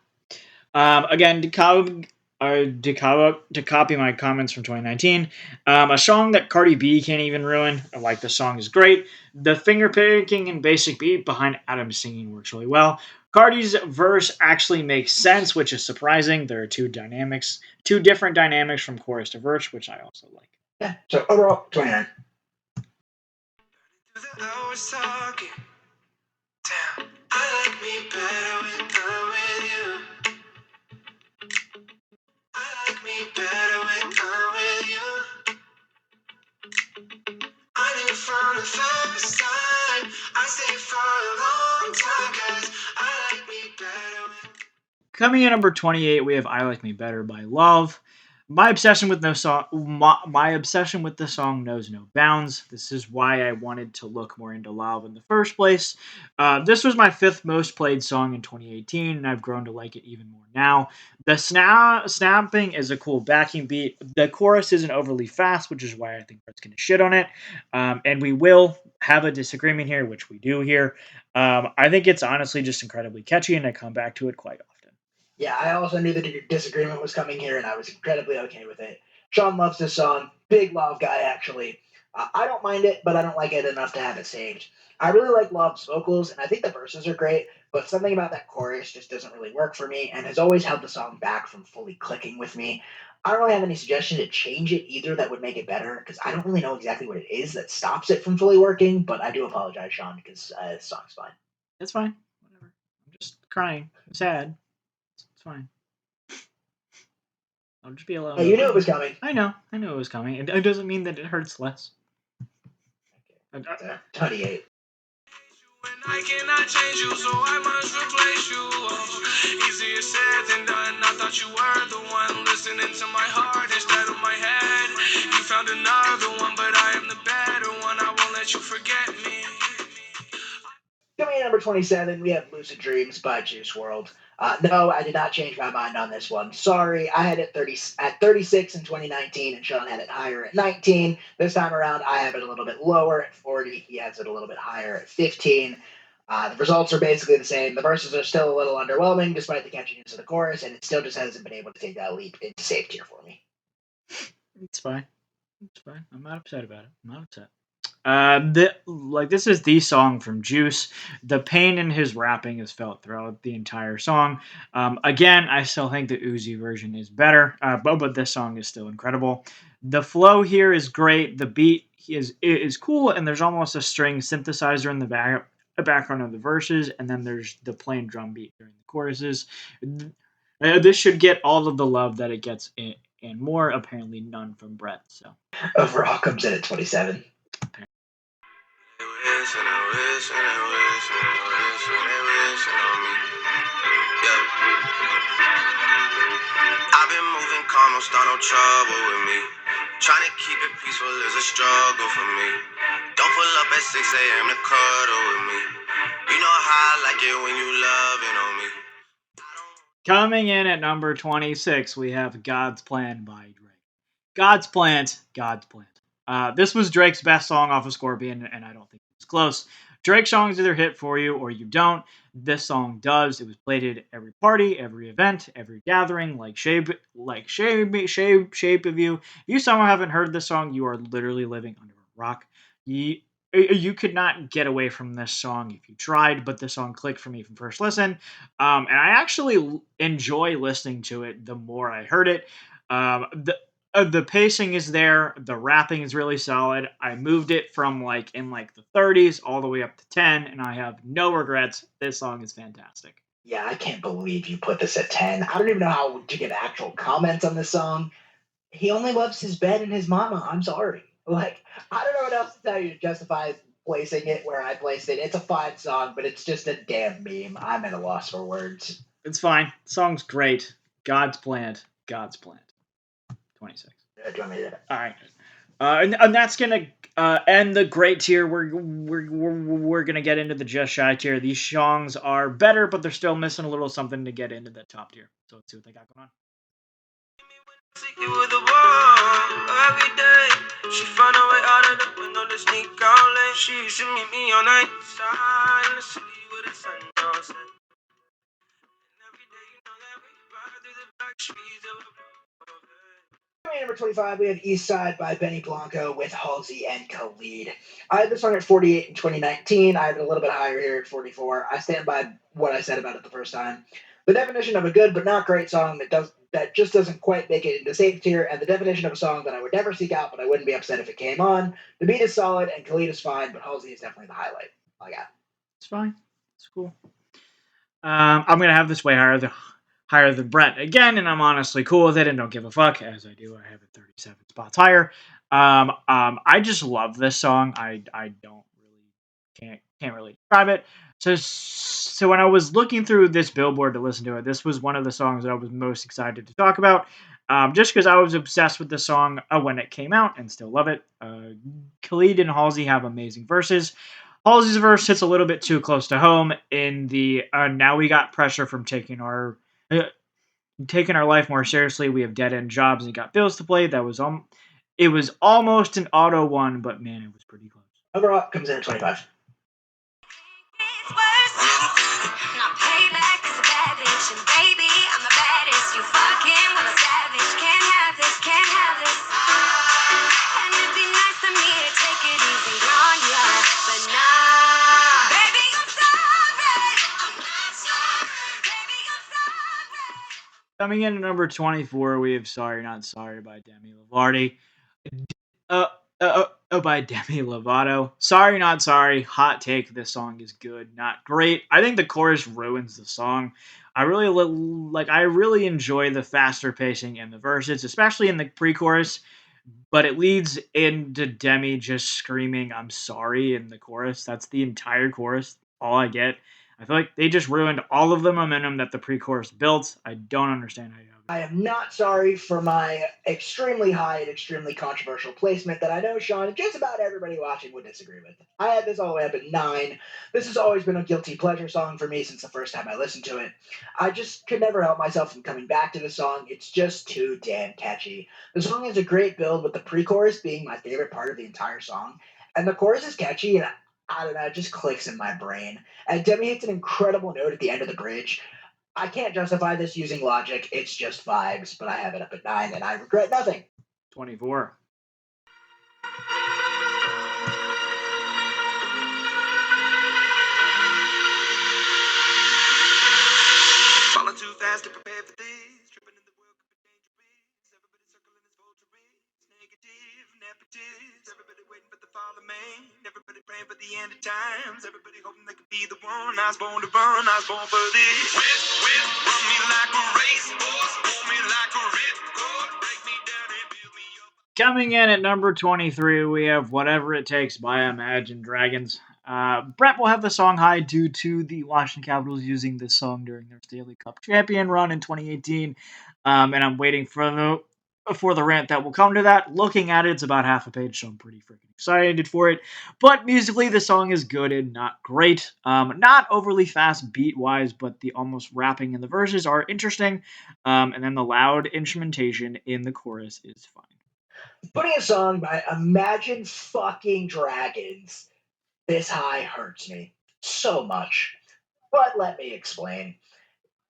Again, to copy my comments from 2019, a song that Cardi B can't even ruin. Like, the song is great. The finger picking and basic beat behind Adam's singing works really well. Cardi's verse actually makes sense, which is surprising. There are two different dynamics from chorus to verse, which I also like. Yeah. So overall, 29. The hours talking. Damn. I like me better when I'm with you. I like me better when I'm with you. I knew from the first time. I stayed for a long time, 'cause I like me better when. Coming in number 28, we have "I Like Me Better" by Love. My obsession with the song knows no bounds. This is why I wanted to look more into Love in the first place. This was my 5th most played song in 2018, and I've grown to like it even more now. The snapping is a cool backing beat. The chorus isn't overly fast, which is why I think Brett's going to shit on it. And we will have a disagreement here, which we do here. I think it's honestly just incredibly catchy, and I come back to it quite often. Yeah, I also knew the disagreement was coming here, and I was incredibly okay with it. Sean loves this song. Big Love guy, actually. I don't mind it, but I don't like it enough to have it saved. I really like Love's vocals, and I think the verses are great, but something about that chorus just doesn't really work for me, and has always held the song back from fully clicking with me. I don't really have any suggestion to change it either that would make it better, because I don't really know exactly what it is that stops it from fully working, but I do apologize, Sean, because this song's fine. It's fine. Whatever. I'm just crying. I'm sad. It's fine. I'll just be alone. Hey, you knew it was coming. I know it was coming. It doesn't mean that it hurts less. 28. I cannot change you, so I must replace you. Easier said than done. I thought you were the one. Listen listening to my heart instead of my head. You found another one, but I am the better one. I won't let you forget me. Coming in number 27, we have Lucid Dreams by Juice WRLD. No, I did not change my mind on this one. Sorry, I had it 36 in 2019, and Sean had it higher at 19. This time around, I have it a little bit lower at 40. He has it a little bit higher at 15. The results are basically the same. The verses are still a little underwhelming despite the catchiness of the chorus, and it still just hasn't been able to take that leap into safe tier for me. It's fine. It's fine. I'm not upset about it. I'm not upset. This is the song from Juice. The pain in his rapping is felt throughout the entire song. Again, I still think the Uzi version is better, but this song is still incredible. The flow here is great. The beat is cool, and there's almost a string synthesizer in the background of the verses, and then there's the plain drum beat during the choruses. This should get all of the love that it gets, and more. Apparently, none from Brett. So Overall, comes in at 27. I've been moving calm, don't start no trouble with me. Trying to keep it peaceful is a struggle for me. Don't pull up at 6 a.m. to cuddle with me. You know how I like it when you loving on me. coming in at number 26, we have God's Plan by Drake. God's Plant, God's Plant. This was Drake's best song off of Scorpion, and I don't think it's close. Drake songs either hit for you or you don't. This song does. It was played at every party, every event, every gathering, like shape of you. If you somehow haven't heard this song, you are literally living under a rock. You could not get away from this song if you tried, but this song clicked for me from first listen. And I actually enjoy listening to it the more I heard it. The pacing is there. The rapping is really solid. I moved it from in the 30s all the way up to 10, and I have no regrets. This song is fantastic. Yeah, I can't believe you put this at 10. I don't even know how to give actual comments on this song. He only loves his bed and his mama. I'm sorry. Like, I don't know what else to tell you to justify placing it where I placed it. It's a fine song, but it's just a damn meme. I'm at a loss for words. It's fine. The song's great. God's Plant. God's Plant. 26. Do you want me to? All right. And that's gonna end the great tier. We're gonna get into the just shy tier. These songs are better, but they're still missing a little something to get into the top tier. So let's see what they got going on. With the ball every day. She found her way out of the window to sneak out late. She used to meet me on the side in the city with the sun down set. And every day you know that we ride through the back streets of Coming in number 25, we have East Side by Benny Blanco with Halsey and Khalid. I had this song at 48 in 2019. I have it a little bit higher here at 44. I stand by what I said about it the first time. The definition of a good but not great song that just doesn't quite make it into safe tier, and the definition of a song that I would never seek out, but I wouldn't be upset if it came on. The beat is solid, and Khalid is fine, but Halsey is definitely the highlight. I got. It's fine. It's cool. I'm gonna have this way higher than Brent again, and I'm honestly cool with it and don't give a fuck, as I do. I have it 37 spots higher. I just love this song. I don't really can't really describe it. So when I was looking through this Billboard to listen to it, this was one of the songs that I was most excited to talk about. Just because I was obsessed with the song when it came out and still love it. Khalid and Halsey have amazing verses. Halsey's verse hits a little bit too close to home in the now we got pressure from taking our life more seriously. We have dead end jobs and got bills to pay. It was almost an auto one, but man, it was pretty close. Overall, comes in at 25. Coming in at number 24, we have Sorry Not Sorry by Demi Lovato. By Demi Lovato. Sorry Not Sorry. Hot take. This song is good, not great. I think the chorus ruins the song. I really enjoy the faster pacing in the verses, especially in the pre-chorus. But it leads into Demi just screaming "I'm sorry" in the chorus. That's the entire chorus. All I get. I feel like they just ruined all of the momentum that the pre-chorus built. I don't understand how you have it. I am not sorry for my extremely high and extremely controversial placement that I know Sean and just about everybody watching would disagree with. I had this all the way up at 9. This has always been a guilty pleasure song for me since the first time I listened to it. I just could never help myself from coming back to the song. It's just too damn catchy. The song has a great build, with the pre-chorus being my favorite part of the entire song. And the chorus is catchy, and I don't know, it just clicks in my brain. And Demi hits an incredible note at the end of the bridge. I can't justify this using logic. It's just vibes, but I have it up at 9, and I regret nothing. 24. Falling too fast to prepare for this. Tripping in the world could be dangerous. Everybody circling his vultures. Negative, nepotist. Everybody waiting for the fall of man. Everybody praying for the end of times. Everybody hoping they could be the one. I was born to run. I was born for this. Run me like a racehorse. Hold me like a ripcord. Break me down and build me up. Coming in at number 23, we have Whatever It Takes by Imagine Dragons. Brett will have the song high due to the Washington Capitals using this song during their Stanley Cup champion run in 2018. And I'm waiting for the rant that will come to that. Looking at it, it's about half a page, so I'm pretty freaking excited for it. But musically, the song is good and not great. Not overly fast beat-wise, but the almost rapping in the verses are interesting. And then the loud instrumentation in the chorus is fine. Putting a song by Imagine fucking Dragons this high hurts me so much. But let me explain.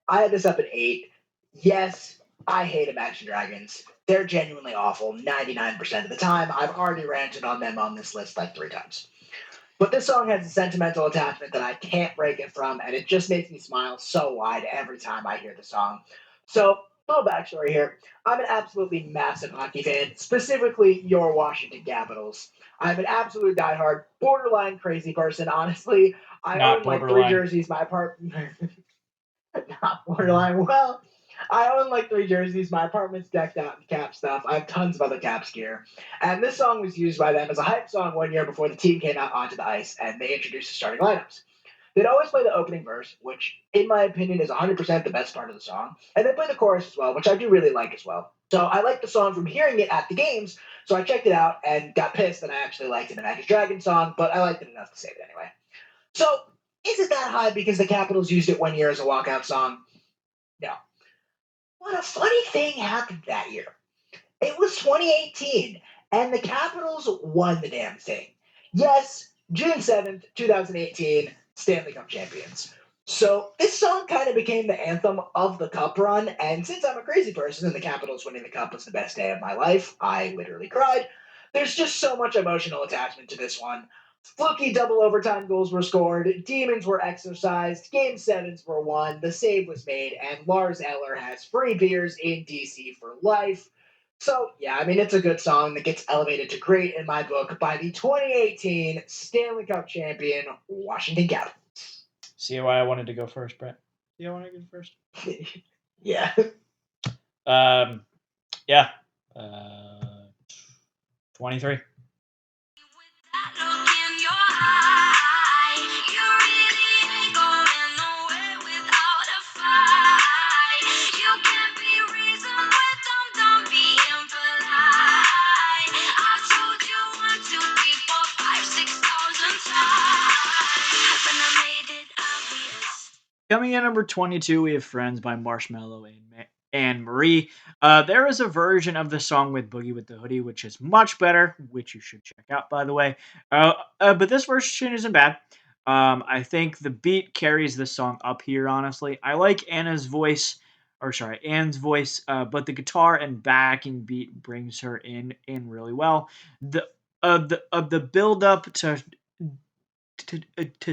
I had this up at 8. Yes, I hate Imagine Dragons. They're genuinely awful 99% of the time. I've already ranted on them on this list like 3 times. But this song has a sentimental attachment that I can't break it from, and it just makes me smile so wide every time I hear the song. So, little backstory here. I'm an absolutely massive hockey fan, specifically your Washington Capitals. I'm an absolute diehard, borderline crazy person, honestly. I Not own like 3 borderline. jerseys. My apartment, not borderline. Well, I own like 3 jerseys. My apartment's decked out in Cap stuff. I have tons of other Caps gear. And this song was used by them as a hype song one year before the team came out onto the ice and they introduced the starting lineups. They'd always play the opening verse, which, in my opinion, is 100% the best part of the song. And they play the chorus as well, which I do really like as well. So I liked the song from hearing it at the games, so I checked it out and got pissed that I actually liked an Imagine Dragons song, but I liked it enough to save it anyway. So, is it that high because the Capitals used it one year as a walkout song? No. But a funny thing happened that year. It was 2018, and the Capitals won the damn thing. Yes, June 7th, 2018, Stanley Cup champions. So this song kind of became the anthem of the Cup run, and since I'm a crazy person and the Capitals winning the Cup was the best day of my life, I literally cried. There's just so much emotional attachment to this one. Fluky double overtime goals were scored, demons were exorcised, game sevens were won, the save was made, and Lars Eller has free beers in DC for life. So, yeah, I mean, it's a good song that gets elevated to great in my book by the 2018 Stanley Cup champion, Washington Capitals. See why I wanted to go first, Brett? See why I wanted to go first? Yeah. Yeah. 23. With that look in your eye, you really ain't going nowhere without a fight. You can't be reasoned with dumb being polite. I told you 1, 2, 3, 4, 5, 6,000 times. Haven't I made it obvious? Coming in number 22, we have Friends by Marshmello and Marie. There is a version of the song with Boogie with the Hoodie, which is much better, which you should check out, by the way. But this version isn't bad. I think the beat carries the song up here, honestly. I like Anne's voice, but the guitar and backing beat brings her in really well. The build up to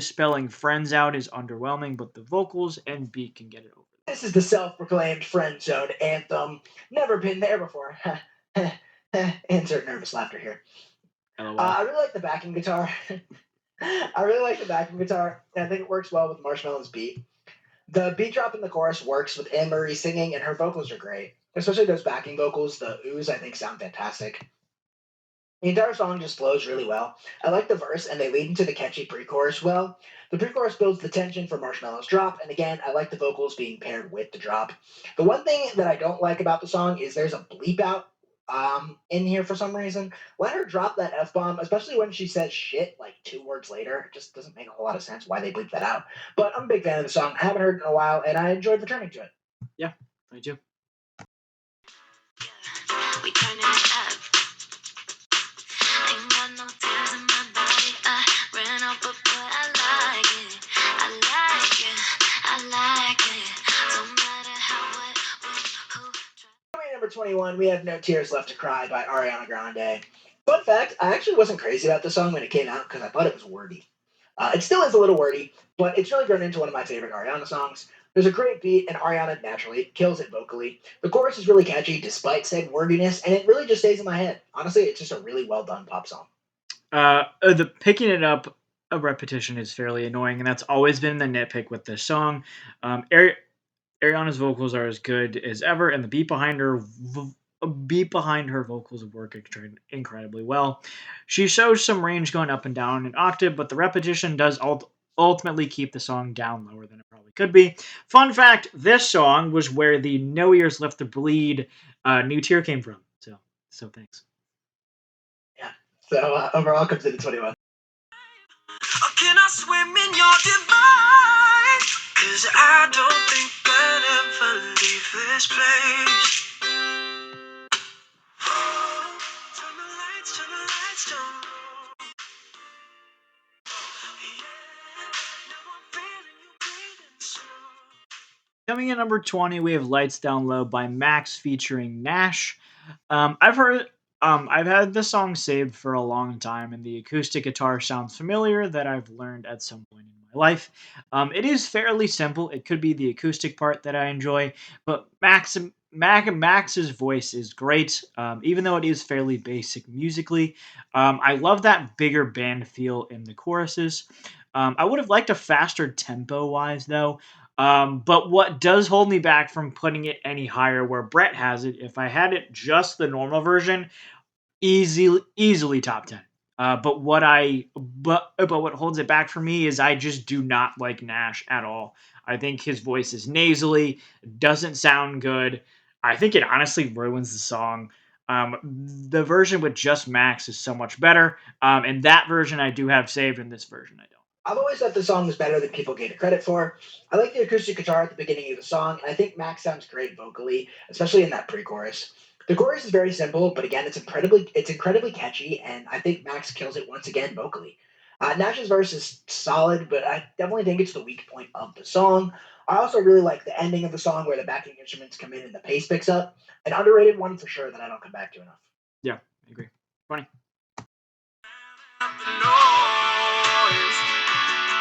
spelling friends out is underwhelming, but the vocals and beat can get it over. This is the self-proclaimed friend zone anthem. Never been there before. Insert nervous laughter here. I really like the backing guitar. I really like the backing guitar, and I think it works well with Marshmallow's beat. The beat drop in the chorus works with Anne Marie singing, and her vocals are great. Especially those backing vocals, the oohs, I think sound fantastic. The entire song just flows really well. I like the verse, and they lead into the catchy pre-chorus well. The pre-chorus builds the tension for Marshmallow's drop, and again, I like the vocals being paired with the drop. The one thing that I don't like about the song is there's a bleep out in here for some reason. Let her drop that f bomb, especially when she says shit like 2 words later. It just doesn't make a whole lot of sense why they bleep that out. But I'm a big fan of the song. I haven't heard it in a while, and I enjoyed returning to it. Yeah, me too. We turning it up. Ain't got no tears in my body. I ran up, but I like it. I like it. I like it. Don't matter how, what, when, who. Coming in number 21, we have No Tears Left to Cry by Ariana Grande. Fun fact, I actually wasn't crazy about the song when it came out because I thought it was wordy. It still is a little wordy, but it's really grown into one of my favorite Ariana songs. There's a great beat, and Ariana naturally kills it vocally. The chorus is really catchy despite said wordiness, and it really just stays in my head. Honestly, it's just a really well done pop song. The picking it up a repetition is fairly annoying, and that's always been the nitpick with this song. Ariana's vocals are as good as ever, and the beat behind her vocals work incredibly well. She shows some range going up and down an octave, but the repetition does ultimately keep the song down lower than it probably could be. Fun fact: this song was where the "No Ears Left to Bleed" new tier came from. So thanks. Yeah. So overall, comes in at 21. Can I swim in your divine? 'Cause I don't think I'd ever leave this place. Oh, turn the lights down low. Yeah, now I'm feeling you breathing slow. Coming in number 20, we have "Lights Down Low" by Max featuring Nash. I've had this song saved for a long time, and the acoustic guitar sounds familiar that I've learned at some point in my life. It is fairly simple. It could be the acoustic part that I enjoy, but Max's voice is great, even though it is fairly basic musically. I love that bigger band feel in the choruses. I would have liked a faster tempo wise, though. But what does hold me back from putting it any higher where Brett has it, if I had it just the normal version, easily top 10. But what holds it back for me is I just do not like Nash at all. I think his voice is nasally, doesn't sound good. I think it honestly ruins the song. The version with just Max is so much better, and that version I do have saved, and this version I don't. I've always thought the song was better than people gave it credit for. I like the acoustic guitar at the beginning of the song, and I think Max sounds great vocally, especially in that pre-chorus. The chorus is very simple, but again, it's incredibly catchy, and I think Max kills it once again vocally. Nash's verse is solid, but I definitely think it's the weak point of the song. I also really like the ending of the song where the backing instruments come in and the pace picks up. An underrated one for sure that I don't come back to enough. Yeah, I agree. Funny. Noise,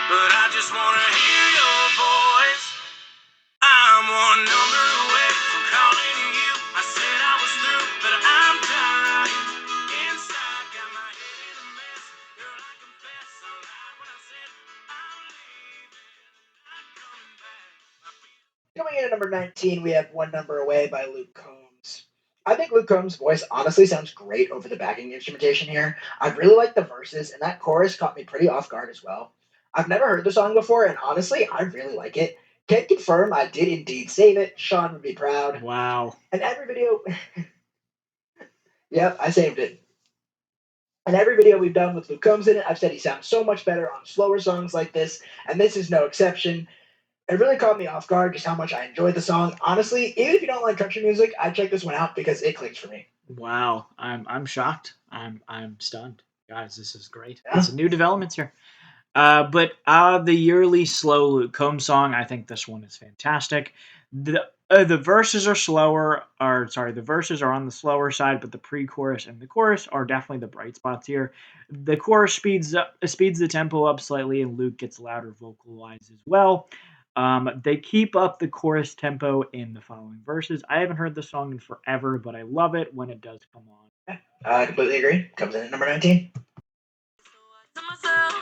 but I just wanna hear your voice. I'm one number away from calling you. I said I was through, but I'm dying. Inside, got my head in a mess. Girl, I confess, I lied when I said I'm leaving, not coming back. Coming in at number 19, we have One Number Away by Luke Combs. I think Luke Combs' voice honestly sounds great over the backing instrumentation here. I really like the verses, and that chorus caught me pretty off guard as well. I've never heard the song before, and honestly, I really like it. Can confirm I did indeed save it. Sean would be proud. Wow. And every video, yep, I saved it. And every video we've done with Luke Combs in it, I've said he sounds so much better on slower songs like this, and this is no exception. It really caught me off guard just how much I enjoyed the song. Honestly, even if you don't like country music, I'd check this one out because it clicks for me. Wow. I'm shocked. I'm stunned. Guys, this is great. Yeah. It's a new developments here. But the yearly slow Luke Combs song, I think this one is fantastic. The verses are slower, or sorry, the verses are on the slower side, but the pre-chorus and the chorus are definitely the bright spots here. The chorus speeds the tempo up slightly, and Luke gets louder vocalized as well. They keep up the chorus tempo in the following verses. I haven't heard the song in forever, but I love it when it does come on. I completely agree. Comes in at number 19. To myself,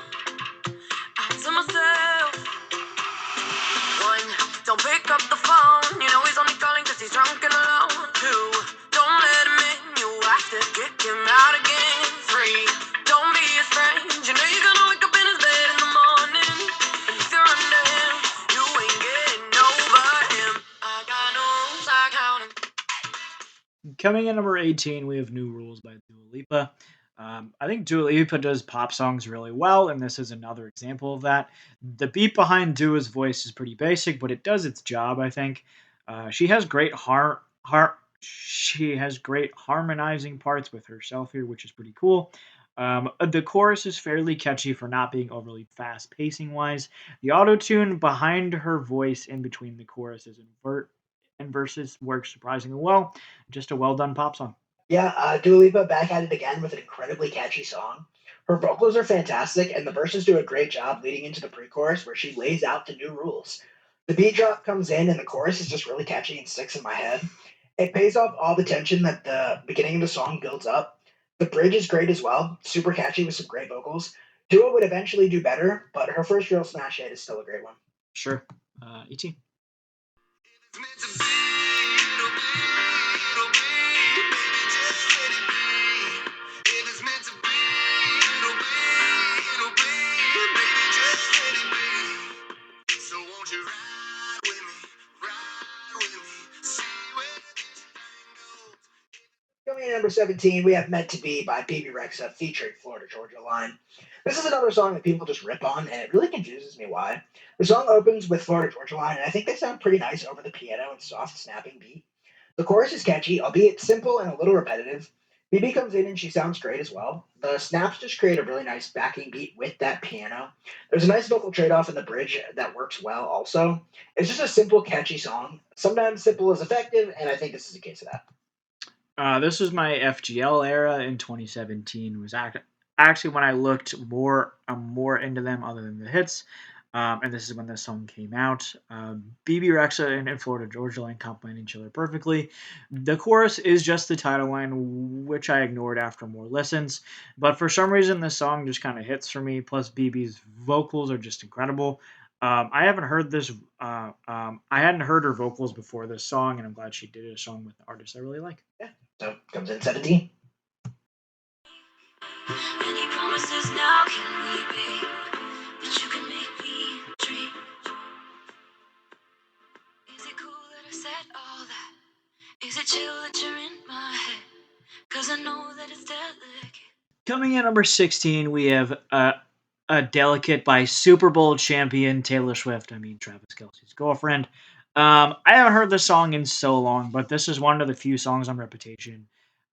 one, don't pick up the phone. You know he's only calling 'cause he's drunk and alone. Two, don't let him in. You have to kick him out again. Coming in number 18, we have New Rules by Dua Lipa. I think Dua Lipa does pop songs really well, and this is another example of that. The beat behind Dua's voice is pretty basic, but it does its job, I think. She has she has great harmonizing parts with herself here, which is pretty cool. The chorus is fairly catchy for not being overly fast pacing wise. The auto tune behind her voice in between the choruses and verses works surprisingly well. Just a well done pop song. Yeah, Dua Lipa back at it again with an incredibly catchy song. Her vocals are fantastic, and the verses do a great job leading into the pre-chorus where she lays out the new rules. The beat drop comes in, and the chorus is just really catchy and sticks in my head. It pays off all the tension that the beginning of the song builds up. The bridge is great as well, super catchy with some great vocals. Dua would eventually do better, but her first real smash hit is still a great one. Sure. E.T. Coming in at number 17, we have Meant to Be by BB Rexa featuring Florida Georgia Line. This is another song that people just rip on, and it really confuses me why. The song opens with Florida Georgia Line, and I think they sound pretty nice over the piano and soft snapping beat. The chorus is catchy, albeit simple and a little repetitive. BB comes in and she sounds great as well. The snaps just create a really nice backing beat with that piano. There's a nice vocal trade off in the bridge that works well also. It's just a simple, catchy song. Sometimes simple is effective, and I think this is a case of that. This was my FGL era in 2017. Was actually when I looked more into them other than the hits. And this is when this song came out. BB Rexa and Florida Georgia Line complement each other perfectly. The chorus is just the title line, which I ignored after more listens. But for some reason, this song just kind of hits for me. Plus, BB's vocals are just incredible. I haven't heard this. I hadn't heard her vocals before this song, and I'm glad she did a song with an artist I really like. Yeah, so comes in 17. Any promises now can we be that you can make me dream? Is it cool that I said all that? Is it chill that you're in my head? Cause I know that it's delicate. Coming in number 16, we have a Delicate by Super Bowl champion Taylor Swift. I mean, Travis Kelsey's girlfriend. I haven't heard this song in so long, but this is one of the few songs on Reputation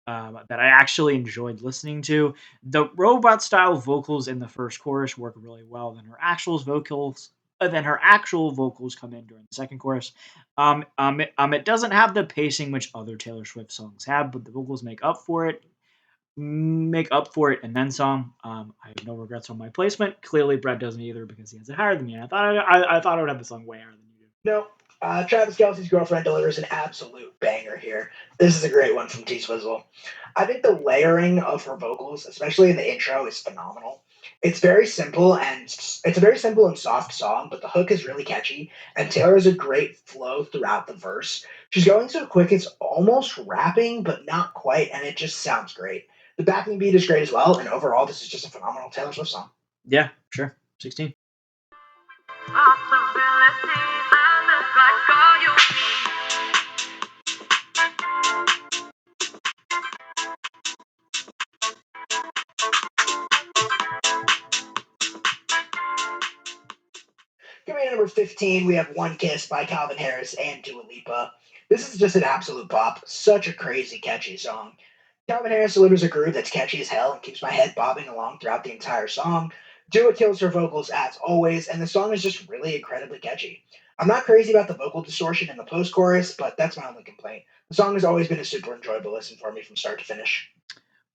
that I actually enjoyed listening to. The robot style vocals in the first chorus work really well. Then her actual vocals come in during the second chorus. It doesn't have the pacing which other Taylor Swift songs have, but the vocals make up for it and then some. I have no regrets on my placement. Clearly, Brett doesn't either because he has it higher than me. And I thought I would have the song way higher than you do. No, Travis Kelsey's girlfriend delivers an absolute banger here. This is a great one from T Swizzle. I think the layering of her vocals, especially in the intro, is phenomenal. It's a very simple and soft song, but the hook is really catchy, and Taylor has a great flow throughout the verse. She's going so quick it's almost rapping, but not quite, and it just sounds great. The backing beat is great as well, and overall, this is just a phenomenal Taylor Swift song. Yeah, sure. 16. Coming in at number 15, we have One Kiss by Calvin Harris and Dua Lipa. This is just an absolute bop. Such a crazy, catchy song. Calvin Harris delivers a groove that's catchy as hell and keeps my head bobbing along throughout the entire song. Dua kills her vocals as always, and the song is just really incredibly catchy. I'm not crazy about the vocal distortion in the post chorus, but that's my only complaint. The song has always been a super enjoyable listen for me from start to finish.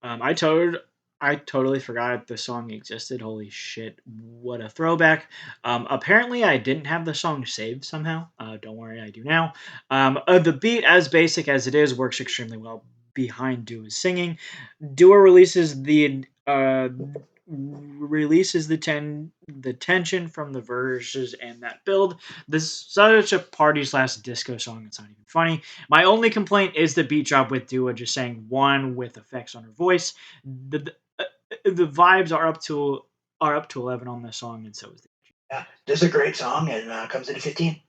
Um, I told I totally forgot the song existed. Holy shit, what a throwback. Apparently, I didn't have the song saved somehow. Don't worry, I do now. The beat, as basic as it is, works extremely well behind Dua's singing. Dua releases the tension from the verses and that build. This is such a party slash disco song. It's not even funny. My only complaint is the beat drop with Dua just saying one with effects on her voice. The vibes are up to 11 on this song, and so is the. Yeah, this is a great song and comes in at 15.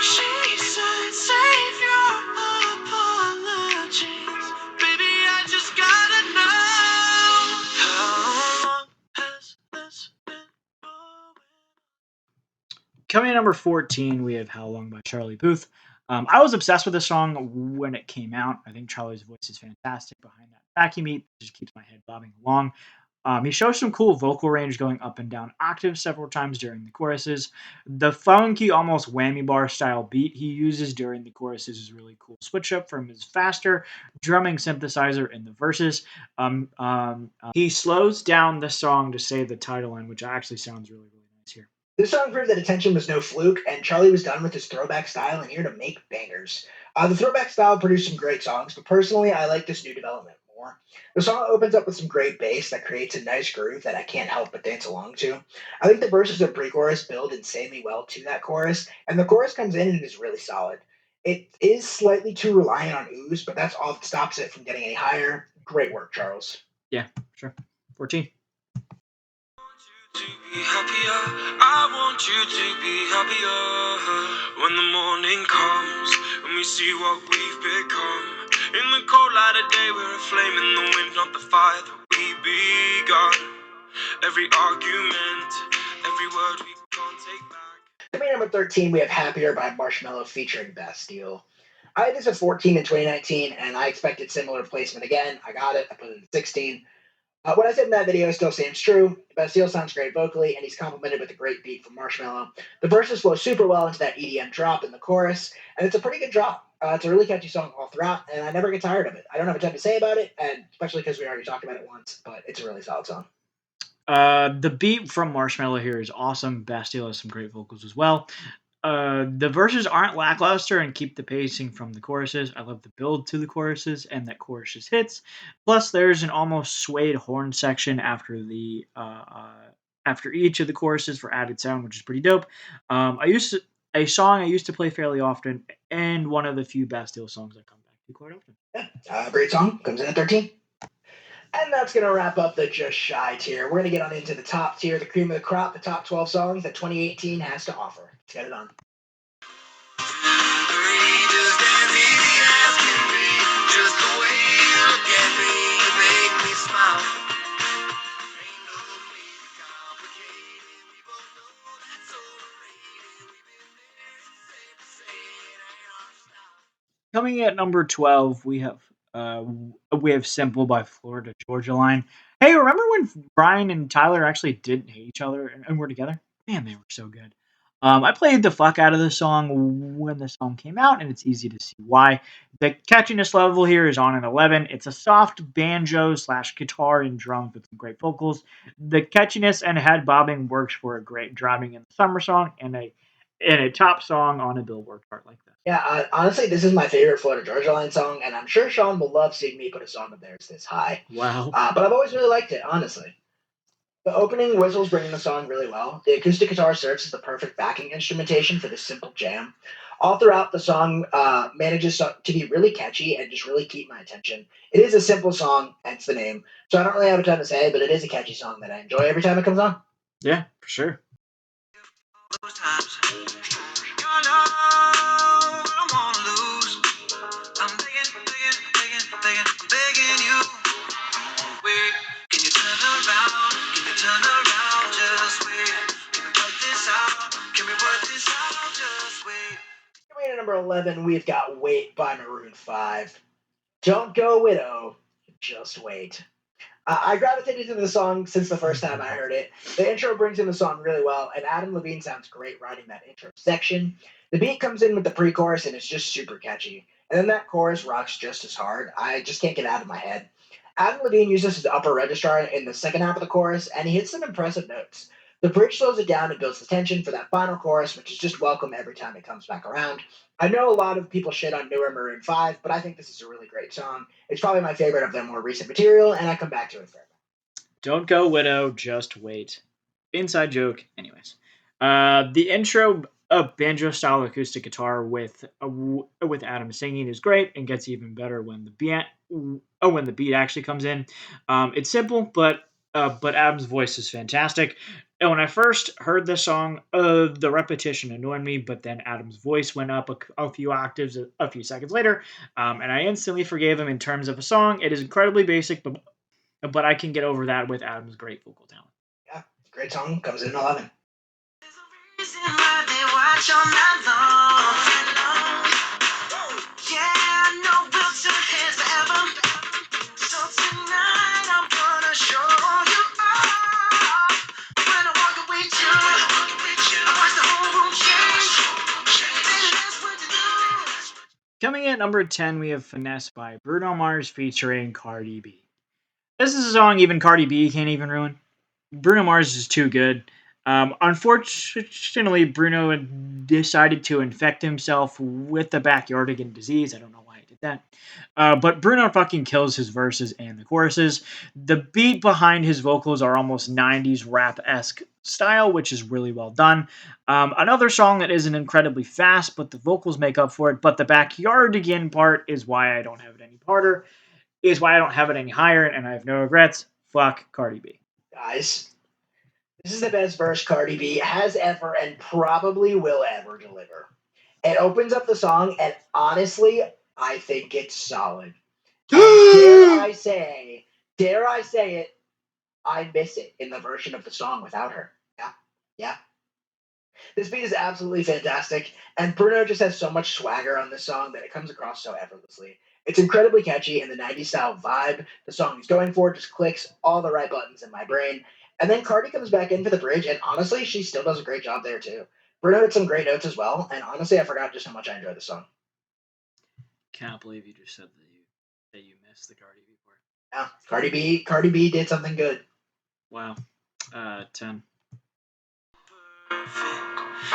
She said Coming in number 14, we have How Long by Charlie Puth. I was obsessed with this song when it came out. I think Charlie's voice is fantastic behind that vacuum meat. It just keeps my head bobbing along. He shows some cool vocal range going up and down octaves several times during the choruses. The funky, almost whammy bar style beat he uses during the choruses is really cool. Switch up from his faster drumming synthesizer in the verses. He slows down the song to say the title line, which actually sounds really, really nice here. This song proved that attention was no fluke, and Charlie was done with his throwback style and here to make bangers. The throwback style produced some great songs, but personally, I like this new development more. The song opens up with some great bass that creates a nice groove that I can't help but dance along to. I think the verses and pre-chorus build insanely well to that chorus, and the chorus comes in and is really solid. It is slightly too reliant on ooze, but that's all that stops it from getting any higher. Great work, Charles. Yeah, sure. 14. To be happier, I want you to be happier. When the morning comes and we see what we've become. In the cold light of day, we're a flame in the wind, not the fire that we begun. Every argument, every word we can't take back. Coming in number 13, we have Happier by Marshmello featuring Bastille. I had this at 14 in 2019, and I expected similar placement again. I got it. I put it at 16. What I said in that video still stands true. Bastille sounds great vocally, and he's complimented with a great beat from Marshmello. The verses flow super well into that EDM drop in the chorus, and it's a pretty good drop. It's a really catchy song all throughout, and I never get tired of it. I don't have a ton to say about it, and especially because we already talked about it once, but it's a really solid song. The beat from Marshmello here is awesome. Bastille has some great vocals as well. The verses aren't lackluster and keep the pacing from the choruses. I love the build to the choruses and that choruses hits. Plus, there's an almost swayed horn section after each of the choruses for added sound, which is pretty dope. A song I used to play fairly often, and one of the few Bastille songs I come back to quite often. Yeah, great song. Comes in at 13. And that's going to wrap up the Just Shy tier. We're going to get on into the top tier, the cream of the crop, the top 12 songs that 2018 has to offer. Let's get it on. Coming at number 12, we have "Simple" by Florida Georgia Line. Hey, remember when Brian and Tyler actually didn't hate each other and were together? Man, they were so good. I played the fuck out of the song when the song came out, and it's easy to see why. The catchiness level here is on an 11. It's a soft banjo slash guitar and drums with some great vocals. The catchiness and head bobbing works for a great driving in the summer song and a top song on a Billboard chart like this. Yeah, honestly, this is my favorite Florida Georgia Line song, and I'm sure Sean will love seeing me put a song of theirs this high. Wow. But I've always really liked it, honestly. The opening whistles bring the song really well. The acoustic guitar serves as the perfect backing instrumentation for this simple jam. All throughout, the song manages to be really catchy and just really keep my attention. It is a simple song, hence the name, so I don't really have a ton to say, but it is a catchy song that I enjoy every time it comes on. Yeah, for sure. Coming in at number 11, we've got Wait by Maroon 5. Don't go widow, just wait. I gravitated to the song since the first time I heard it. The intro brings in the song really well, and Adam Levine sounds great writing that intro section. The beat comes in with the pre-chorus, and it's just super catchy. And then that chorus rocks just as hard. I just can't get it out of my head. Adam Levine uses his upper register in the second half of the chorus, and he hits some impressive notes. The bridge slows it down and builds the tension for that final chorus, which is just welcome every time it comes back around. I know a lot of people shit on newer Maroon 5, but I think this is a really great song. It's probably my favorite of their more recent material, and I come back to it forever. Don't go widow, just wait. Inside joke. Anyways, the intro of banjo style acoustic guitar with Adam singing is great and gets even better when the beat actually comes in. It's simple, but Adam's voice is fantastic. And when I first heard this song, the repetition annoyed me, but then Adam's voice went up a few octaves a few seconds later, and I instantly forgave him in terms of a song. It is incredibly basic, but I can get over that with Adam's great vocal talent. Yeah, great song. Comes in 11. watch all night long. Yeah, I know we'll turn heads forever. So tonight I'm gonna show you all. When I walk with you, I watch the whole room change. Baby, that's what you do. Coming in at number 10, we have Finesse by Bruno Mars featuring Cardi B. This is a song even Cardi B can't even ruin. Bruno Mars is too good. Unfortunately, Bruno decided to infect himself with the backyardigan disease. I don't know why he did that. But Bruno fucking kills his verses and the choruses. The beat behind his vocals are almost 90s rap-esque style, which is really well done. Another song that isn't incredibly fast, but the vocals make up for it. But the backyardigan part is why I don't have it any harder, is why I don't have it any higher, and I have no regrets. Fuck Cardi B. Guys, this is the best verse Cardi B has ever and probably will ever deliver. It opens up the song, and honestly, I think it's solid. And dare I say it, I miss it in the version of the song without her. Yeah, yeah. This beat is absolutely fantastic, and Bruno just has so much swagger on this song that it comes across so effortlessly. It's incredibly catchy in the 90s style vibe. The song he's going for just clicks all the right buttons in my brain. And then Cardi comes back in for the bridge, and honestly, she still does a great job there too. Bruno had some great notes as well, and honestly, I forgot just how much I enjoyed the song. Can't believe you just said that you missed the Cardi B part. Yeah, Cardi B did something good. Wow. 10.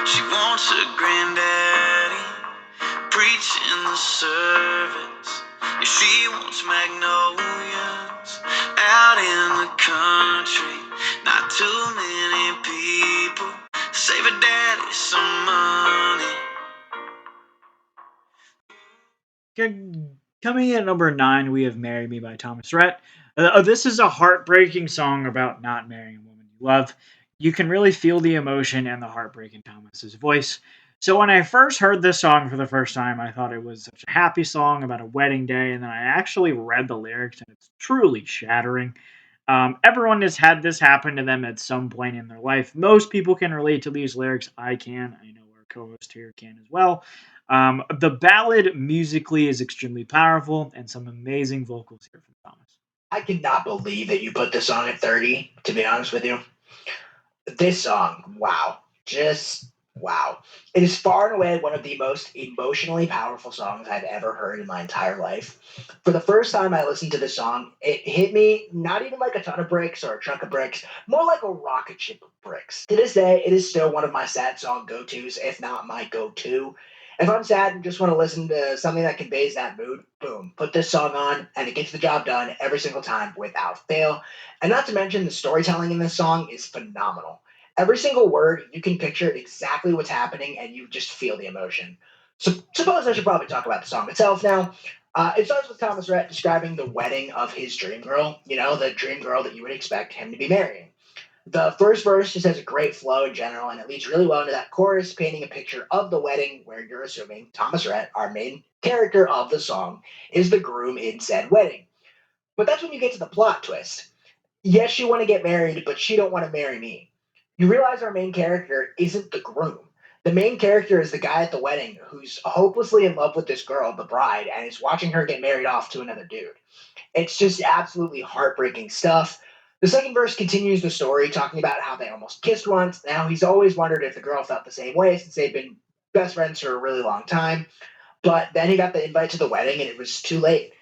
She wants a granddaddy preaching the service. Yeah, she wants magnolias out in the country. Not too many people save a daddy some money. Coming in at number 9, we have Marry Me by Thomas Rhett. This is a heartbreaking song about not marrying a woman you love. You can really feel the emotion and the heartbreak in Thomas's voice. So when I first heard this song for the first time, I thought it was such a happy song about a wedding day, and then I actually read the lyrics, and it's truly shattering. Everyone has had this happen to them at some point in their life. Most people can relate to these lyrics. I can. I know our co-host here can as well. The ballad musically is extremely powerful, and some amazing vocals here from Thomas. I cannot believe that you put this song at 30, to be honest with you. This song, wow. Just wow. It is far and away one of the most emotionally powerful songs I've ever heard in my entire life. For the first time I listened to this song, it hit me not even like a ton of bricks or a chunk of bricks, more like a rocket ship of bricks. To this day, it is still one of my sad song go tos, if not my go to. If I'm sad and just want to listen to something that conveys that mood, boom, put this song on and it gets the job done every single time without fail. And not to mention, the storytelling in this song is phenomenal. Every single word, you can picture exactly what's happening and you just feel the emotion. So, suppose I should probably talk about the song itself now. It starts with Thomas Rhett describing the wedding of his dream girl, the dream girl that you would expect him to be marrying. The first verse just has a great flow in general, and it leads really well into that chorus, painting a picture of the wedding where you're assuming Thomas Rhett, our main character of the song, is the groom in said wedding. But that's when you get to the plot twist. Yes, you want to get married, but she don't want to marry me. You realize our main character isn't the groom. The main character is the guy at the wedding who's hopelessly in love with this girl, the bride, and is watching her get married off to another dude. It's just absolutely heartbreaking stuff. The second verse continues the story, talking about how they almost kissed once. Now, he's always wondered if the girl felt the same way since they've been best friends for a really long time. But then he got the invite to the wedding, and it was too late.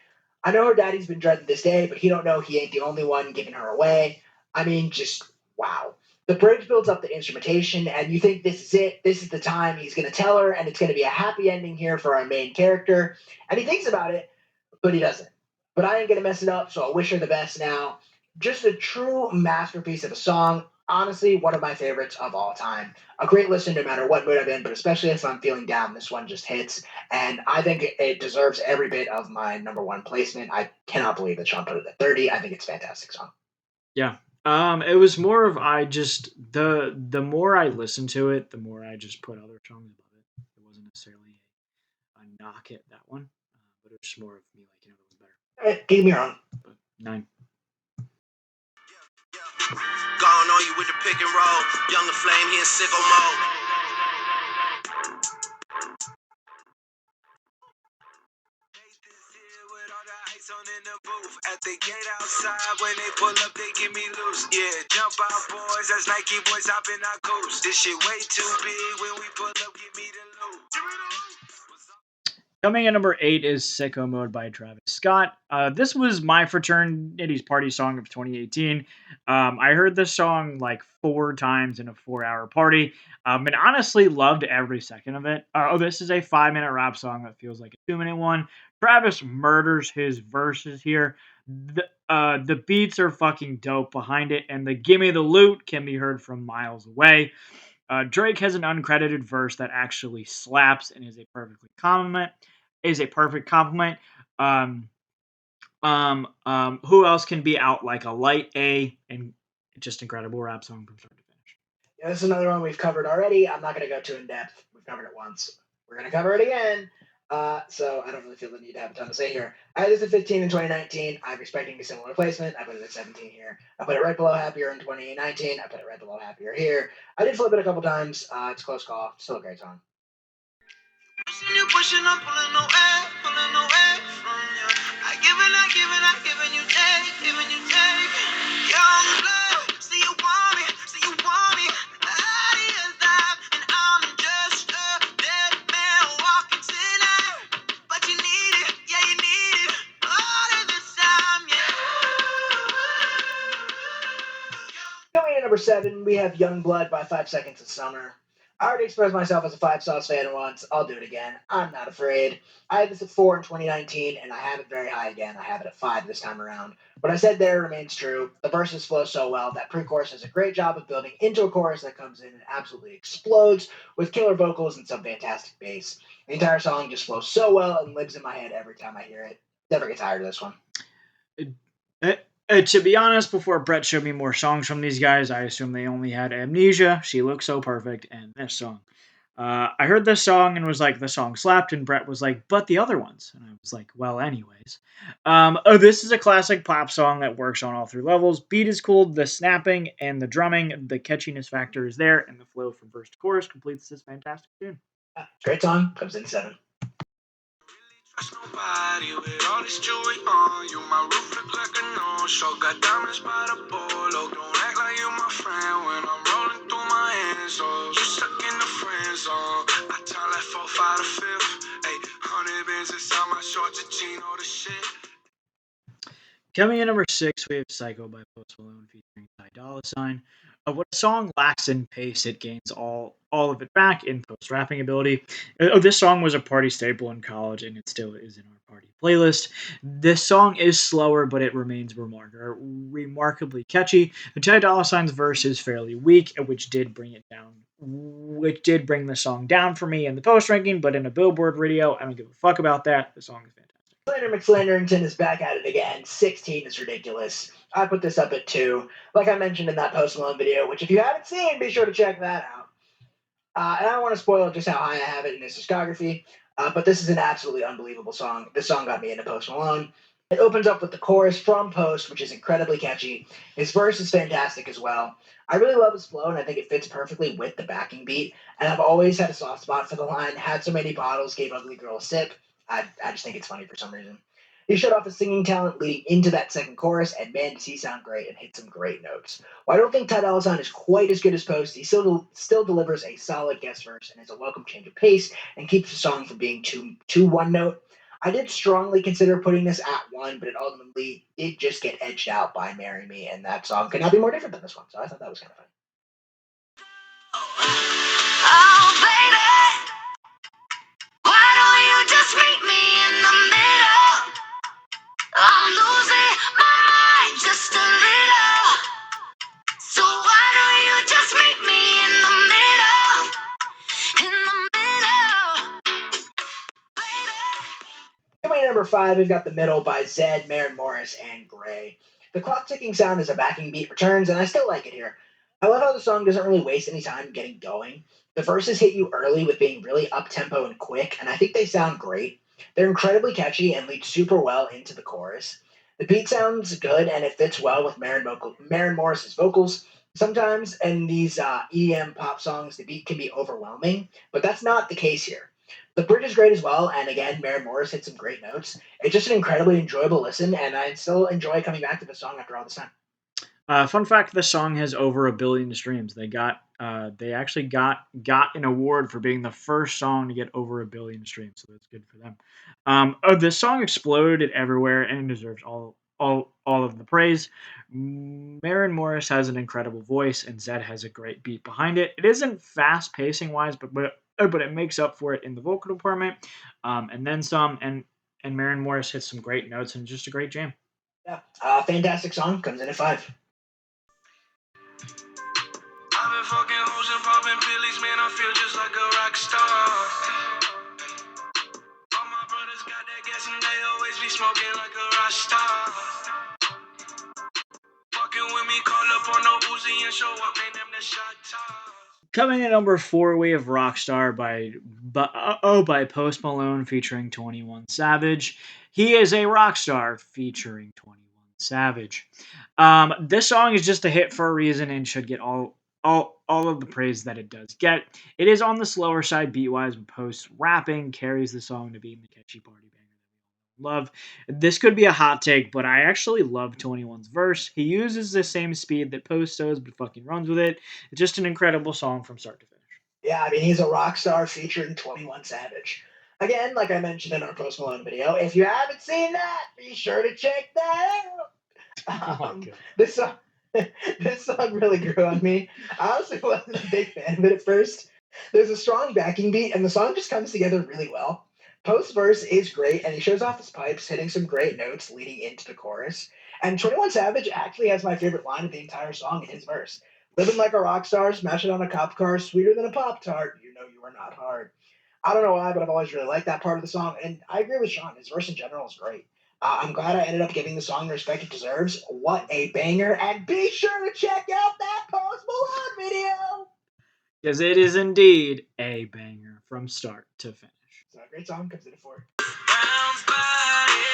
I know her daddy's been dreading this day, but he don't know he ain't the only one giving her away. I mean, just wow. The bridge builds up the instrumentation, and you think this is it. This is the time he's going to tell her, and it's going to be a happy ending here for our main character. And he thinks about it, but he doesn't. But I ain't going to mess it up, so I'll wish her the best now. Just a true masterpiece of a song. Honestly, one of my favorites of all time. A great listen no matter what mood I'm in, but especially if I'm feeling down, this one just hits. And I think it deserves every bit of my number one placement. I cannot believe that Sean put it at 30. I think it's a fantastic song. Yeah. It was more of I just the more I listened to it, the more I just put other songs above it. It wasn't necessarily a knock at that one, but it was just more of me like that was better. Get me wrong. But 9. Gone on you with the pick and roll. Younger flame, he in sicko mode. got ice on in the booth. At the gate outside, when they pull up, they give me loose. Yeah, jump out, boys. That's Nike boys hopping our coast. This shit way too big. When we pull up, give me the loot. Coming in number 8 is Sicko Mode by Travis Scott. This was my fraternity's party song of 2018. I heard this song like 4 times in a 4-hour party, and honestly loved every second of it. This is a 5-minute rap song that feels like a 2-minute one. Travis murders his verses here. The beats are fucking dope behind it, and the "Gimme the Loot" can be heard from miles away. Drake has an uncredited verse that actually slaps and is a perfect compliment. Um, who else can be out like a light A and just incredible rap song from start to finish? Yeah, this is another one we've covered already. I'm not going to go too in depth. We've covered it once. We're going to cover it again. So I don't really feel the need to have a ton to say here. I had this at 15 in 2019. I'm expecting a similar placement. I put it at 17 here. I put it right below Happier in 2019. I put it right below Happier here. I did flip it a couple times. It's a close call. Still a great song. Pushing, I'm pulling away from you. I giving you take, giving you take. Young blood, see you want me, out of your life, and I'm just a dead man walking tonight. But you need it, yeah, you need it, all of the time, yeah. Coming in at number 7, we have Young Blood by 5 Seconds of Summer. I already expressed myself as a 5 Sauce fan once. I'll do it again. I'm not afraid. I had this at 4 in 2019, and I have it very high again. I have it at 5 this time around. What I said there remains true. The verses flow so well. That pre-chorus does a great job of building into a chorus that comes in and absolutely explodes with killer vocals and some fantastic bass. The entire song just flows so well and lives in my head every time I hear it. Never get tired of this one. To be honest, before Brett showed me more songs from these guys, I assumed they only had Amnesia, She Looks So Perfect, and this song. I heard this song and was like, the song slapped, and Brett was like, but the other ones. And I was like, well, anyways. This is a classic pop song that works on all 3 levels. Beat is cool, the snapping and the drumming, the catchiness factor is there, and the flow from verse to chorus completes this fantastic tune. Great song. Comes in 7. Trust nobody with all this jewelry on you. My roof look like a no-show. Got diamonds by the bolo. Don't act like you my friend when I'm rolling through my hands. Oh, you stuck in the friend zone. I tell that 4, 5 to 5th. Hey, 100 bands inside my shorts, a jean, all the shit. Coming in number 6, we have Psycho by Post Malone featuring Ty Dolla $ign. When a song lacks in pace, it gains all of it back in post rapping ability. This song was a party staple in college, and it still is in our party playlist. This song is slower, but it remains remarkably catchy. The Ty Dolla $ign's verse is fairly weak, which did bring the song down for me in the post ranking. But in a Billboard radio, I don't give a fuck about that. The song is fantastic. Slander McSlanderington is back at it again. 16 is ridiculous. I put this up at 2, like I mentioned in that Post Malone video, which if you haven't seen, be sure to check that out. And I don't want to spoil just how high I have it in his discography, but this is an absolutely unbelievable song. This song got me into Post Malone. It opens up with the chorus from Post, which is incredibly catchy. His verse is fantastic as well. I really love his flow, and I think it fits perfectly with the backing beat. And I've always had a soft spot for the line, had so many bottles, gave ugly girl a sip. I just think it's funny for some reason. He showed off his singing talent leading into that second chorus, and man, does he sound great and hit some great notes. While I don't think Ty Dolla $ign is quite as good as Post, he still delivers a solid guest verse and is a welcome change of pace and keeps the song from being too one note. I did strongly consider putting this at 1, but it ultimately did just get edged out by Marry Me, and that song could not be more different than this one, so I thought that was kind of fun. Oh, baby, why don't you just meet me in the middle? I'm losing my mind just a little. So why don't you just meet me in the middle? In the middle, baby. Coming in number 5, we've got The Middle by Zedd, Maren Morris, and Gray. The clock ticking sound as a backing beat returns, and I still like it here. I love how the song doesn't really waste any time getting going. The verses hit you early with being really up-tempo and quick, and I think they sound great. They're incredibly catchy and lead super well into the chorus. The beat sounds good, and it fits well with Maren Morris's vocals. Sometimes in these EDM pop songs, the beat can be overwhelming, but that's not the case here. The bridge is great as well, and again, Maren Morris hit some great notes. It's just an incredibly enjoyable listen, and I still enjoy coming back to the song after all this time. Fun fact: this song has over 1 billion streams. They actually got an award for being the first song to get over 1 billion streams, so that's good for them. This song exploded everywhere and deserves all of the praise. Maren Morris has an incredible voice, and Zed has a great beat behind it. It isn't fast pacing wise, but it makes up for it in the vocal department, and then some. And Maren Morris hits some great notes and just a great jam. Yeah, fantastic song, comes in at 5. I've been fucking hoes and popping pillies, man, I feel just like a rock star. All my brothers got that gas and they always be smoking like a rock star. Fucking with me, call up on no Uzi and show up, man, them the shot toss. Coming in number 4, we have Rockstar by Post Malone featuring 21 Savage. He is a Rockstar featuring 21 Savage. This song is just a hit for a reason and should get all of the praise that it does get. It is on the slower side beat-wise, but Post rapping carries the song to being the catchy party banger that we all love. This could be a hot take, but I actually love 21's verse. He uses the same speed that Post does, but fucking runs with it. It's just an incredible song from start to finish. Yeah, I mean, he's a rock star featuring 21 Savage. Again, like I mentioned in our Post Malone video, if you haven't seen that, be sure to check that out. This song, this song really grew on me. I honestly wasn't a big fan of it at first. There's a strong backing beat, and the song just comes together really well. Post verse is great, and he shows off his pipes, hitting some great notes leading into the chorus. And 21 Savage actually has my favorite line of the entire song in his verse. Living like a rock star, smashing on a cop car, sweeter than a Pop Tart. You know you are not hard. I don't know why, but I've always really liked that part of the song, and I agree with Sean. His verse in general is great. I'm glad I ended up giving the song the respect it deserves. What a banger! And be sure to check out that Post Malone video. Because it is indeed a banger from start to finish. So a great song, comes in at 4. Brown's body,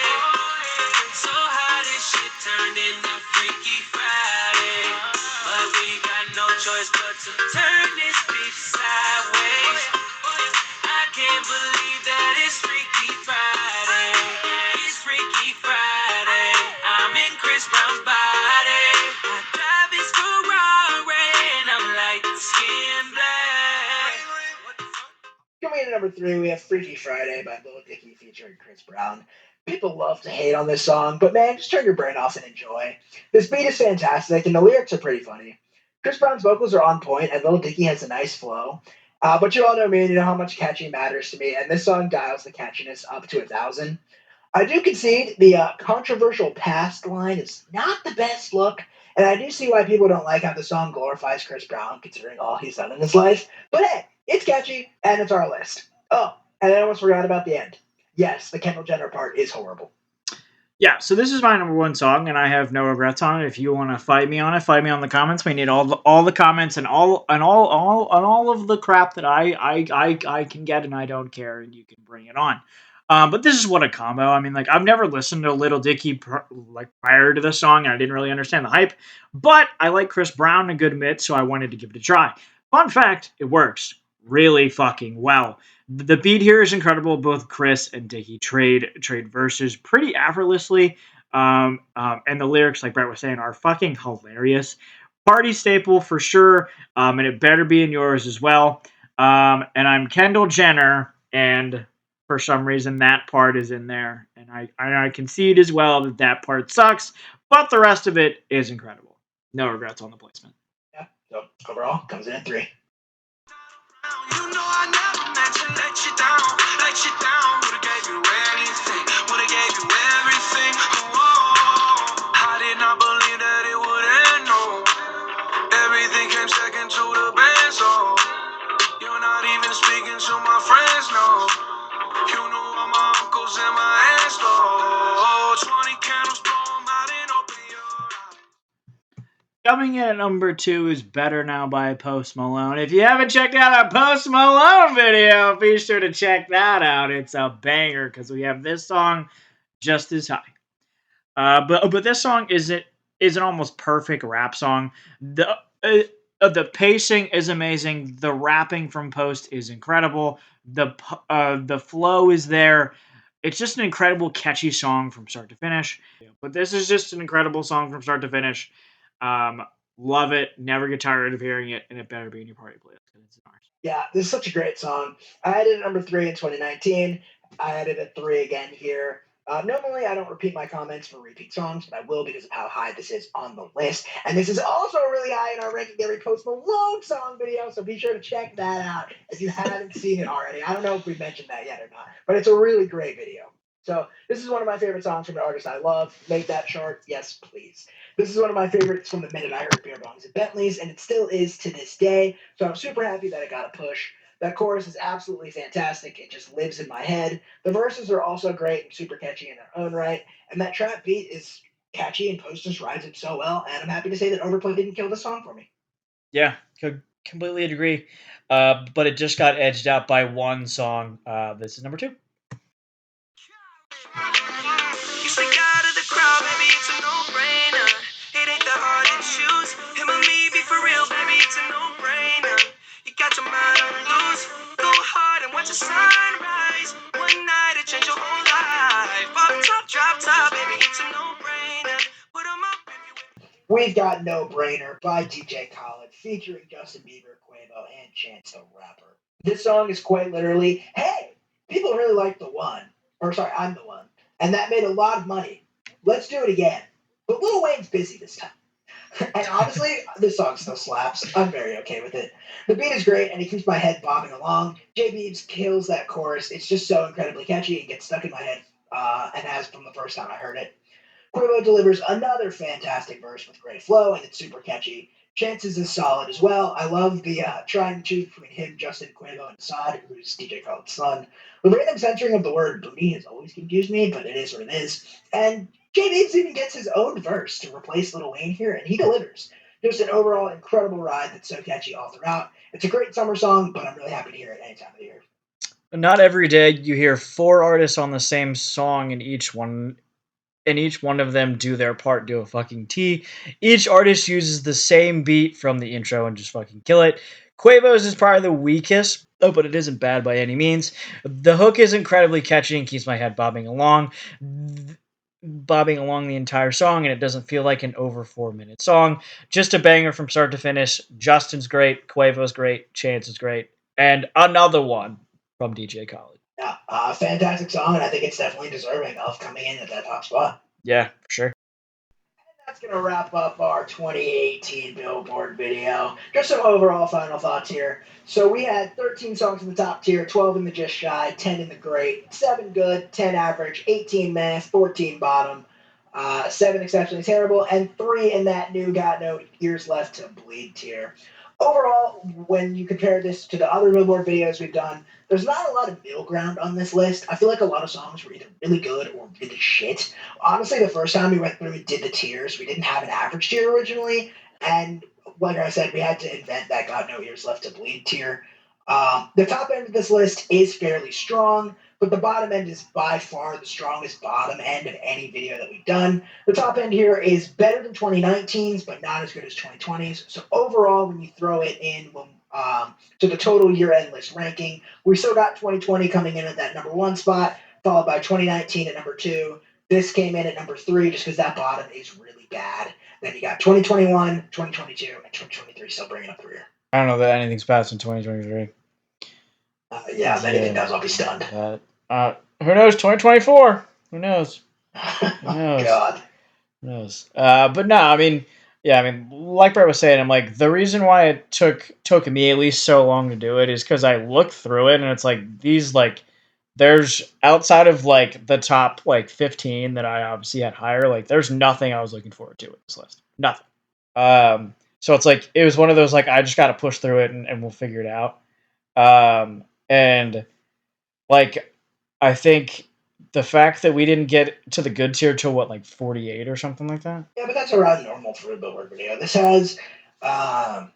so hot this shit turned into Freaky Friday. But we got no choice but to turn this bitch sideways. I can't believe that it's Freaky Friday. It's Freaky Friday. I'm in Chris Brown's body. I drive his Ferrari and I'm like skin black. Coming in at number 3, we have Freaky Friday by Lil Dicky featuring Chris Brown. People love to hate on this song, but man, just turn your brain off and enjoy. This beat is fantastic, and the lyrics are pretty funny. Chris Brown's vocals are on point, and Lil Dicky has a nice flow. But you all know me, and you know how much catchy matters to me, and this song dials the catchiness up to 1,000. I do concede the controversial past line is not the best look, and I do see why people don't like how the song glorifies Chris Brown, considering all he's done in his life. But hey, it's catchy, and it's our list. Oh, and I almost forgot about the end. Yes, the Kendall Jenner part is horrible. Yeah, so this is my number 1 song, and I have no regrets on it. If you want to fight me on it, fight me on the comments. We need all the comments and all of the crap that I can get, and I don't care, and you can bring it on. But this is what a combo. I mean, like, I've never listened to Little Dicky prior to this song, and I didn't really understand the hype. But I like Chris Brown a good bit, so I wanted to give it a try. Fun fact: it works really fucking well. The beat here is incredible. Both Chris and Dicky trade verses pretty effortlessly, and the lyrics, like Brett was saying, are fucking hilarious. Party staple for sure, and it better be in yours as well. And I'm Kendall Jenner, and for some reason that part is in there, and I concede as well that part sucks, but the rest of it is incredible. No regrets on the placement. Yeah, so overall, comes in at 3. You know I never meant to let you down. Would've gave you anything, would've gave you everything. Whoa. I did not believe that it would end, no. Everything came second to the best, oh. You're not even speaking to my friends, no. You know all my uncles and my aunts, oh. 20 candles, blow 'em out and open your eyes. Coming in at number 2 is Better Now by Post Malone. If you haven't checked out our Post Malone video, be sure to check that out. It's a banger because we have this song just as high. But this song is an almost perfect rap song. The pacing is amazing. The rapping from Post is incredible. The flow is there. It's just an incredible, catchy song from start to finish. But this is just an incredible song from start to finish. Love it. Never get tired of hearing it, and it better be in your party playlist because it's ours. Yeah, this is such a great song. I had it at number 3 in 2019. I had it at 3 again here. Normally, I don't repeat my comments for repeat songs, but I will because of how high this is on the list. And this is also really high in our ranking every Post Malone song video, so be sure to check that out if you haven't seen it already. I don't know if we mentioned that yet or not, but it's a really great video. So this is one of my favorite songs from an artist I love. Make that short, yes, please. This is one of my favorites from the minute I heard Beer Bongs and Bentleys, and it still is to this day. So I'm super happy that it got a push. That chorus is absolutely fantastic. It just lives in my head. The verses are also great and super catchy in their own right. And that trap beat is catchy and Post just rides it so well. And I'm happy to say that Overplay didn't kill the song for me. Yeah, could completely agree. But it just got edged out by one song. This is number 2. You stick out of the crowd, baby, it's a no-brainer. It ain't that hard to choose. Him or me, be for real, baby, it's a no-brainer. You got your mind on loose. Go hard and watch the sunrise. One night it change your whole life. Up top, drop top, baby, it's a no-brainer. Put 'em up if you. We've got No Brainer by DJ Khaled featuring Justin Bieber, Quavo, and Chance the Rapper. This song is quite literally, hey, people really like the one. Or sorry, I'm the one. And that made a lot of money. Let's do it again. But Lil Wayne's busy this time. And honestly, this song still slaps. I'm very okay with it. The beat is great, and it keeps my head bobbing along. J Beebs kills that chorus. It's just so incredibly catchy and gets stuck in my head, and has from the first time I heard it. Quavo delivers another fantastic verse with great flow, and it's super catchy. Chances is solid as well. I love the trying to choose between him, Justin, Quavo, and Assad, who's DJ Khaled's son. The random censoring of the word booty has always confused me, but it is what it is. And J Beebs even gets his own verse to replace Lil Wayne here, and he delivers. Just an overall incredible ride that's so catchy all throughout. It's a great summer song, but I'm really happy to hear it any time of the year. Not every day you hear 4 artists on the same song, and each one of them do their part, do a fucking T. Each artist uses the same beat from the intro and just fucking kill it. Quavo's is probably the weakest, but it isn't bad by any means. The hook is incredibly catchy and keeps my head bobbing along the entire song, and it doesn't feel like an over 4-minute song. Just a banger from start to finish. Justin's great, Quavo's great, Chance is great, and another one from DJ Khaled. Yeah, fantastic song, and I think it's definitely deserving of coming in at that top spot. Yeah, for sure. That's going to wrap up our 2018 Billboard video. Just some overall final thoughts here. So we had 13 songs in the top tier, 12 in the just shy, 10 in the great, 7 good, 10 average, 18 meh, 14 bottom, 7 exceptionally terrible, and 3 in that new got no years left to bleed tier. Overall, when you compare this to the other Billboard videos we've done, there's not a lot of middle ground on this list. I feel like a lot of songs were either really good or really shit. Honestly, the first time we went through and did the tiers, we didn't have an average tier originally, and like I said, we had to invent that "Got No Ears Left to Bleed" tier. The top end of this list is fairly strong, but the bottom end is by far the strongest bottom end of any video that we've done. The top end here is better than 2019's, but not as good as 2020's. So overall, when you throw it in to the total year-end list ranking, we still got 2020 coming in at that number 1 spot, followed by 2019 at number 2. This came in at number 3 just because that bottom is really bad. Then you got 2021, 2022, and 2023 still bringing up the rear. I don't know that anything's passed in 2023. Yeah, if anything does, I'll be stunned. Who knows? 2024. Who knows? Who knows? God. Who knows? But no, I mean, yeah, I mean, like Brett was saying, I'm like, the reason why it took me at least so long to do it is because I looked through it and it's like these like there's outside of like the top like 15 that I obviously had higher, like there's nothing I was looking forward to with this list. Nothing. So it's like it was one of those like I just got to push through it and we'll figure it out. And like I think the fact that we didn't get to the good tier till what, like 48 or something like that. Yeah, but that's around normal for a Billboard video. This has a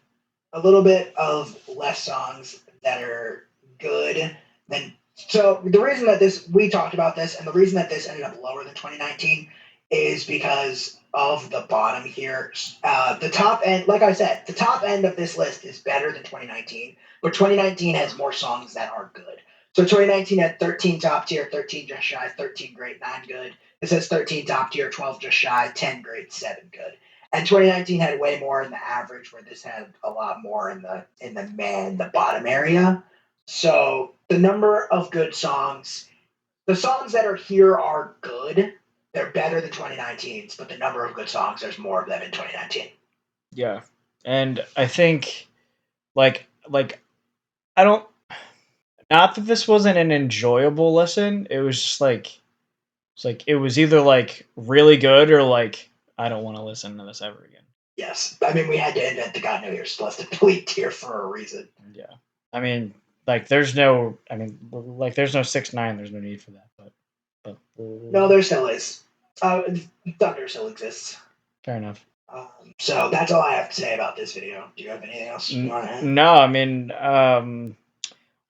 little bit of less songs that are good than. So the reason that we talked about this, and the reason that this ended up lower than 2019 is because of the bottom here. The top end, like I said, the top end of this list is better than 2019, but 2019 has more songs that are good. So 2019 had 13 top tier, 13 just shy, 13 great, 9 good. It says 13 top tier, 12 just shy, 10 great, 7 good. And 2019 had way more in the average, where this had a lot more in the bottom area. So the number of good songs, the songs that are here are good. They're better than 2019's, but the number of good songs, there's more of them in 2019. Yeah, and I think like I don't. Not that this wasn't an enjoyable listen. It was just like it's like it was either like really good or like I don't want to listen to this ever again. Yes. I mean, we had to invent the God Know Your Stuff to delete tier for a reason. Yeah, I mean, like there's no. I mean, like there's no 6ix9ine. There's no need for that. But No, there still is. Thunder still exists. fair enough. So that's all I have to say about this video. Do you have anything else you want to add? No, I mean,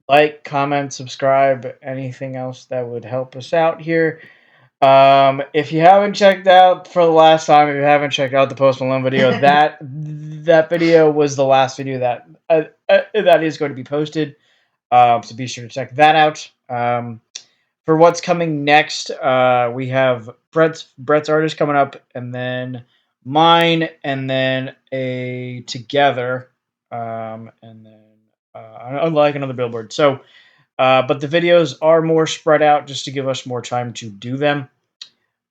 like, comment, subscribe, anything else that would help us out here. If you haven't checked out for the last time, if you haven't checked out the Post Malone video, that video was the last video that is going to be posted. So be sure to check that out. For what's coming next, we have Brett's artist coming up, and then mine, and then a together, and then like another Billboard. So, but the videos are more spread out just to give us more time to do them.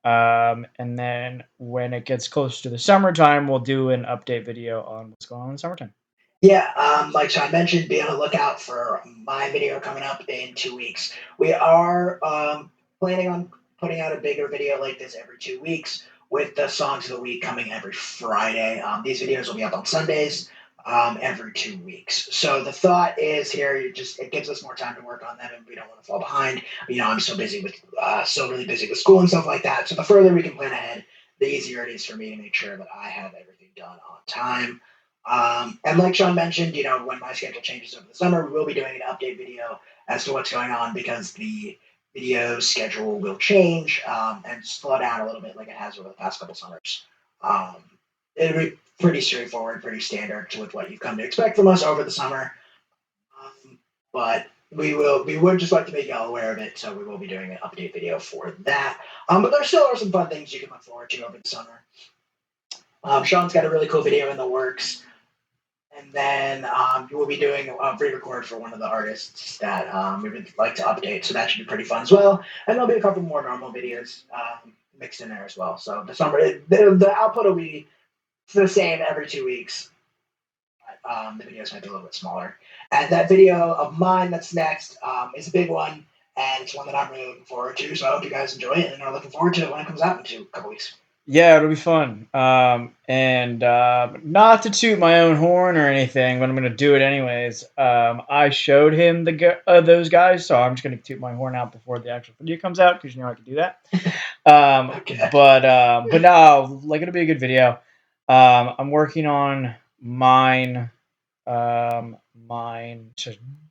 And then when it gets close to the summertime, we'll do an update video on what's going on in the summertime. Yeah, like Sean mentioned, be on the lookout for my video coming up in 2 weeks. We are planning on putting out a bigger video like this every 2 weeks, with the songs of the week coming every Friday. These videos will be up on Sundays every 2 weeks. So the thought is here, it gives us more time to work on them, and we don't want to fall behind. I'm so really busy with school and stuff like that. So the further we can plan ahead, the easier it is for me to make sure that I have everything done on time. And like Sean mentioned, when my schedule changes over the summer, we will be doing an update video as to what's going on, because the video schedule will change and slow down a little bit like it has over the past couple summers. Um, It'll be pretty straightforward, pretty standard with what you've come to expect from us over the summer. But we would just like to make y'all aware of it, so we will be doing an update video for that. But there still are some fun things you can look forward to over the summer. Sean's got a really cool video in the works. And then we'll be doing a pre-record for one of the artists that we would like to update, so that should be pretty fun as well. And there'll be a couple more normal videos mixed in there as well. So the output will be the same every 2 weeks. But, the videos might be a little bit smaller. And that video of mine that's next is a big one, and it's one that I'm really looking forward to. So I hope you guys enjoy it and are looking forward to it when it comes out in a couple weeks. Yeah, it'll be fun. And not to toot my own horn or anything, but I'm gonna do it anyways. I showed him those guys, so I'm just gonna toot my horn out before the actual video comes out, because I can do that. Okay. But no, like, it'll be a good video. I'm working on mine to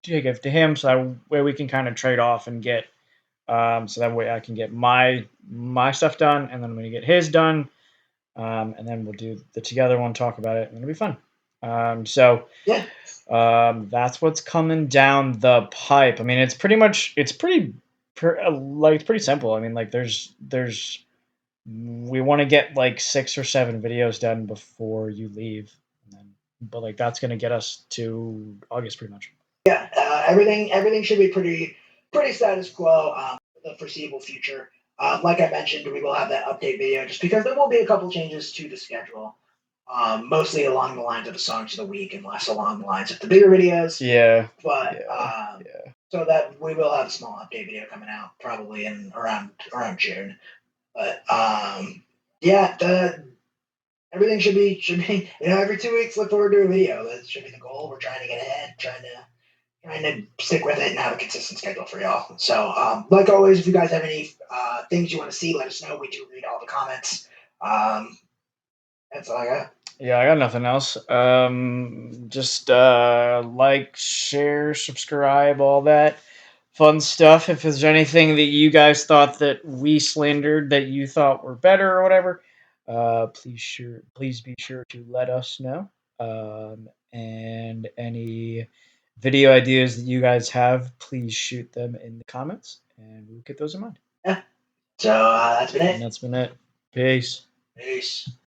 give to him, so that way we can kind of trade off and get. So that way I can get my stuff done, and then I'm gonna get his done, and then we'll do the together one, talk about it, and it'll be fun. Yeah. That's what's coming down the pipe. I mean, it's pretty simple. I mean, like we want to get like 6 or 7 videos done before you leave, but like that's gonna get us to August pretty much. Yeah, everything should be pretty status quo for the foreseeable future. Like I mentioned, we will have that update video just because there will be a couple changes to the schedule, mostly along the lines of the songs of the week and less along the lines of the bigger videos. Yeah. But Yeah. so that we will have a small update video coming out probably in around June. But yeah, everything should be every 2 weeks. Look forward to a video. That should be the goal. We're trying to get ahead, trying to stick with it and have a consistent schedule for y'all. So, like always, if you guys have any things you want to see, let us know. We do read all the comments. That's all I got. Yeah, I got nothing else. Just like, share, subscribe, all that fun stuff. If there's anything that you guys thought that we slandered that you thought were better or whatever, please be sure to let us know. And video ideas that you guys have, please shoot them in the comments, and we'll get those in mind. So that's been And it. that's been it. Peace. Peace.